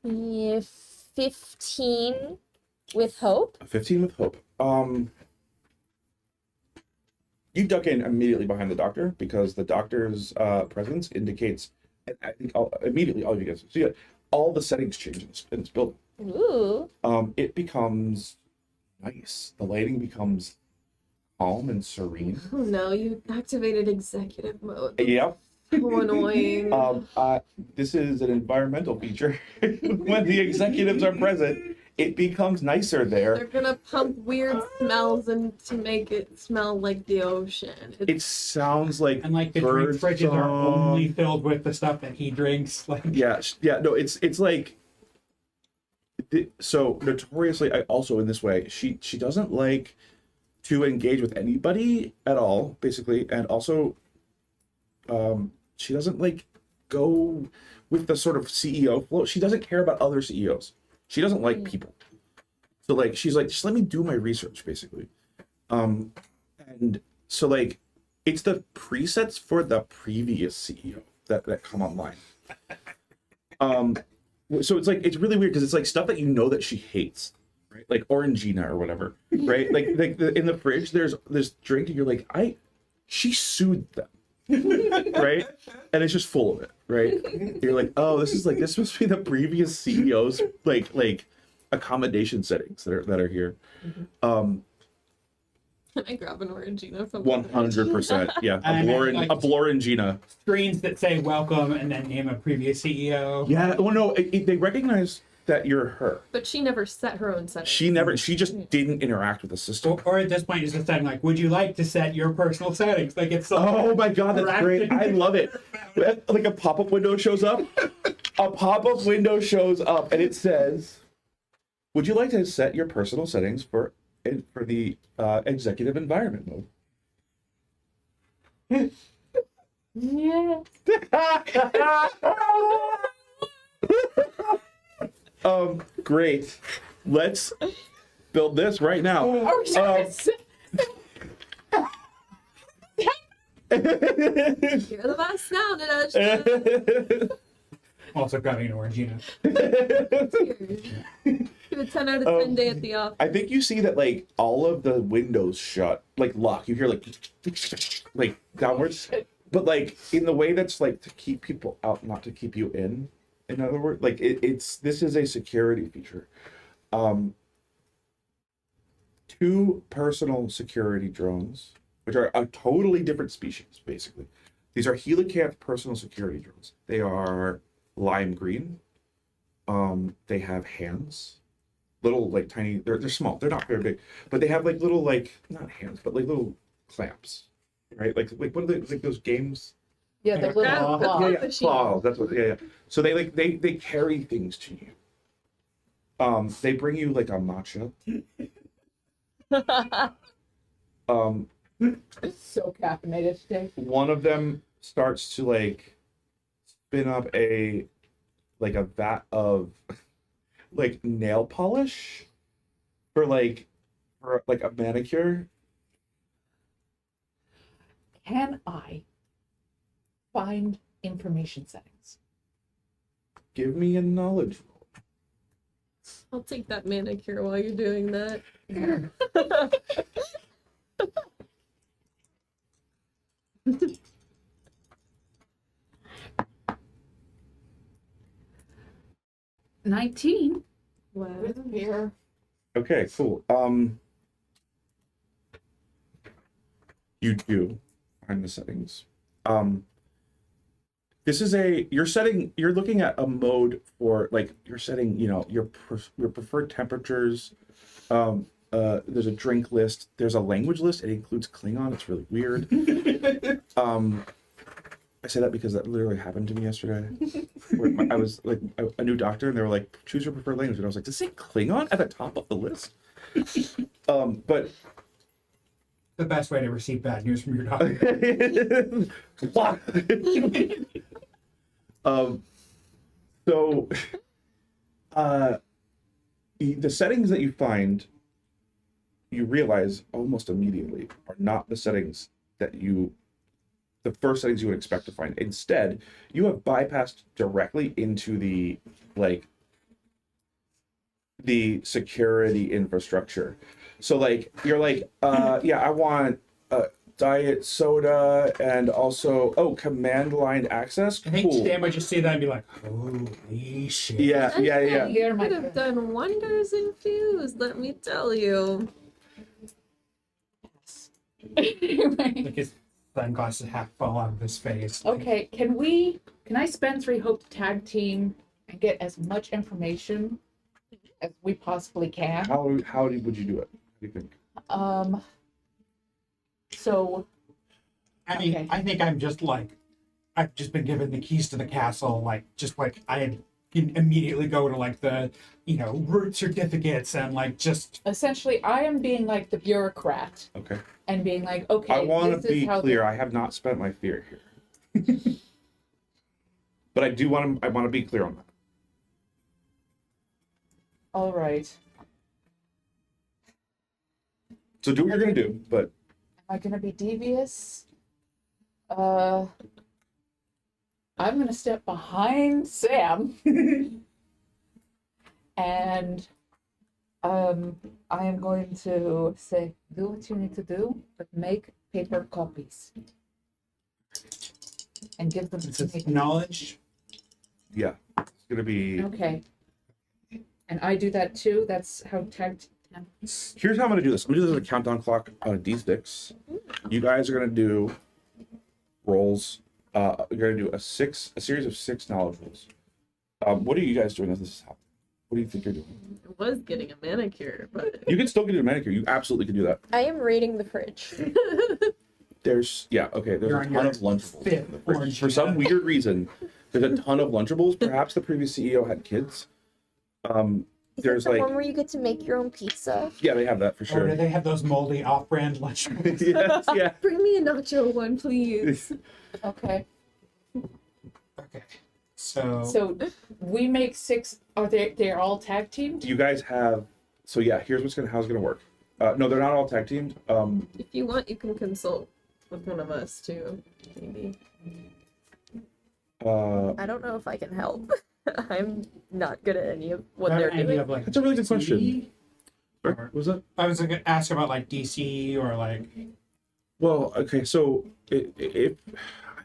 Yeah, 15 with hope. 15 with hope. You duck in immediately behind the doctor because the doctor's presence indicates, I think immediately all of you guys see it. All the settings change in this building. Ooh. It becomes nice. The lighting becomes calm and serene. Oh no, you activated executive mode. Yep. So annoying. This is an environmental feature. When the executives are present, it becomes nicer They're there. gonna pump weird smells and to make it smell like the ocean. It sounds like And like the drink bird fridges are song. only filled with the stuff that he drinks. Like Yeah, no, it's like so notoriously. I also in this way, she doesn't like to engage with anybody at all, basically, and also, she doesn't like go with the sort of CEO flow. She doesn't care about other CEOs. She doesn't like people. So like she's like, just let me do my research, basically. And so like it's the presets for the previous CEO that come online. So it's like it's really weird because it's like stuff that you know that she hates, right? Like Orangina or whatever, right? In the fridge, there's this drink, and you're like, she sued them right? And it's just full of it, right? You're like, oh, this must be the previous CEO's like accommodation settings that are here. I grab an Orangina from 100%, yeah. And, like- A Blorangina. Screens that say welcome and then name a previous CEO. Yeah. Well, no, they recognize that you're her. But she never set her own setting. She just didn't interact with the system. Or at this point, it's just saying like, would you like to set your personal settings? Like it's so Oh my god, that's great. I love it. Like a pop-up window shows up. A pop-up window shows up and it says, would you like to set your personal settings for the executive environment mode? Yeah. Great. Let's build this right now. Oh, yes. You're the best now, Dinesh. also grabbing an Orangina. Give a 10 out of 10 day at the office. I think you see that like all of the windows shut, like lock. You hear like downwards, but like in the way that's like to keep people out, not to keep you in. In other words, like this is a security feature. 2 personal security drones, which are a totally different species, basically. These are Helicanth personal security drones. They are lime green. They have hands, little like tiny. They're small. They're not very big, but they have like little like not hands, but like little clamps, right? Like what are they like those games? Yeah, the little Grab- claw. Yeah, machine. claws. That's what. Yeah. So they carry things to you. They bring you like a matcha. So caffeinated today. One of them starts to like spin up a vat of like nail polish for a manicure. Can I find information settings? Give me a knowledge roll. I'll take that manicure while you're doing that. 19 Wow. with fear. Okay, cool. You do find the settings. This is you're looking at a mode for like you're setting, your preferred temperatures. There's a drink list. There's a language list. It includes Klingon. It's really weird. I say that because that literally happened to me yesterday. Where I was like a new doctor, and they were like, "Choose your preferred language," and I was like, "Does it say Klingon at the top of the list?" But The best way to receive bad news from your doctor. So the settings that you find, you realize almost immediately are not the settings the first settings you would expect to find. Instead, you have bypassed directly into the security infrastructure. So like you're like, yeah, I want diet soda and also command line access. I think Cool. Stan would just see that and be like, holy shit. Yeah. Here, my Could have friend. done wonders in Fuse, let me tell you. Like his sunglasses half fall out of his face. Okay, can I spend 3 hope to tag team and get as much information as we possibly can? How would you do it? What do you think? So I mean, Okay. I think I'm just like, I've just been given the keys to the castle. Like, just like I can immediately go to like the, root certificates and like just. essentially, I am being like the bureaucrat Okay. and being like, okay, I want this to is be how clear. I have not spent my fear here. But I want to be clear on that. All right. So do what you're gonna do, but Am I gonna be devious? I'm gonna step behind Sam. And I am going to say, do what you need to do, but make paper copies. and give them It's knowledge. Yeah, it's gonna be. Okay. And I do that too. That's how tagged. Here's how I'm gonna do this. I'm gonna do this with a countdown clock on a D6. You guys are gonna do rolls. You're gonna do a series of 6 knowledge rolls. What are you guys doing as this is happening? What do you think you're doing? I was getting a manicure, but You can still get a manicure. You absolutely can do that. I am raiding the fridge. There's there's You're a on ton your of Lunchables. fifth orange For some juice. weird reason, there's a ton of Lunchables. Perhaps the previous CEO had kids. Is There's that the like one where you get to make your own pizza? yeah, they have that for Or sure. do they have those moldy off-brand lunch? Yes, yeah. bring me a nacho one, please. Okay. Okay. So So we make 6. Are they're all tag teamed? You guys have here's how it's gonna work. No, they're not all tag teamed. If you want, you can consult with one of us too, maybe. I don't know if I can help. I'm not good at any of what I have they're an idea doing. of, like, That's a really good question. DC? Sorry, Or- what was that? I was gonna ask about like DC or like Well, okay, so if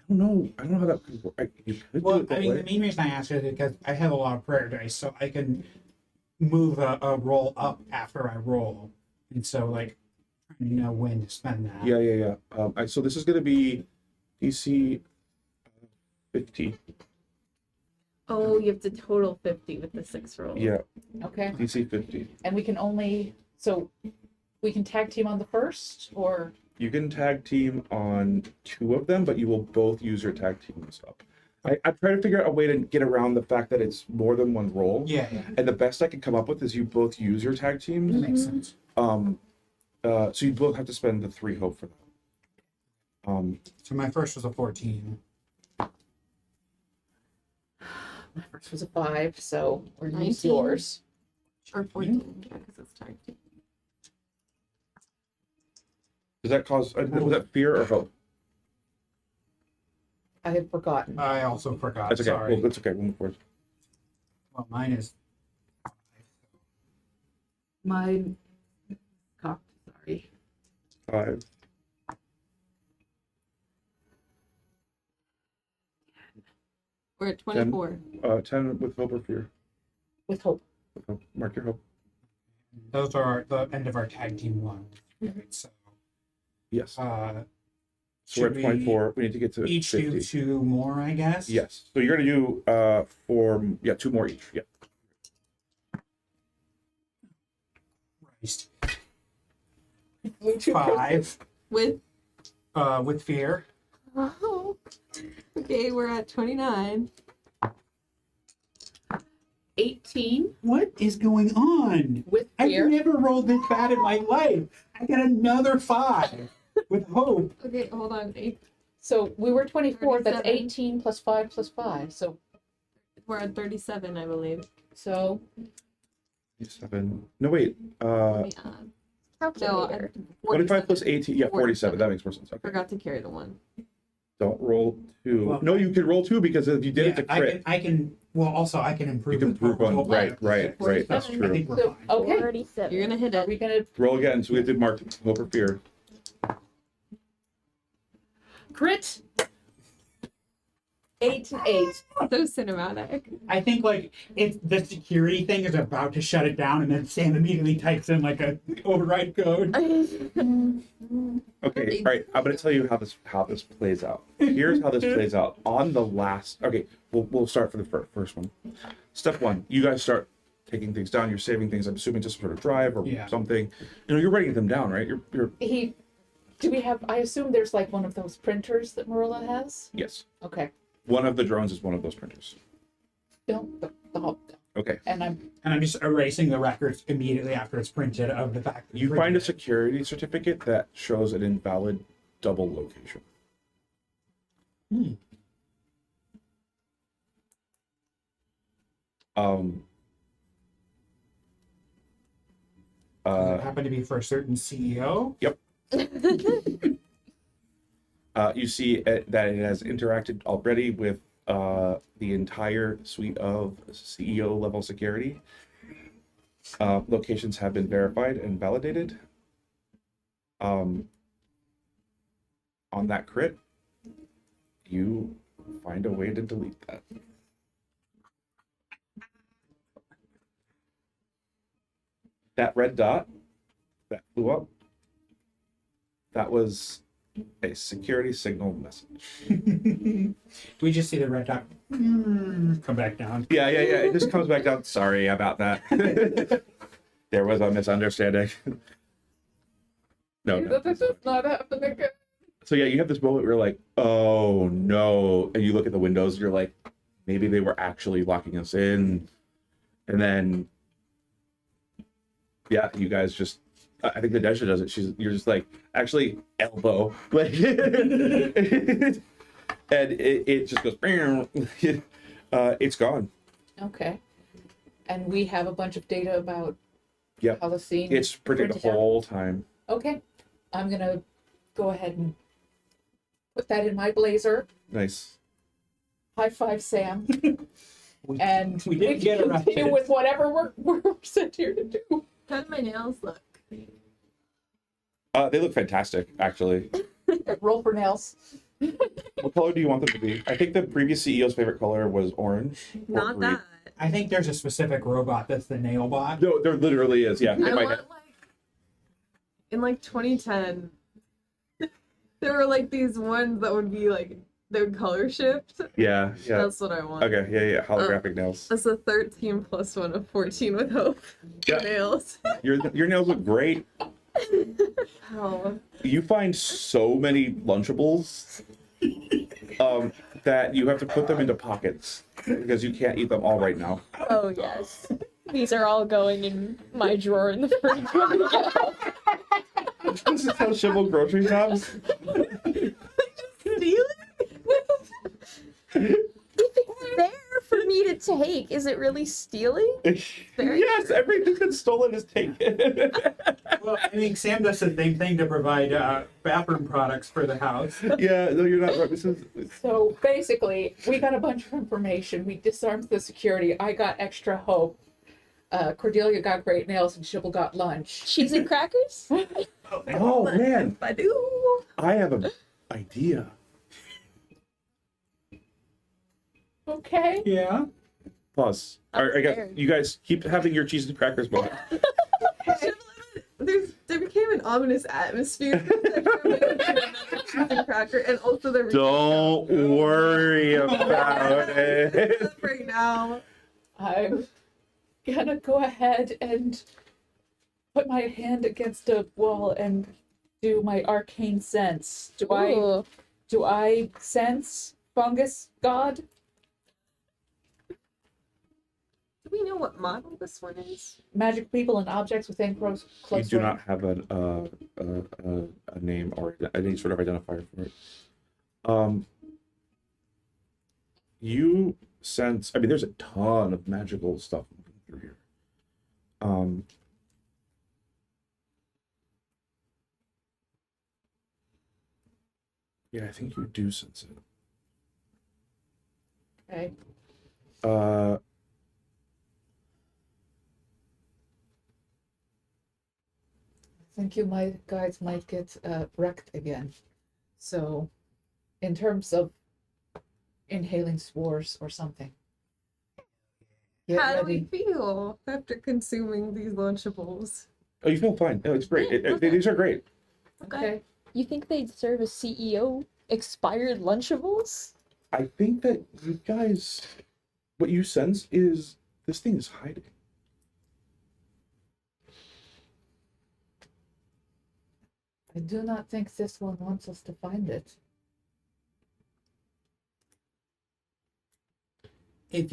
I don't know how that could work. You could do well, it that I mean way. the main reason I ask is because I have a lot of prayer dice, so I can move a roll up after I roll, and so like trying to know when to spend that. Yeah. So this is gonna be DC 50. Oh, you have to total 50 with the 6 roll. Yeah, Okay. DC 50. And we can only we can tag team on the first, or You can tag team on 2 of them, but you will both use your tag teams up. I try to figure out a way to get around the fact that it's more than one roll. Yeah, And the best I can come up with is you both use your tag that teams. makes sense. So you both have to spend the 3 hope for that. So my first was a 14. my first was a 5, so or use 19. yours. Or 14, yeah, because it's tag team. Does that cause was that fear or hope? I have forgotten. I also forgot. That's okay. Sorry. Well, that's okay. We'll move forward. Well, mine is. Mine. Sorry. 5. We're at 24. 10 with hope or fear. With hope. With hope. Mark your hope. Those are the end of our tag team one. Right, so, Yes. uh, So we're should at 24. We need to get to each 50. do 2 more, I guess. Yes. So you're gonna do 2 more each. Yeah. Christ. 5 with fear. Oh, okay, we're at 29. 18 What is going on? with I've fear. never rolled this bad in my life. I got another 5 with hope. Okay, hold on. So we were 24. That's 37. 18 plus 5 plus 5. We're at 37, I believe. So 7. No, wait. Let me add. No, Calculator. 25 plus 18. Yeah, 47. 47. That makes more sense. Okay. Forgot to carry the 1. Don't roll 2. Well, no, you can roll 2 because if you did it to crit. I can. Well, also I can improve. You can with improve hope. on. Hope. Right. That's 47. I true. think we're So, fine. okay. 47. You're gonna hit Are it. we gonna Roll again. So we have to mark hope or fear. crit? 8 and 8. So cinematic. I think like it's the security thing is about to shut it down, and then Sam immediately types in like a override code. Okay, all right. I'm going to tell you how this plays out. Here's how this plays out. On the last, okay, we'll start for the first one. Step 1, you guys start taking things down. You're saving things. I'm assuming just sort of drive or Yeah. something. You're writing them down, right? You're Do we have? I assume there's like one of those printers that Marilla has. yes. Okay. One of the drones is one of those printers. Don't. Okay. And I'm. And I'm just erasing the records immediately after it's printed of the fact that You find a printed it. security certificate that shows an invalid double location. Hmm. Does it happen to be for a certain CEO? You see that it has interacted already with the entire suite of CEO level security. Locations have been verified and validated. On that crit, you find a way to delete that. That red dot that flew up, that was a security signal message. We just see the red dot come back down. Yeah. It just comes back down. Sorry about that. There was a misunderstanding. No. This is not happening again. So yeah, you have this moment where you're like, oh no. And you look at the windows, you're like, maybe they were actually locking us in. And then, yeah, you guys just, I think the Desha does it. You're just like, actually, elbow. Like, and it just goes, it's gone. Okay. And we have a bunch of data about Yep. how the scene. It's printed the printed out. whole time. Okay. I'm gonna go ahead and put that in my blazer. Nice. High five, Sam. We, And we didn't get continue arrested. with whatever we're sent here to do. How do my nails look? They look fantastic, actually. Roll for nails. What color do you want them to be? I think the previous CEO's favorite color was orange. or Not green. that. I think there's a specific robot that's the nail bot. No, there literally is. Yeah. I in my want head. like in like 2010, there were like these ones that would be like they would color shift. Yeah. That's what I want. Okay. Yeah. Holographic nails. That's a 13 plus one of 14 with hope. Yeah. Nails. Your nails look great. Oh. You find so many Lunchables that you have to put them into pockets because you can't eat them all right now. Oh yes. These are all going in my drawer in the fridge. This is how Shibble grocery shops. Steal If it's there for me to take, is it really stealing? Yes, everything that's stolen is taken. Well, I mean, Sam does the same thing to provide bathroom products for the house. Yeah, no, you're not right. This is So basically, we got a bunch of information. We disarmed the security. I got extra hope. Cordelia got great nails, and Shibble got lunch. Cheese and crackers? oh man, I do. I have an idea. Okay. Yeah. Pause. I'm I guess scared. you guys keep having your cheese and crackers moment. There became an ominous atmosphere. Cracker, and also the Don't worry about it. right now. I'm gonna go ahead and put my hand against a wall and do my arcane sense. Do Ooh. I sense fungus god? Do we know what model this one is? Magic people and objects within close You do range. not have a name or any sort of identifier for it. You sense. I mean, there's a ton of magical stuff moving through here. Yeah, I think you do sense it. Okay. I think you guys might get wrecked again. So, in terms of inhaling spores or something. Get How do ready. we feel after consuming these Lunchables? Oh, you feel fine. No, it's great. These are great. Okay. You think they'd serve as CEO expired Lunchables? I think that you guys, what you sense is this thing is hiding. I do not think this one wants us to find it. If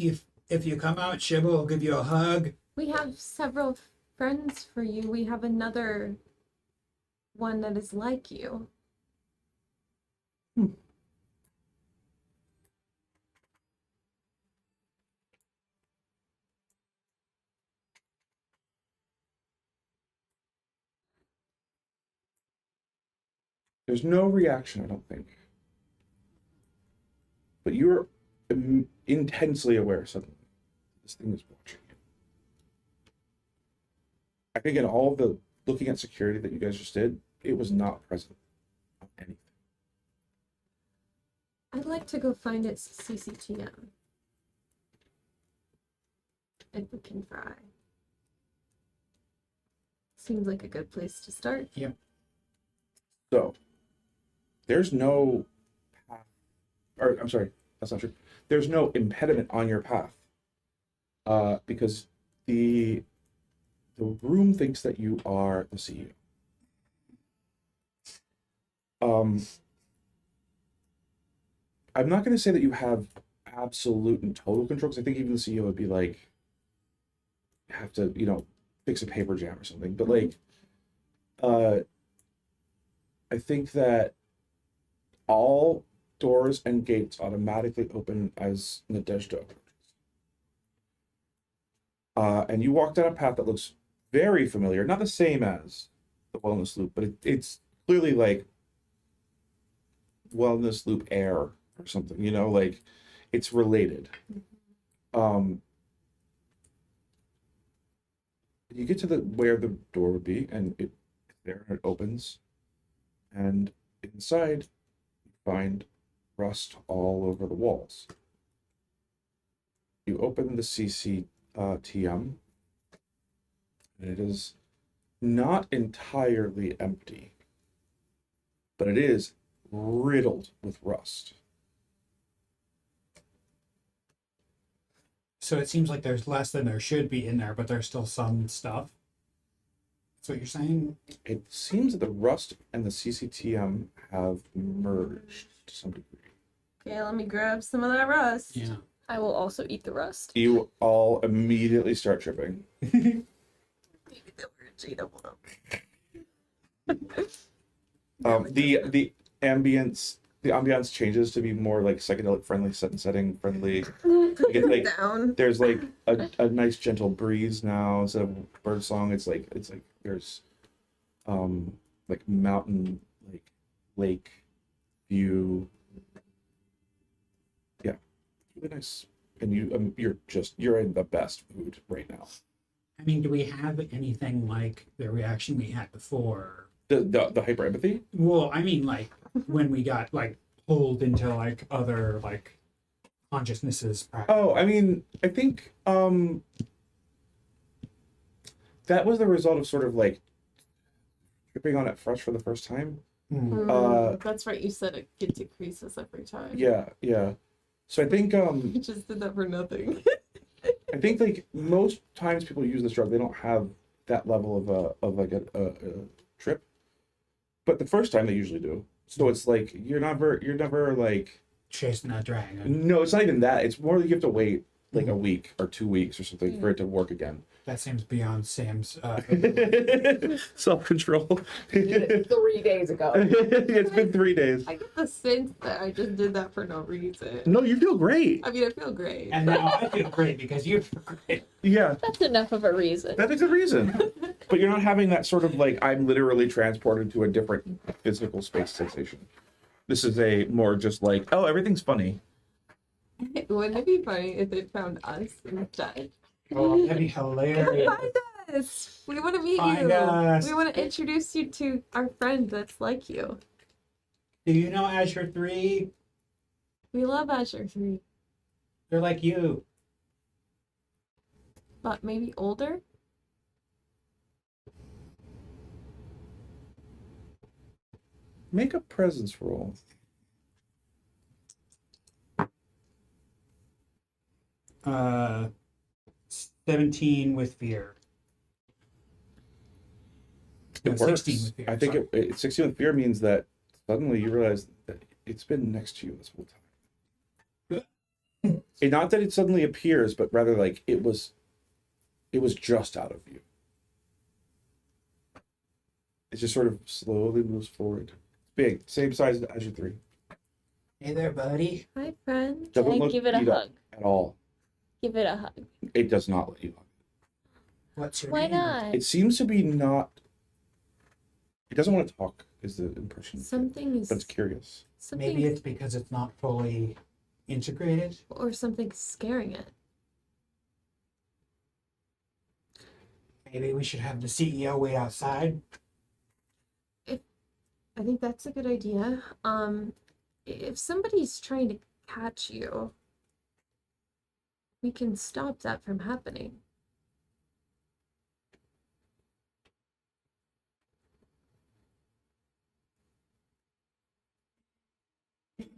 you come out, Shibba will give you a hug. We have several friends for you. We have another one that is like you. There's no reaction, I don't think. But you're intensely aware suddenly. This thing is watching you. I think in all of the looking at security that you guys just did, it was not present on anything. I'd like to go find its CCTM. If we can try. Seems like a good place to start. So, there's no path, or I'm sorry, that's not true. There's no impediment on your path, because the room thinks that you are the CEO. I'm not going to say that you have absolute and total control, because I think even the CEO would be like, have to, fix a paper jam or something. But like, I think that all doors and gates automatically open as Nadezhda approaches. And you walk down a path that looks very familiar, not the same as the wellness loop, but it's clearly like wellness loop air or something, like it's related. You get to where the door would be, and it opens, and inside you find rust all over the walls. You open the CCTM, and it is not entirely empty, but it is riddled with rust. So it seems like there's less than there should be in there, but there's still some stuff. That's what you're saying? It seems that the rust and the CCTM have merged to some degree. Okay, let me grab some of that rust. Yeah. I will also eat the rust. You all immediately start tripping. Maybe they were achievable. The ambience changes to be more like psychedelic friendly, setting friendly. You get, like, Down. there's like a nice gentle breeze now instead of bird song. It's like there's like mountain, like lake view. Yeah, really nice. And you're in the best mood right now. I mean, do we have anything like the reaction we had before? The hyper empathy. Well, I mean, like when we got like pulled into like other like consciousnesses. Oh, I mean, I think that was the result of sort of like tripping on it fresh for the first time. That's right, you said it decreases every time. Yeah. So I think You just did that for nothing. I think like most times people use this drug, they don't have that level of like a trip, but the first time they usually do. So it's like you're never like Chasing that dragon. no, it's not even that. It's more like you have to wait like a week or 2 weeks or something for it to work again. That seems beyond Sam's. Self-control. Did it 3 days ago. It's been 3 days. I get the sense that I just did that for no reason. No, you feel great. I mean, I feel great. And now I feel great because you feel great. Yeah, That's enough of a reason. that is a reason. But you're not having that sort of like I'm literally transported to a different physical space sensation. This is a more just like, oh, everything's funny. Wouldn't it be funny if they found us instead? Oh, that'd be hilarious. Find us! We want to meet Find you. us. We want to introduce you to our friend that's like you. Do you know Azure 3? We love Azure 3, They're like you. but maybe older? Make a presence roll. Uh, 17 with fear. No, It works. 16 with fear. I think sorry. it 16 with fear means that suddenly you realize that it's been next to you this whole time. And not that it suddenly appears, but rather like it was just out of you. It just sort of slowly moves forward. Big, same size as your 3. Hey there, buddy. Hi, friend. Doesn't Can I look give it a beat up hug? at all. Give it a hug. It does not let you hug. What's your Why name? not? It seems to be not. It doesn't want to talk. Is the impression? Something is. But it's curious. Something Maybe it's because it's not fully integrated. or something scaring it. Maybe we should have the CEO wait outside. I think that's a good idea. if somebody's trying to catch you, we can stop that from happening.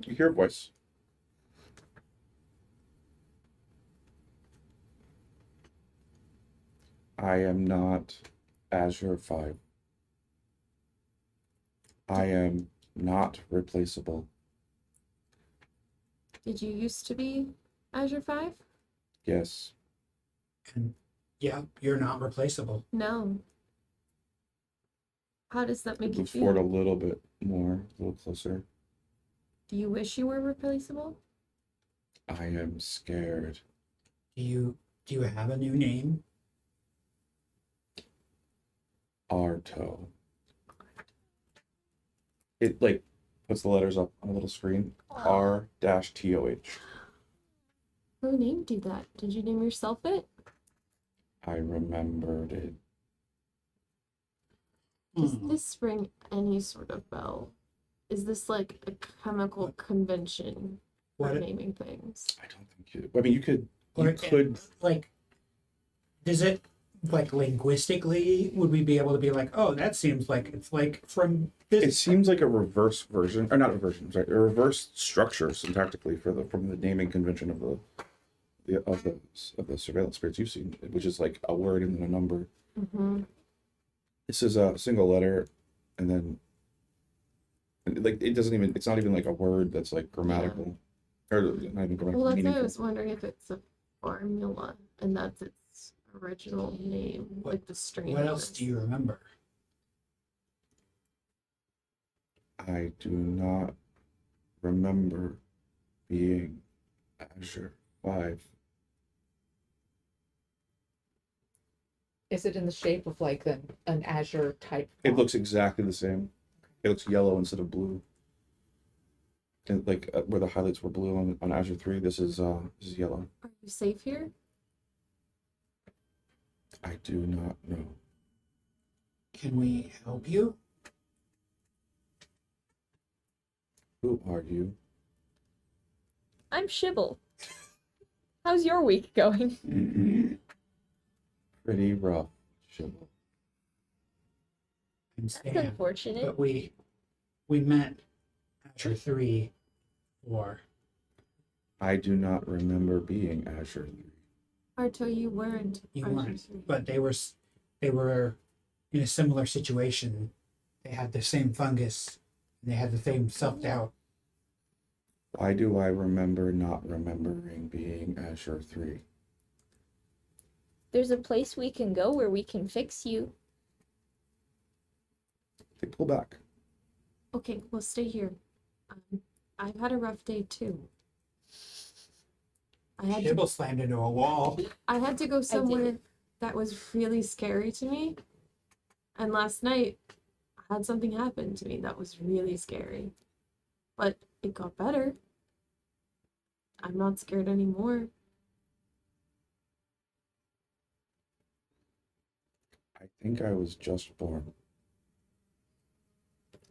You hear a voice. I am not Azure 5. I am not replaceable. Did you used to be Azure 5? Yes. And yeah, you're not replaceable. No. How does that make you Move forward a feel? little bit more, a little closer. Do you wish you were replaceable? I am scared. Do you have a new name? Arto. It like puts the letters up on a little screen. R-TOH. Who named you that? Did you name yourself it? I remembered it. Does this ring any sort of bell? Is this like a chemical convention for What? naming things? I don't think you. I mean, you could. You Or, could. like, does it, like, linguistically, would we be able to be like, oh, that seems like it's like from this? It seems like a reverse version, or not a version. I'm sorry, a reverse structure syntactically from the naming convention of the surveillance spirits you've seen, which is like a word and then a number. Mm-hmm. This is a single letter, and then like it doesn't even. It's not even like a word that's like grammatical, or not even grammatical. Well, that's why I Meaningful. was wondering if it's a formula and that's its original name, like the string. What else do you remember? I do not remember being Azure 5. Is it in the shape of like an Azure type? It font? looks exactly the same. It looks yellow instead of blue. And like where the highlights were blue on Azure 3, this is yellow. Are you safe here? I do not know. Can we help you? Who are you? I'm Shibble. How's your week going? Pretty rough, Shibble. I'm That's Stan, unfortunate. but we met Azure 3 or I do not remember being Azure 3. Arto, you weren't. you Azure weren't, 3. but they were in a similar situation. They had the same fungus, and they had the same self-doubt. Why do I remember not remembering being Azure 3? There's a place we can go where we can fix you. They pull back. Okay, we'll stay here. I've had a rough day too. Shibble slammed into a wall. I had to go somewhere that was really scary to me. And last night, I had something happen to me that was really scary. But it got better. I'm not scared anymore. I think I was just born.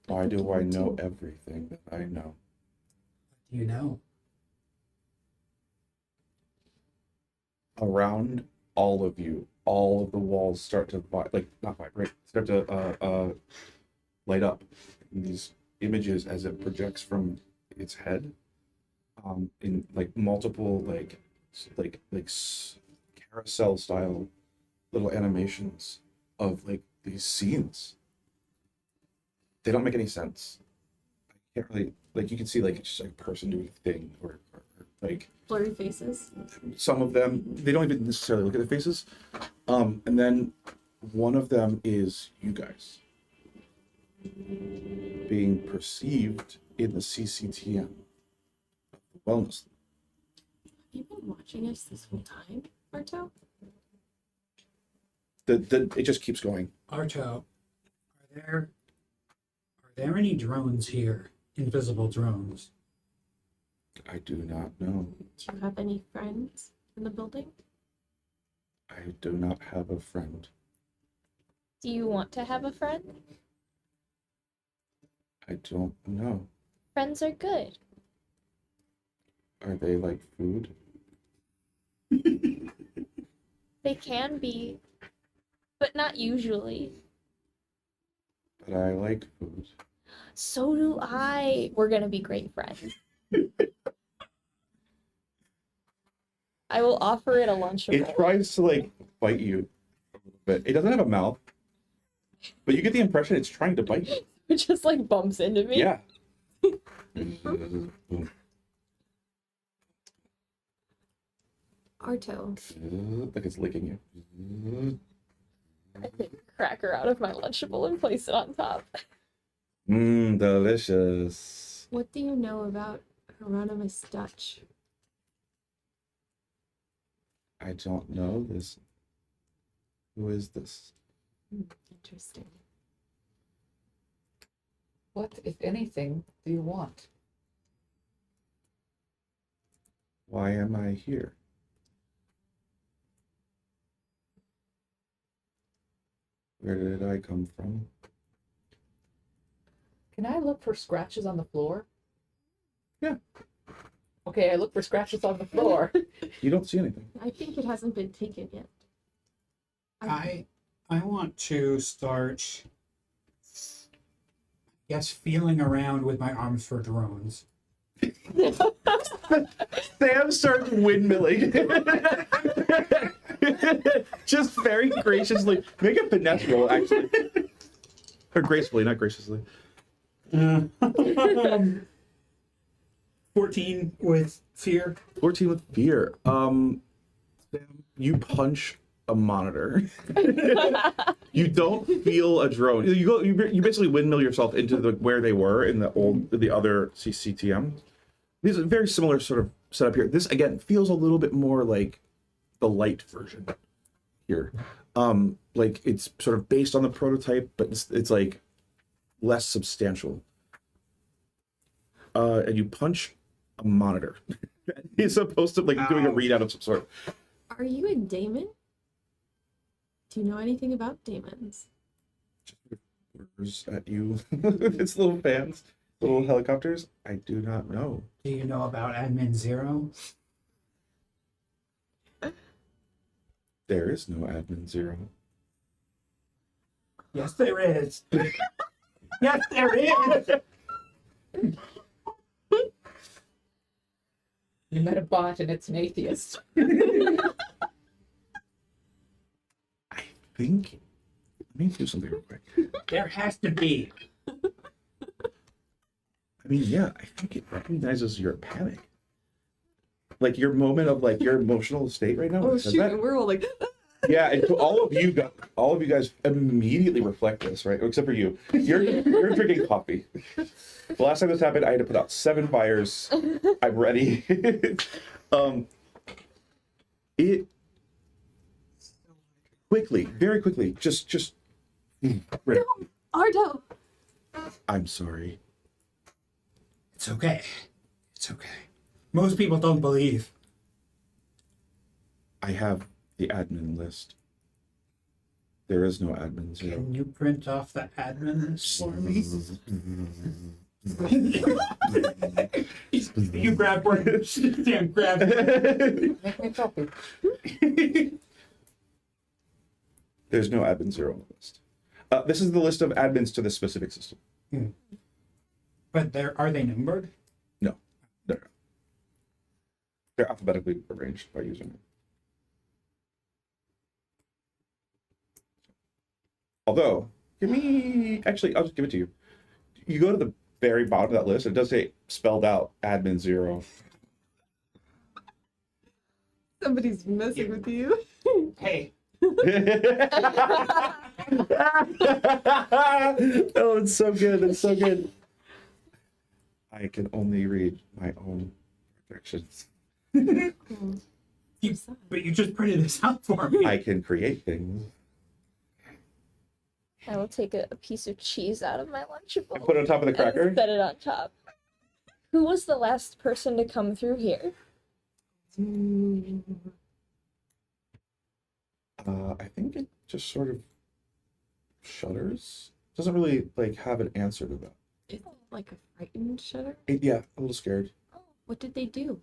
Why think do you I were know too. everything that I know? You know, Around all of you, all of the walls start to not vibrate, start to light up in these images as it projects from its head, in like multiple carousel style little animations of like these scenes. They don't make any sense. I can't really like you can see like it's just like a person doing a thing or like Blurry faces. some of them they don't even necessarily look at the faces, and then one of them is you guys being perceived in the CCTM wellness. Have you been watching us this whole time, Arto? It just keeps going. Arto, are there any drones here? Invisible drones? I do not know. Do you have any friends in the building? I do not have a friend. Do you want to have a friend? I don't know. Friends are good. Are they like food? They can be, but not usually. But I like food. So do I. We're gonna be great friends. I will offer it a lunchable. It tries to like bite you a little bit. It doesn't have a mouth, but you get the impression it's trying to bite you. It just like bumps into me. Yeah. Arto, Like it's licking you. I take a cracker out of my Lunchable and place it on top. Mmm, delicious. what do you know about Hieronymus Dutch? I don't know this. Who is this? Interesting. What, if anything, do you want? Why am I here? Where did I come from? Can I look for scratches on the floor? Yeah. Okay, I look for scratches on the floor. You don't see anything. I think it hasn't been taken yet. I want to start, yes, feeling around with my arms for drones. Sam starts windmilling. Just very graciously. Make a finesse roll, actually. Or gracefully, not graciously. 14 with fear. 14 with fear. Sam, you punch a monitor. You don't feel a drone. You basically windmill yourself into where they were in the other CCTM. These are very similar sort of setup here. This again feels a little bit more like the light version here. Like it's sort of based on the prototype, but it's like less substantial. And you punch a monitor. He's supposed to like doing a readout of some sort. Are you a daemon? Do you know anything about daemons? Whirs at you. It's little fans, little helicopters. I do not know. Do you know about Admin Zero? There is no admin 0. Yes, there is. Yes, there is. You met a bot and it's an atheist. I think. Let me do something real quick. There has to be. I mean, yeah, I think it recognizes your panic. Like your moment of like your emotional state right now. Oh Says shoot! that. And we're all like, Yeah, and so all of you guys immediately reflect this, right? Except for you. You're drinking coffee. The last time this happened, I had to put out 7 fires. I'm ready. It quickly, very quickly, just right. Arto. I'm sorry. It's okay. It's okay. Most people don't believe. I have the admin list. There is no admin 0. Can you print off the admin list for me? You grab one. Sam, grab it. Make me a copy. There's no admin 0 on the list. This is the list of admins to this specific system. But are they numbered? No, they're not. They're alphabetically arranged by username. Although, actually, I'll just give it to you. You go to the very bottom of that list, it does say spelled out admin 0. Somebody's messing with you. Hey. Oh, it's so good. It's so good. I can only read my own projections. But you just printed this out for me. I can create things. I will take a piece of cheese out of my Lunchable. And put it on top of the cracker? And set it on top. Who was the last person to come through here? I think it just sort of shudders. Doesn't really like have an answer to that. Is it like a frightened shudder? Yeah, a little scared. Oh, what did they do?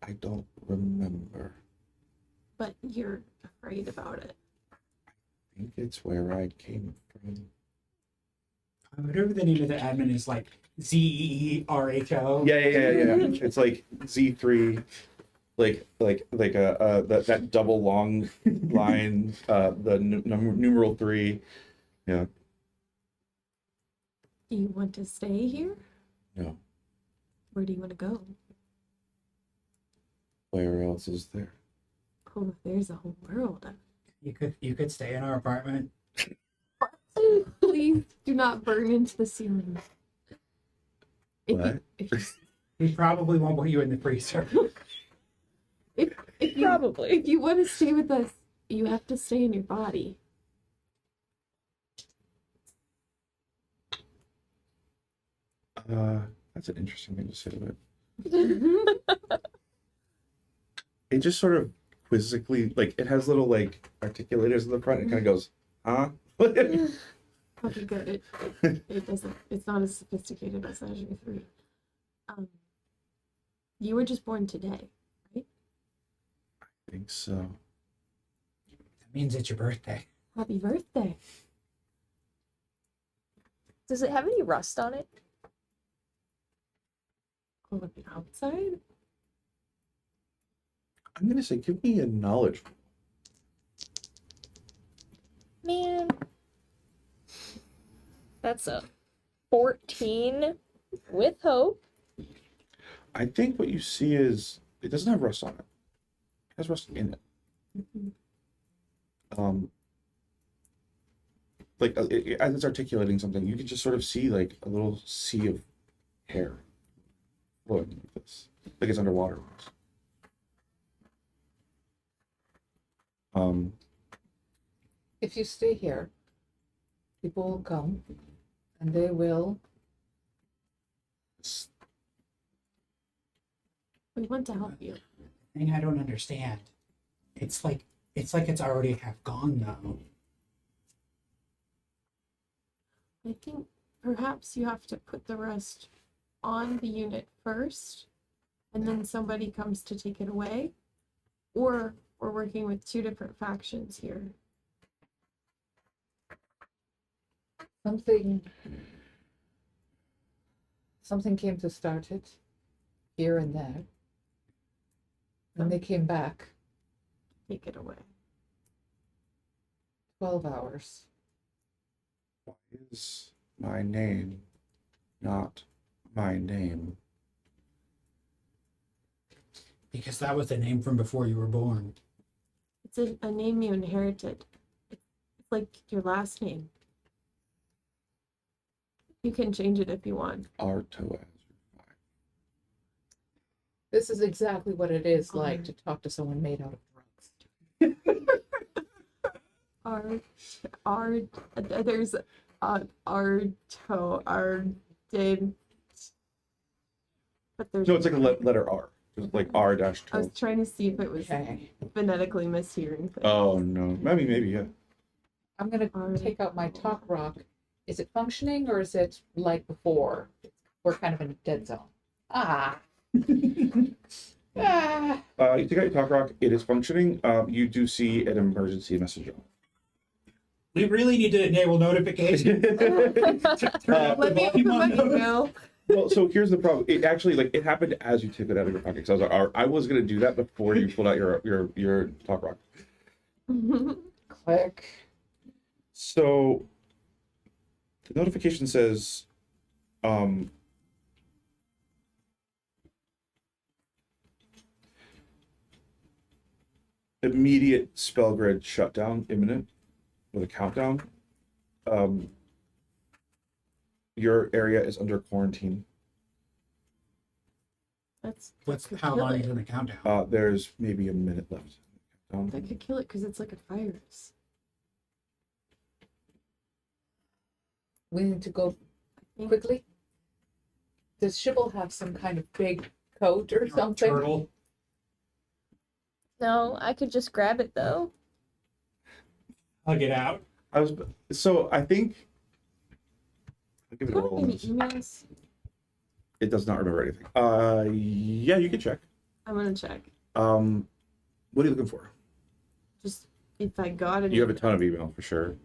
I don't remember. But you're afraid about it. I think it's where I came from. Whatever the name of the admin is, like ZEERHO. Yeah. It's like Z3, like that double long line, the numeral 3. Yeah. Do you want to stay here? No. Where do you want to go? Where else is there? Oh, there's a whole world. You could stay in our apartment. Please do not burn into the ceiling. What? We probably won't put you in the freezer. If you, Probably. if you want to stay with us, you have to stay in your body. That's an interesting thing to say to it. It just sort of quizzically, like, it has little, like, articulators in the front. It kind of goes, huh? Okay, good. It doesn't. It's not as sophisticated as Azure 3. You were just born today, right? I think so. That means it's your birthday. Happy birthday. Does it have any rust on it? On the outside? I'm gonna say, give me a knowledge. Man. That's a 14 with hope. I think what you see is it doesn't have rust on it. It has rust in it. Like as it's articulating something, you can just sort of see like a little sea of hair flowing like this, like it's underwater. If you stay here, people will come and they will. We want to help you. Thing I don't understand. It's like it's already half gone now. I think perhaps you have to put the rest on the unit first, and then somebody comes to take it away. Or we're working with two different factions here. Something came to start it, here and there. When they came back, Take it away. 12 hours. Why is my name not my name? Because that was the name from before you were born. It's a name you inherited. It's like your last name. You can change it if you want. Artoaz. This is exactly what it is like to talk to someone made out of drugs. There's did, but there's No, it's like a letter R. Just like R dash I was 12. trying to see if it was Okay. phonetically mishearing things. Oh no. I mean maybe, yeah. I'm gonna take out my talk rock. Is it functioning or is it like before? We're kind of in a dead zone. Ah. Ah. You take out your talk rock, it is functioning. You do see an emergency message on. We really need to enable notifications. Turn up the Let me volume open my on those. email. Well, so here's the problem. It actually it happened as you took it out of your pocket. So I was like, I was gonna do that before you pulled out your talk rock. Click. So the notification says, immediate spell grid shutdown imminent with a countdown. Your area is under quarantine. That's What's that could how kill long it. is in the countdown? There's maybe a minute left. That could kill it because it's like a virus. We need to go I think quickly. Does Shibble have some kind of big coat or something? Turtle. No, I could just grab it though. Hug it out. I think I'll give it Do a you have roll. on any this. emails? It does not remember anything. Yeah, you can check. I'm gonna check. What are you looking for? Just if I got an You have a ton of email for sure.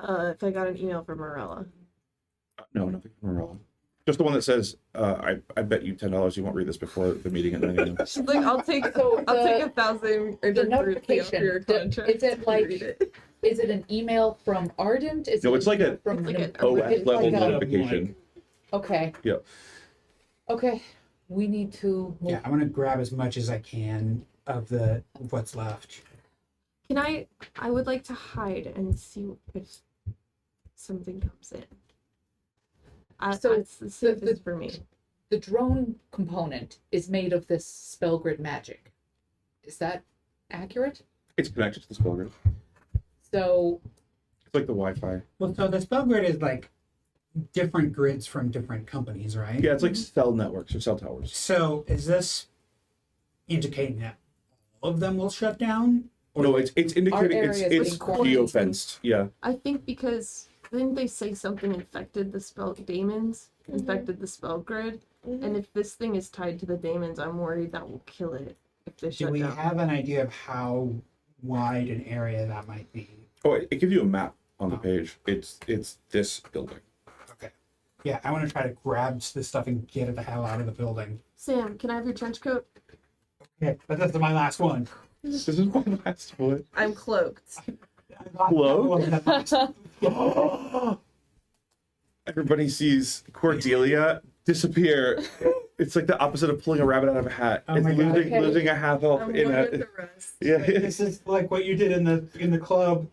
if I got an email from Morella. No, nothing from Marilla. Just the one that says, I bet you $10 you won't read this before the meeting at 9 a.m. She's like, I'll take So I'll take the- 1,000 or the for notification, your contract. is it to like- read it. Is it an email from Ardent? Is No, it it's like a- from It's like an OS level like a- notification. Okay. Yep. Okay. We need to move. Yeah, I'm gonna grab as much as I can of what's left. Can I would like to hide and see if something comes in. So It's the safest for me. The drone component is made of this spell grid magic. Is that accurate? It's connected to the spell grid. So It's like the Wi-Fi. Well, so the spell grid is like different grids from different companies, right? Yeah, it's like cell networks or cell towers. So is this indicating that all of them will shut down? Or No, it's indicating it's area is it's being quarantined. geofenced. Yeah. I think because didn't they say something infected the spell daemons? Mhm. Infected the spell grid? And if this thing is tied to the daemons, I'm worried that will kill it if they do shut we down. have an idea of how wide an area that might be? Oh, it gives you a map on the page. It's this building. Okay. Yeah, I want to try to grab this stuff and get it the hell out of the building. Sam, can I have your trench coat? Okay, but that's my last one. This is my last one. I'm cloaked. Hello? Everybody sees Cordelia disappear. It's like the opposite of pulling a rabbit out of a hat. Oh It's my God. losing Okay. losing a half elf I'm in one a with the rest. yeah. This is like what you did in the club,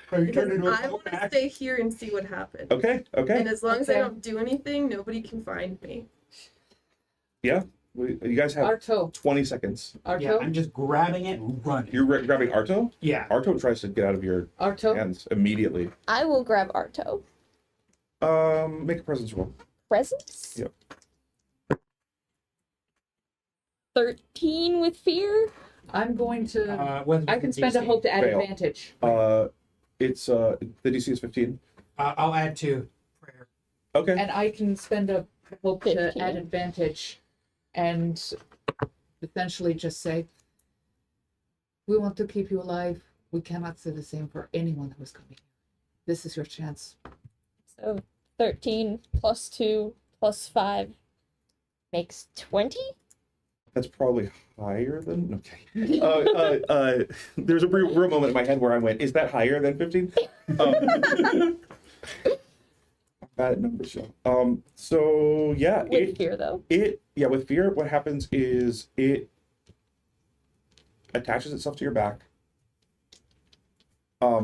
where you turned into a I want to cul-de-sac. stay here and see what happens. Okay. And as long as I Okay. don't do anything, nobody can find me. You guys have Arto. 20 seconds. Yeah, Arto. I'm just grabbing it and running. You're grabbing Arto. Yeah. Arto tries to get out of your Arto. hands immediately. I will grab Arto. Make a presence roll. Presents? Yep. 13 with fear? I'm going to. What's I can the spend a DC? hope to add Fail. advantage. It's the DC is 15. I'll add 2 prayer. Okay. And I can spend a hope to 15. add advantage and essentially just say, we want to keep you alive. We cannot say the same for anyone who is coming. This is your chance. So 13 plus 2 plus 5 makes 20? That's probably higher than okay. There's a real moment in my head where I went, "Is that higher than 15?" I'm bad at numbers, y'all. So yeah, With fear, though. with fear, what happens is it attaches itself to your back.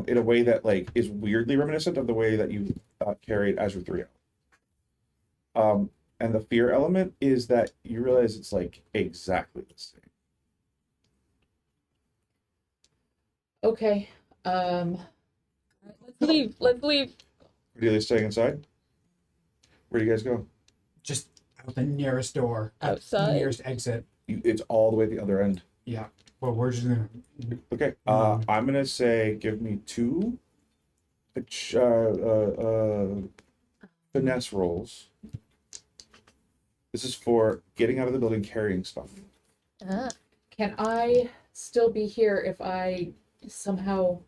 In a way that like is weirdly reminiscent of the way that you carried Azure 3. And the fear element is that you realize it's like exactly the same. Okay. Let's leave. Let's leave. Cordelia staying inside. Where do you guys go? Just out the nearest door. out Outside. The nearest exit. It's all the way at the other end. Yeah. Well, we're just gonna. Okay. I'm gonna say give me 2 finesse rolls. This is for getting out of the building carrying stuff. Ah. Can I still be here if I somehow?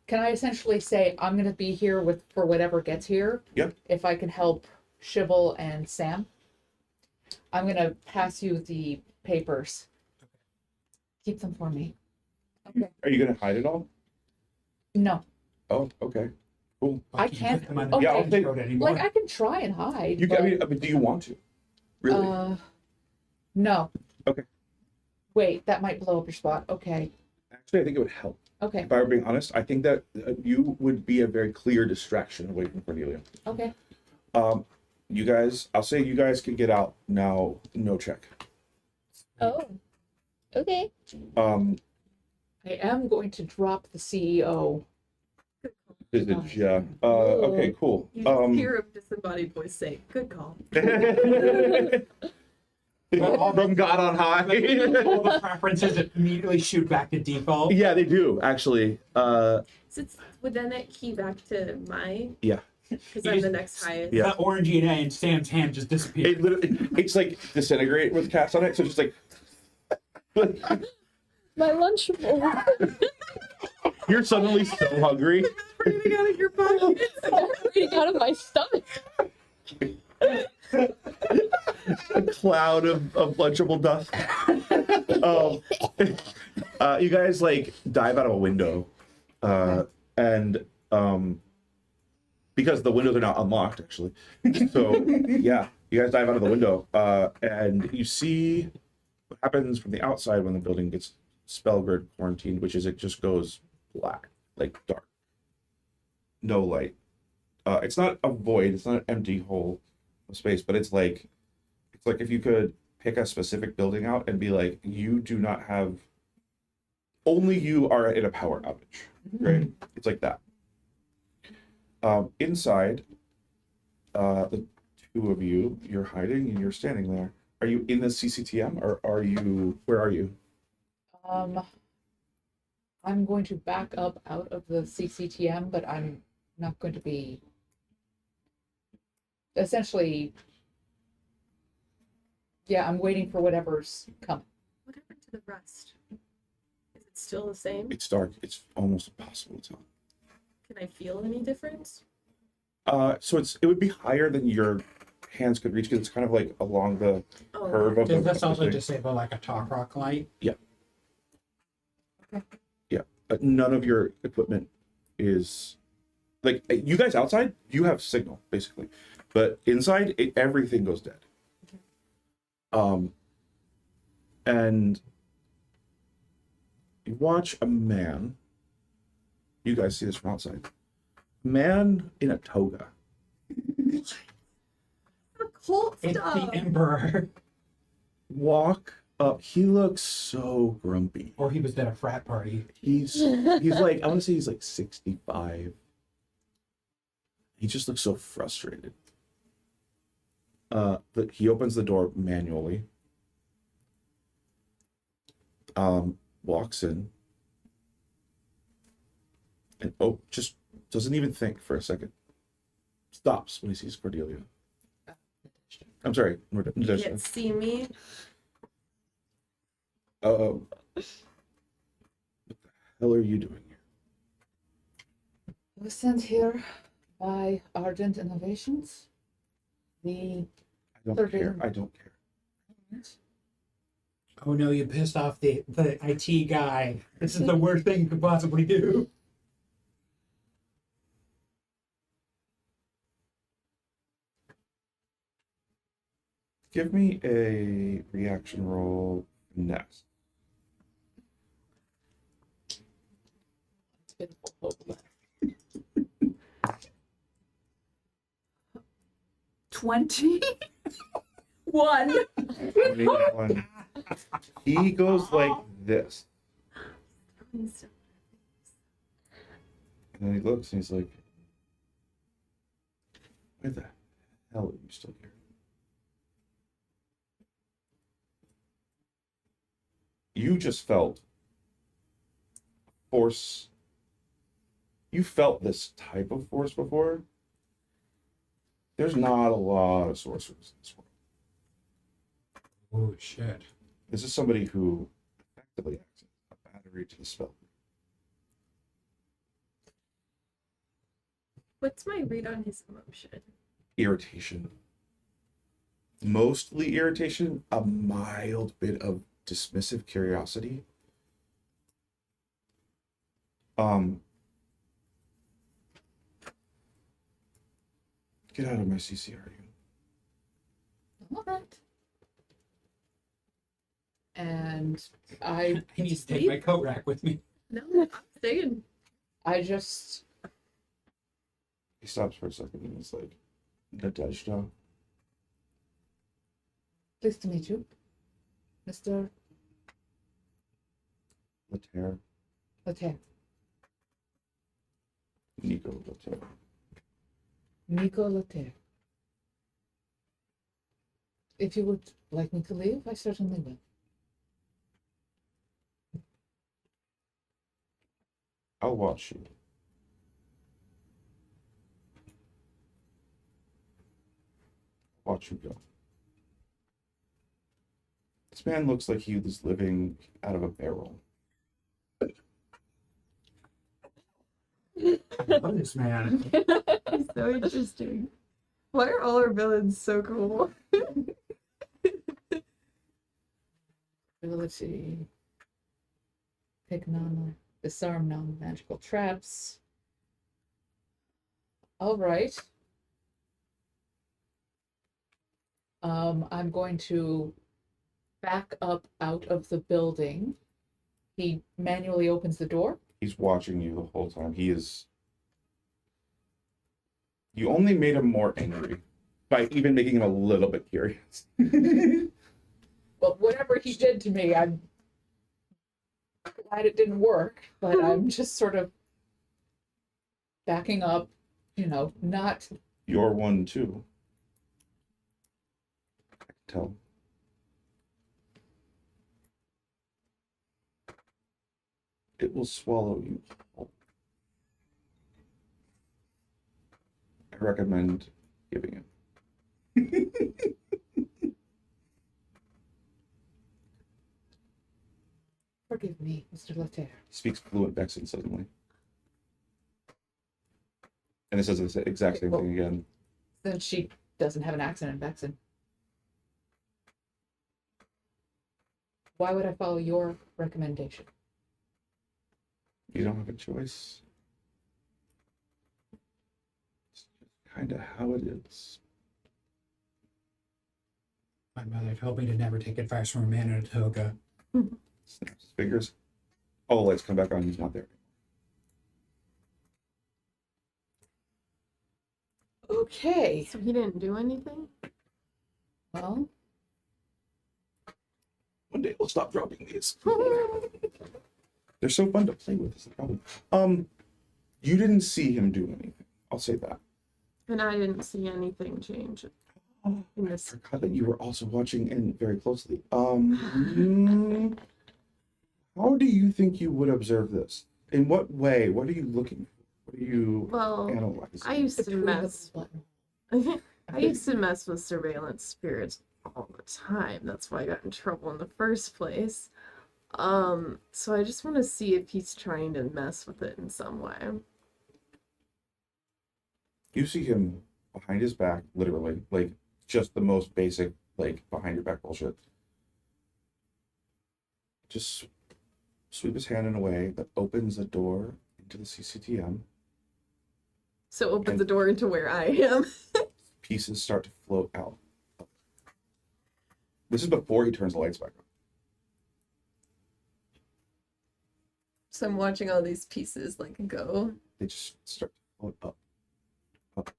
Can I essentially say I'm going to be here for whatever gets here? Yep. If I can help Shibble and Sam, I'm going to pass you the papers. Keep them for me. Okay. Are you gonna hide it all? No, Oh, okay. Cool. I can't- put them on okay. the Yeah, I'll take- road anymore. like I can try and hide. You. but, I mean, do you want to? Really? No. Okay. Wait, that might blow up your spot. Okay. Actually, I think it would help. Okay. If I were being honest, I think that you would be a very clear distraction away from Cordelia. Okay. You guys, I'll say you guys can get out now. No check. Oh. Okay. Um, I am going to drop the CEO. yeah. Okay, cool. You just hear a disembodied voice say, "Good call." From God on high. All the preferences immediately shoot back to default. Yeah, they do actually. Would then it key back to my? Yeah. Because You I'm the just- next highest. Yeah. The orangey and Sam's hand just disappeared. It literally, it's like disintegrate with cast on it, so it's just like My Lunchable. You're suddenly so hungry. Breathing out of your pocket. Breathing out of my stomach. A cloud of Lunchable dust. You guys like dive out of a window, and because the windows are now unlocked, actually. So yeah, you guys dive out of the window, and you see what happens from the outside when the building gets spell-grid quarantined, which is it just goes black, like dark, no light. It's not a void, it's not an empty hole of space, but it's like if you could pick a specific building out and be like, you do not have, only you are in a power outage, right? It's like that. Inside, the two of you, you're hiding and you're standing there. Are you in the CCTM or where are you? I'm going to back up out of the CCTM, but I'm not going to be essentially. Yeah, I'm waiting for whatever's coming. What happened to the rest? Is it still the same? It's dark. It's almost impossible to tell. Can I feel any difference? So it would be higher than your hands could reach because it's kind of like along the curve of Does the. this also thing. disable like a talk rock light? Yeah. None of your equipment is like you guys outside. You have signal basically, but inside everything goes dead. And you watch a man. You guys see this from outside. Man in a toga. Cold It's stuff. the Emperor. Walk up. He looks so grumpy. Or he was at a frat party. He's like, I want to say he's like 65. He just looks so frustrated. But he opens the door manually. Walks in. And just doesn't even think for a second. Stops when he sees Cordelia. I'm sorry, You Nadeshda. can't see me. What the hell are you doing here? I was sent here by Ardent Innovations. The I don't Third care. reading. I don't care. Oh no, you pissed off the IT guy. This is the worst thing you could possibly do. Give me a reaction roll next. it's been full of 21. 21. He goes like this. And then he looks and he's like, why the hell are you still here? You just felt force. You felt this type of force before. There's not a lot of sorcerers in this world. Oh shit. This is somebody who effectively acts as a battery to the spell. What's my read on his emotion? Irritation. Mostly irritation, a mild bit of dismissive curiosity. Get out of my CC, are you? all right. And I I need to take my coat rack with me. No, I'm staying. just He stops for a second and he's like, Nadeshda. pleased to meet you, Mr. Later. Later. Nico Later. Nico Later. If you would like me to leave, I certainly will. I'll watch you. Watch you go. It's This man looks like he was living out of a barrel. I love this man. He's so interesting. Why are all our villains so cool? Ability. Pick disarm non-magical traps. All right. I'm going to back up out of the building. He manually opens the door. He's watching you the whole time. He is. You only made him more angry by even making him a little bit curious. Well, whatever he did to me, I'm glad it didn't work, but I'm just sort of backing up, not. You're one too. I can tell. It will swallow you whole. I recommend giving it. Forgive me, Mr. Laterre. He speaks fluent Vexen suddenly. And it says the exact same thing again. Since she doesn't have an accent in Vexen. Why would I follow your recommendation? You don't have a choice. It's kind of how it is. My mother told me to never take advice from a man in a toga. Snaps his fingers. All the lights come back on. He's not there. Okay. So he didn't do anything? Well, One day we'll stop dropping these. They're so fun to play with. Is the problem. You didn't see him do anything. I'll say that. And I didn't see anything change in I this. forgot that you were also watching in very closely. How do you think you would observe this? In what way? What are you looking for? What are you Well, analyzing? I used to between mess. the button. I used to mess with surveillance spirits all the time. That's why I got in trouble in the first place. So I just want to see if he's trying to mess with it in some way. You see him behind his back, literally, like just the most basic, like behind your back bullshit. Just sweep his hand in a way that opens a door into the CCTM. So open the door into where I am. Pieces start to float out. This is before he turns the lights back on. So I'm watching all these pieces like go. They just start to float up. Up to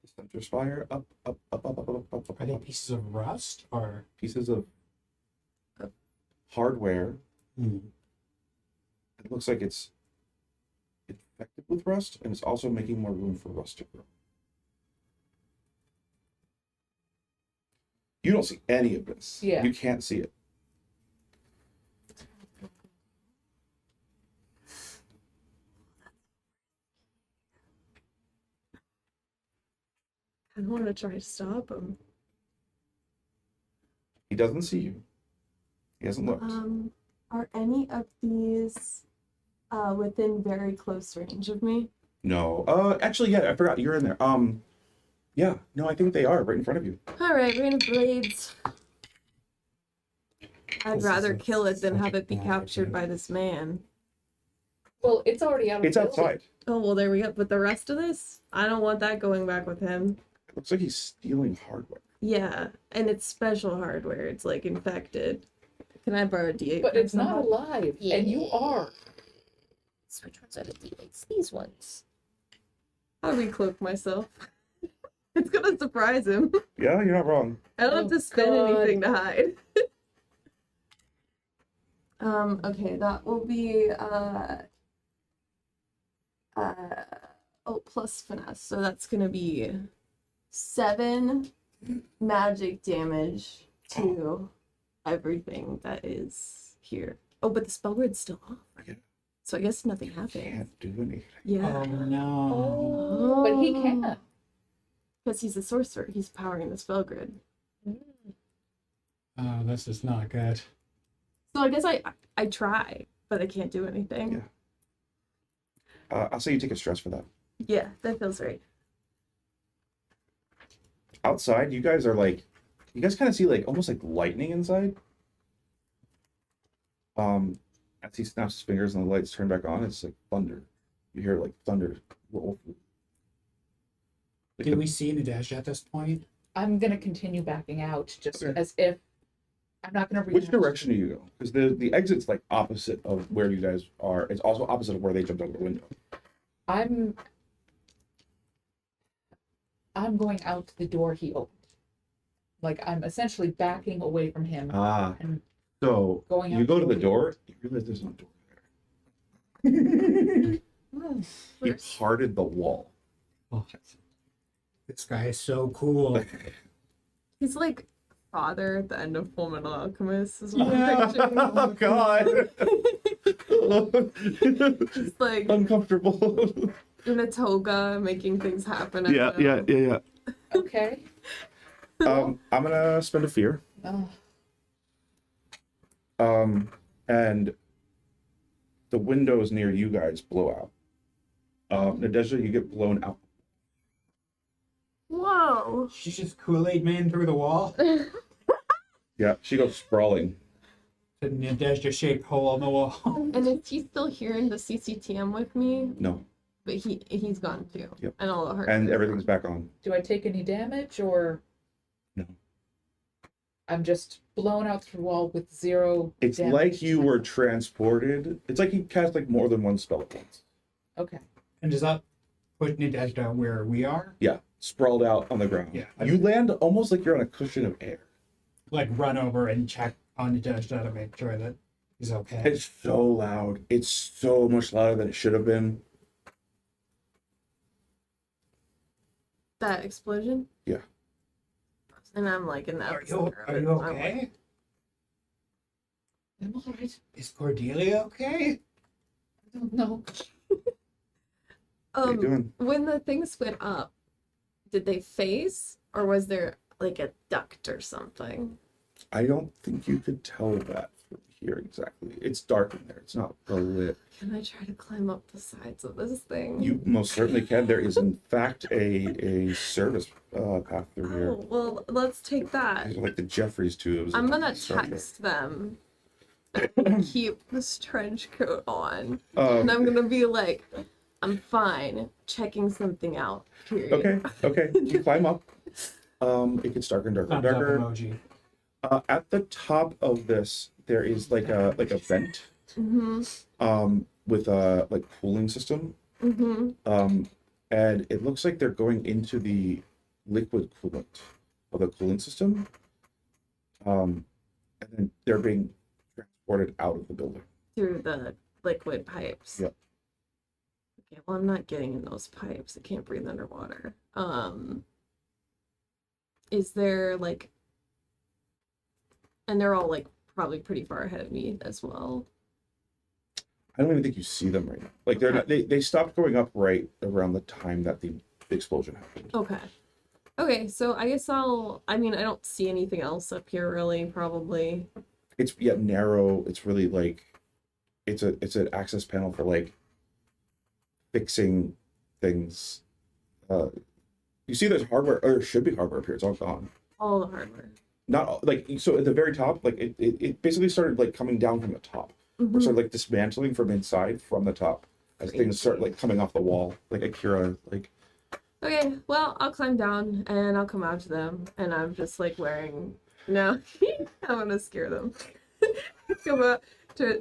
the center spire. Up, up, up, up, up, up, up, Are they up. pieces of rust or? Pieces of hardware. Hmm. It looks like it's infected with rust, and it's also making more room for rust to grow. You don't see any of this. Yeah. You can't see it. I don't want to try to stop him. He doesn't see you. He hasn't looked. Are any of these within very close range of me? No. Actually, yeah, I forgot. You're in there. Yeah. No, I think they are right in front of you. All right, Rain of Blades. I'd This rather is kill it than such have a it be bad captured idea. by this man. Well, it's already out of It's the building. outside. Oh, well, there we go. But the rest of this, I don't want that going back with him. It looks like he's stealing hardware. Yeah, and it's special hardware. It's like infected. Can I borrow a D8? But from it's not somebody? alive, and you are. Which ones are the D8s? These ones. I'll recloak myself. It's gonna surprise him. Yeah, you're not wrong. I don't have Oh, to spend God. anything to hide. Okay, that will be plus finesse. So that's gonna be 7 magic damage to everything that is here. Oh, but the spell grid's still off. Yeah. So I guess nothing happened. Can't do anything. Yeah. Oh no. Oh, but he can. Because he's a sorcerer. He's powering the spell grid. Oh, this is not good. So I guess I try, but I can't do anything. Yeah. I'll say you take a stress for that. Yeah, that feels right. Outside, you guys kind of see like almost like lightning inside. As he snaps his fingers and the lights turn back on, it's like thunder. You hear like thunder roll. Like Did we see Nadezhda at this point? I'm gonna continue backing out, just Okay. as if I'm not gonna. Which direction do you go? Because the exit's like opposite of where you guys are. It's also opposite of where they jumped out the window. I'm going out the door he opened. Like I'm essentially backing away from him. Ah, And so going you out go to the the door. You realize there's no door there. He First. parted the wall. Oh, this guy is so cool. He's like father at the end of Full Metal Alchemist is what Yeah. I'm picturing. Oh God. Just like Uncomfortable. in a toga, making things happen. I don't know. yeah. okay. I'm gonna spend a fear. Oh, And the windows near you guys blow out. Nadezhda, you get blown out. Whoa. She's just Kool-Aid Man through the wall. Yeah, she goes sprawling. The Nadezhda-shaped hole in the wall. And is he still here in the CCTM with me? No, But he's gone too. Yep. And all the heart. and everything's back on. do I take any damage or? No. I'm just blown out through the wall with 0 It's damage. like you were transported. It's like you cast like more than one spell at once. Okay. And does that put Nadezhda where we are? Yeah, sprawled out on the ground. Yeah. You land almost like you're on a cushion of air. Like run over and check on Nadezhda to make sure that he's okay. It's so loud. It's so much louder than it should have been. That explosion? Yeah. And I'm like in the Are epicenter of you it. I'm like, okay? I'm all right. Is Cordelia okay? I don't know. What are you doing? When the things went up, did they phase or was there like a duct or something? I don't think you could tell that from here exactly. It's dark in there. It's not well lit. Can I try to climb up the sides of this thing? You most certainly can. There is in fact a service path through here. Oh, well, let's take that. Like the Jeffries tubes. I'm gonna Star Trek. text them and keep this trench coat on. Um, And I'm gonna be like, I'm fine, checking something out. Period. Okay. You climb up. It gets darker and darker and Thumbs up darker. emoji. At the top of this, there is like a vent. Mm-hmm. With a like cooling system. Mm-hmm. And it looks like they're going into the liquid coolant of the cooling system. And then they're being transported out of the building. Through the liquid pipes. Yep. Okay, well I'm not getting in those pipes. I can't breathe underwater. Is there like, and they're all like probably pretty far ahead of me as well. I don't even think you see them right now. Like they're not, they stopped going up right around the time that the explosion happened. Okay. Okay, so I guess I mean, I don't see anything else up here really, probably. It's yet narrow. It's really like it's an access panel for like fixing things. You see there's hardware, or there should be hardware up here. It's all gone. All the hardware. Not all, like, so at the very top, like it basically started like coming down from the top. Mhm. Or sort of like dismantling from inside from the top as things start like coming off the wall, like Akira, like. Okay, well, I'll climb down and I'll come out to them, and I'm just like wearing. No, I'm gonna scare them. Come out.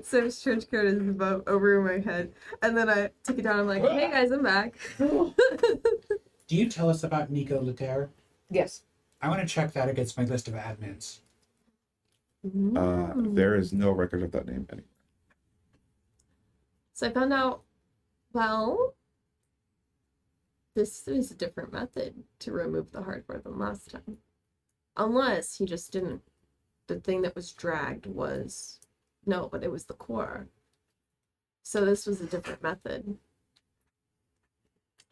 Sam's trench coat is above over my head, and then I take it down. I'm like, "Hey guys, I'm back." Do you tell us about Nico Laterre? Yes. I want to check that against my list of admins. There is no record of that name anywhere. So I found out. Well, this is a different method to remove the hardware than last time, unless he just didn't. The thing that was dragged was no, but it was the core. So this was a different method.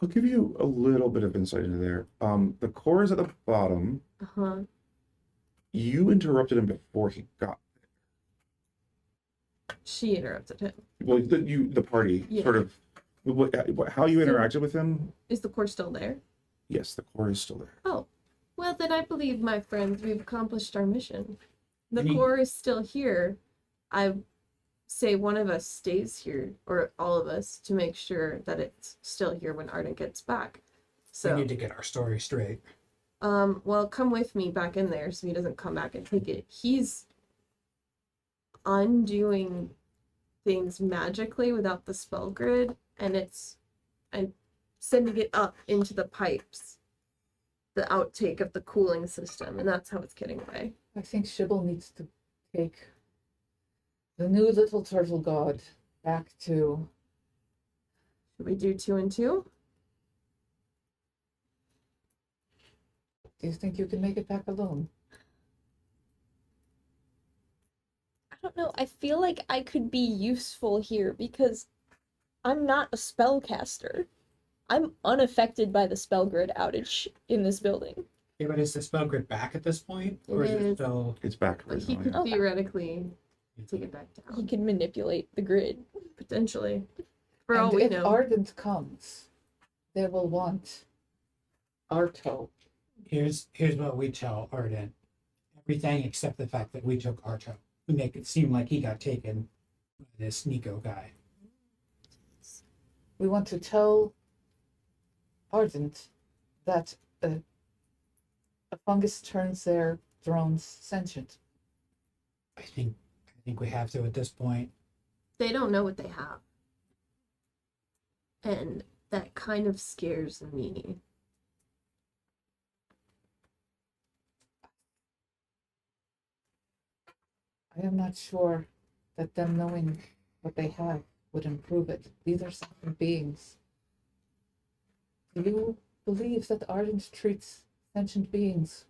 I'll give you a little bit of insight into there. The core is at the bottom. Uh-huh. You interrupted him before he got. She interrupted him. Well, the party Yeah. sort of. How you So- interacted with him? Is the core still there? Yes, the core is still there. Oh, well then I believe, my friends, we've accomplished our mission. The Any- core is still here. I say one of us stays here, or all of us, to make sure that it's still here when Arden gets back. We So, need to get our story straight. well, come with me back in there so he doesn't come back and take it. He's undoing things magically without the spell grid, and sending it up into the pipes, the outtake of the cooling system, and that's how it's getting away. I think Shibble needs to take the new little turtle god back to. Should we do 2 and 2? Do you think you can make it back alone? I don't know. I feel like I could be useful here because I'm not a spellcaster. I'm unaffected by the spell grid outage in this building. Yeah, but is the spell grid back at this point? Or It is it is. still... It's back But right he now. could Yeah. Okay. theoretically take it back He down, can manipulate the grid. potentially. For all And we if know. Ardent comes, they will want Arto. Here's what we tell Arden. Everything except the fact that we took Arto. We make it seem like he got taken by this Nico guy. We want to tell Ardent that a fungus turns their drones sentient. I think we have to at this point. They don't know what they have. And that kind of scares me. I am not sure that them knowing what they have would improve it. These are sentient beings. Do you believe that Ardent treats sentient beings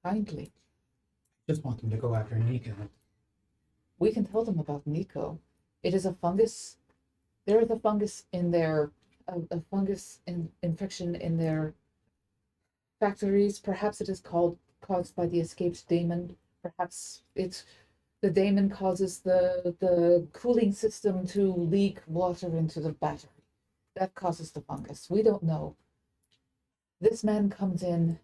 kindly? Just want them to go after Nico. We can tell them about Nico. It is a fungus. There is a fungus in their a fungus infection in their factories. Perhaps it is caused by the escaped daemon. Perhaps it's the daemon causes the cooling system to leak water into the battery. That causes the fungus. We don't know. This man comes in.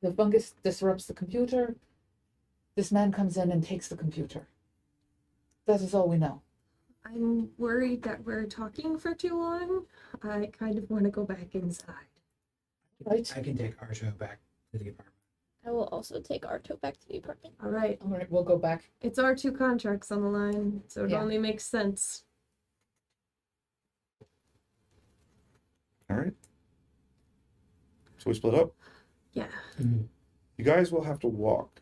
The fungus disrupts the computer. This man comes in and takes the computer. That is all we know. I'm worried that we're talking for too long. I kind of want to go back inside. Right. I can take Arto back to the apartment. I will also take Arto back to the apartment. All right. All right, we'll go back. It's our 2 contracts on the line, so it Yeah. only makes sense. All right. So we split up. Yeah. You guys will have to walk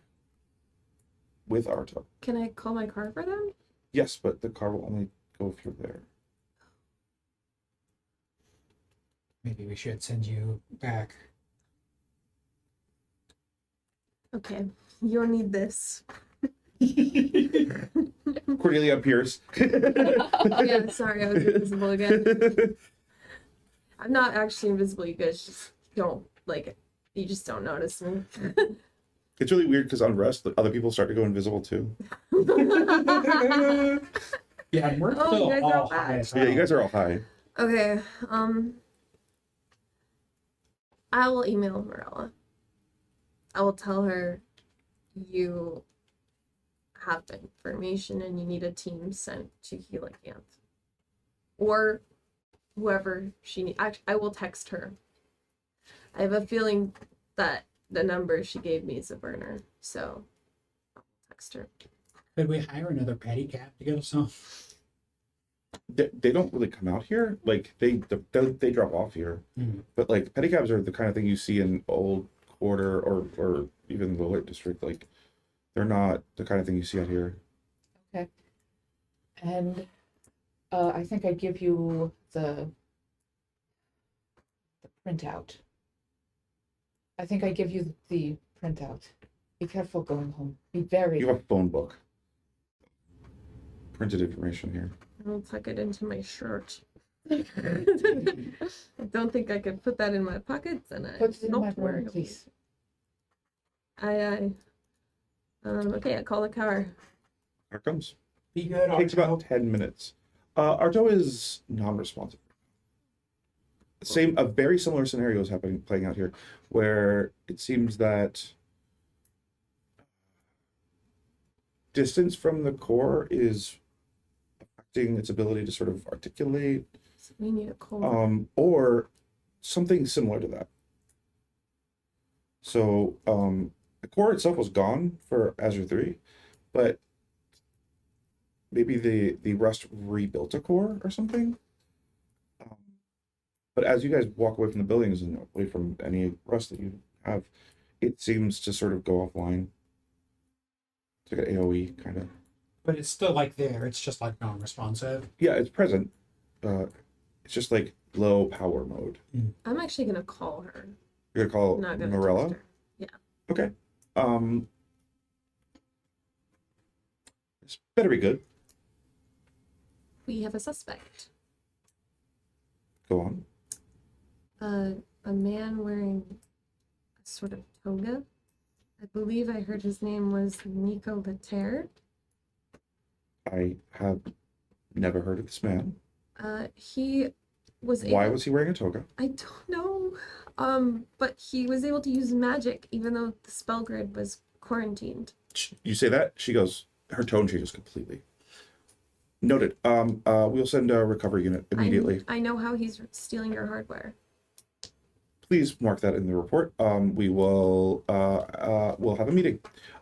with Arto. Can I call my car for them? Yes, but the car will only go if you're there. Maybe we should send you back. Okay. You'll need this. Cordelia appears. Oh, yeah, sorry, I was invisible again. I'm not actually invisible, you guys just don't, you just don't notice me. It's really weird because on Rest, other people start to go invisible too. Yeah, and we're Oh, still you guys are all back. high as So yeah, you hell. guys are all high. Okay, I will email Morella. I will tell her you have information and you need a team sent to Healing Hands. Or whoever she needs. I will text her. I have a feeling that the number she gave me is a burner, so I'll text her. Could we hire another pedicab to get us home? They don't really come out here. Like they drop off here. Mhm. But like pedicabs are the kind of thing you see in Old Quarter or even the Light District. Like they're not the kind of thing you see out here. And I think I give you the printout. I think I give you the printout. Be careful going home. Be very. You have a phone book. Printed information here. I'll tuck it into my shirt. I don't think I could put that in my pockets, and I Put it in don't my wear room, it. please. Aye. Okay, I call the car. Here it comes. Be good. Takes about Arto. 10 minutes. Arto is non-responsive. A very similar scenario is playing out here, where it seems that distance from the core is affecting its ability to sort of articulate, So we need a call. or something similar to that. So the core itself was gone for Azure 3, but maybe the Rust rebuilt a core or something. But as you guys walk away from the buildings and away from any Rust that you have, it seems to sort of go offline. It's like an AoE kind of. But it's still like there. It's just like non-responsive. Yeah, it's present. It's just like low power mode. I'm actually gonna call her. You're gonna call I'm not gonna Morella? text her. Yeah. Okay. This better be good. We have a suspect. Go on. A man wearing a sort of toga. I believe I heard his name was Nico Laterre. I have never heard of this man. He was Why able, was he wearing a toga? I don't know. But he was able to use magic even though the spell grid was quarantined. You say that, she goes, her tone changes completely. Noted. We'll send a recovery unit immediately. I know how he's stealing your hardware. Please mark that in the report. We will we'll have a meeting.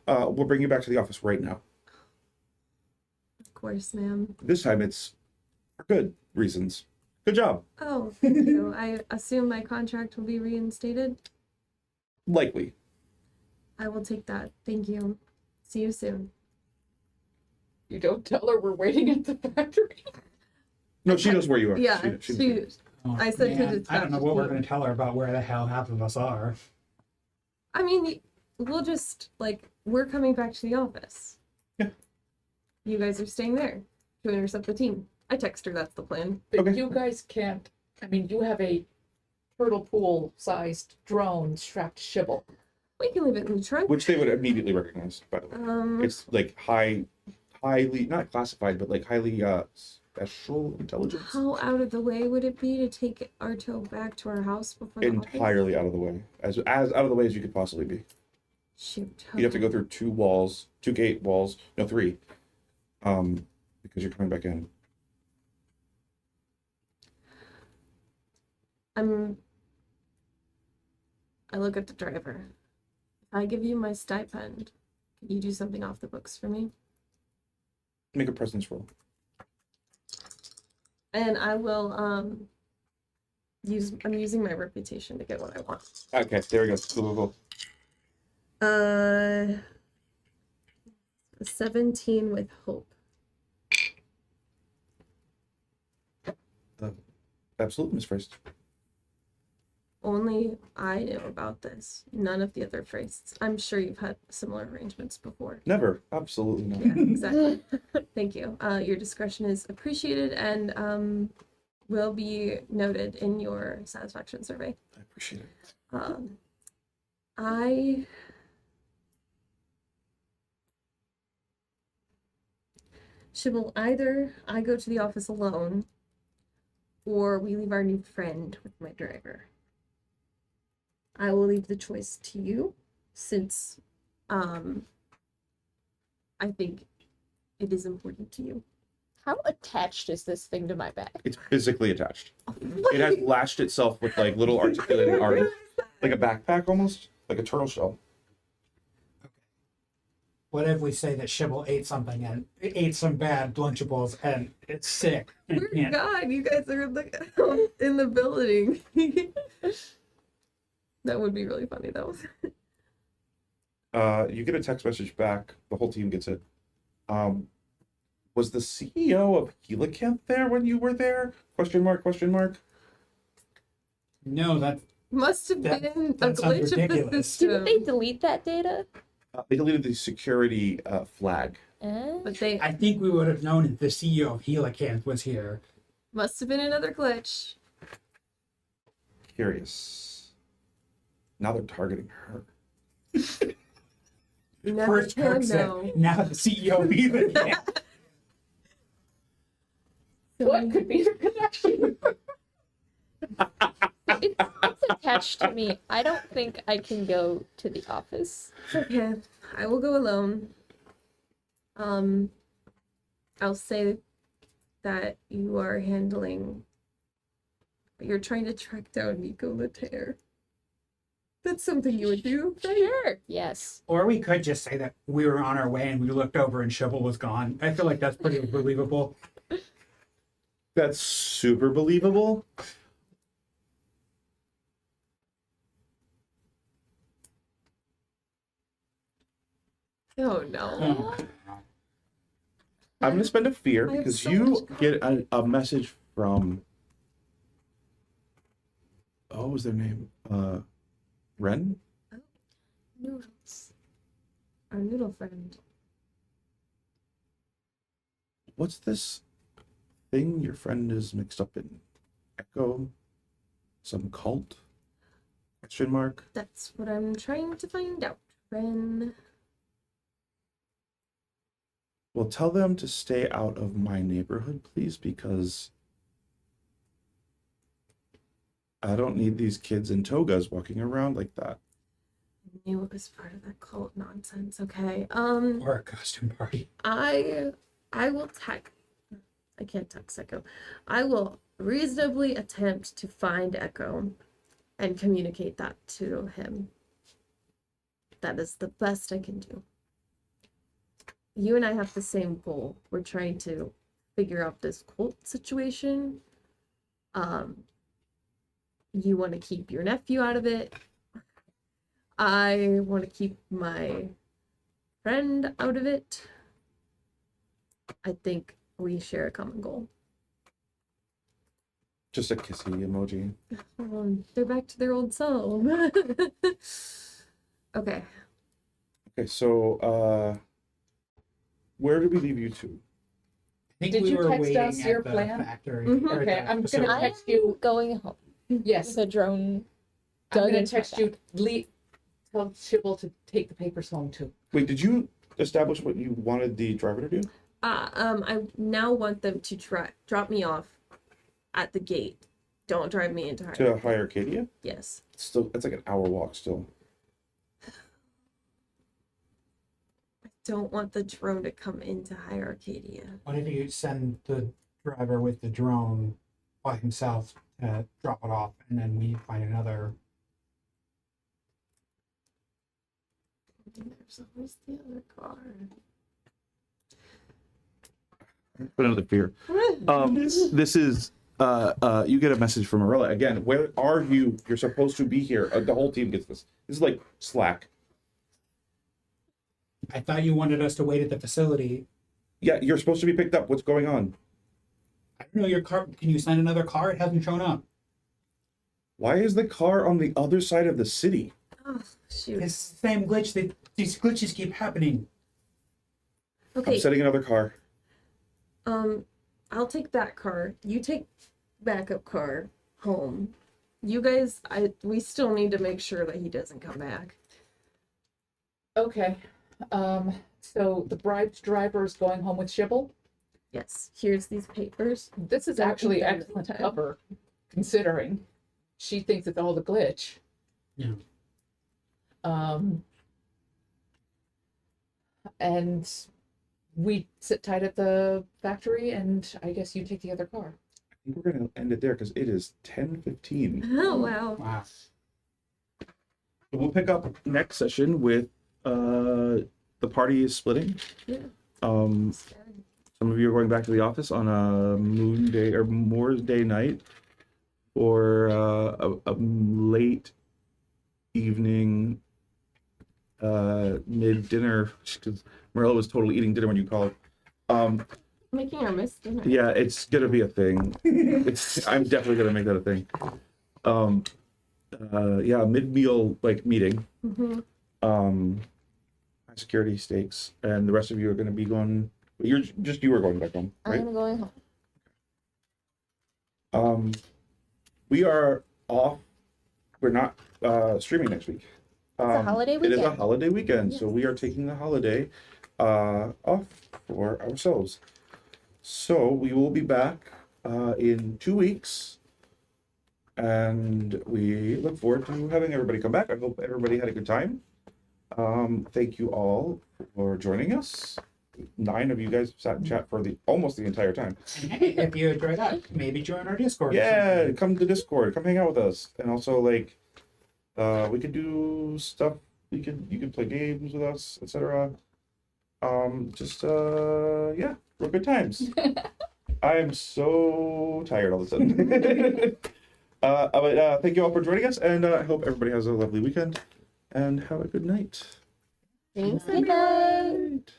We'll bring you back to the office right now. Of course, ma'am. This time it's for good reasons. Good job. Oh, thank you. I assume my contract will be reinstated. Likely. I will take that. Thank you. See you soon. You don't tell her we're waiting at the factory. No, she knows where you are. Yeah, she. Oh, I said to man, the I don't know what we're team. going to tell her about where the hell half of us are. I mean, we'll just we're coming back to the office. Yeah. You guys are staying there to intercept the team. I text her that's the plan. But Okay. you guys can't. I mean, you have a turtle pool-sized drone strapped to Shibble. We can leave it in the trunk. Which they would immediately recognize, by the way. It's like highly not classified, but like highly special intelligence. How out of the way would it be to take Arto back to our house before the office? Entirely out of the way. As out of the way as you could possibly be. Shoot. You'd have to go through two gate walls, no, three. Because you're coming back in. I look at the driver. If I give you my stipend, can you do something off the books for me? Make a presence roll. And I will I'm using my reputation to get what I want. Okay, there we go. Cool. 17 with hope. Absolutely, Miss First. Only I know about this. None of the other phrases. I'm sure you've had similar arrangements before. Never. Absolutely not. Yeah, exactly. Thank you. Your discretion is appreciated and will be noted in your satisfaction survey. I appreciate it. Shibble, either I go to the office alone or we leave our new friend with my driver. I will leave the choice to you since I think it is important to you. How attached is this thing to my back? It's physically attached. It has lashed itself with like little articulating arms, like a backpack almost, like a turtle shell. What if we say that Shibble ate something and ate some bad Lunchables and it's sick? And Dear can't- God, you guys are in the building. That would be really funny though. You get a text message back. The whole team gets it. Was the CEO of Helicanth there when you were there? Question mark, question mark. No, that Must have That- been a that sounds glitch of the ridiculous. system. Didn't they delete that data? They deleted the security flag. But they I think we would have known if the CEO of Helicanth was here. must have been another glitch. Curious. Now they're targeting her. Never First can Kirk said, know. now the CEO even again. What could be the connection? It's attached to me. I don't think I can go to the office. Okay, I will go alone. I'll say that you're trying to track down Nico Letaire. That's something you would do, right? Sure. Yes. Or we could just say that we were on our way and we looked over and Shovel was gone. I feel like that's pretty believable. That's super believable. Oh no. I'm gonna spend a fear I have because so you much get a message from. Oh, what was their name? Ren? Noodles. Our noodle friend. What's this thing your friend is mixed up in? Echo? Some cult? Question mark? That's what I'm trying to find out. Ren. Well, tell them to stay out of my neighborhood, please, because I don't need these kids in togas walking around like that. I knew it was part of that cult nonsense. Okay. Or a costume party. I will I can't text Echo. I will reasonably attempt to find Echo and communicate that to him. That is the best I can do. You and I have the same goal. We're trying to figure out this cult situation. You want to keep your nephew out of it. I want to keep my friend out of it. I think we share a common goal. Just a kissy emoji. They're back to their old self. Okay. Okay, so where did we leave you two? I think Did we you were text waiting us your at the plan? factory. Mhm. or Okay, the I'm gonna facility. I text am you. going home Yes, with a drone. I'm dug gonna into my text you. Tell Shibble to take the papers home too. Wait, did you establish what you wanted the driver to do? I now want them to drop me off at the gate. Don't drive me into To Hyrule. High Arcadia? Yes. Still, it's like an hour walk still. I don't want the drone to come into High Arcadia. What if you send the driver with the drone by himself to drop it off and then we find another? There's always the other car. Put another fear. This is you get a message from Marilla again. Where are you? You're supposed to be here. The whole team gets this. This is like Slack. I thought you wanted us to wait at the facility. Yeah, you're supposed to be picked up. What's going on? I don't know your car. Can you send another car? It hasn't shown up. Why is the car on the other side of the city? Oh, shoot. It's the same glitch. These glitches keep happening. Okay. I'm setting another car. I'll take that car. You take backup car home. You guys, we still need to make sure that he doesn't come back. Okay. So the bribed driver is going home with Shibble. Yes. Here's these papers. This is Don't actually eat them this excellent time. cover, considering she thinks it's all the glitch. Yeah. And we sit tight at the factory, and I guess you take the other car. I think we're gonna end it there because it is 10:15. Oh wow. Wow. So we'll pick up next session with the party is splitting. Yeah. Some of you are going back to the office on a moon day or Moore's Day night, or a late evening mid dinner, because Marilla was totally eating dinner when you called. Making our miss dinner. Yeah, it's gonna be a thing. I'm definitely gonna make that a thing. Yeah, mid-meal like meeting. Mm-hmm. High security stakes, and the rest of you are gonna be going. You are going back home, right? I'm going home. We are off. We're not streaming next week. a holiday It is a weekend. holiday weekend, so we are taking the holiday off for ourselves. So we will be back in 2 weeks, and we look forward to having everybody come back. I hope everybody had a good time. Thank you all for joining us. 9 of you guys sat in chat for almost the entire time. And hey, if you enjoy that, maybe join our Discord. or Yeah, something. come to Discord, come hang out with us, and also like we could do stuff. You can play games with us, etc. Yeah, we're good times. I am so tired all of a sudden. But thank you all for joining us, and I hope everybody has a lovely weekend and have a good night. Thanks, Good night. Night.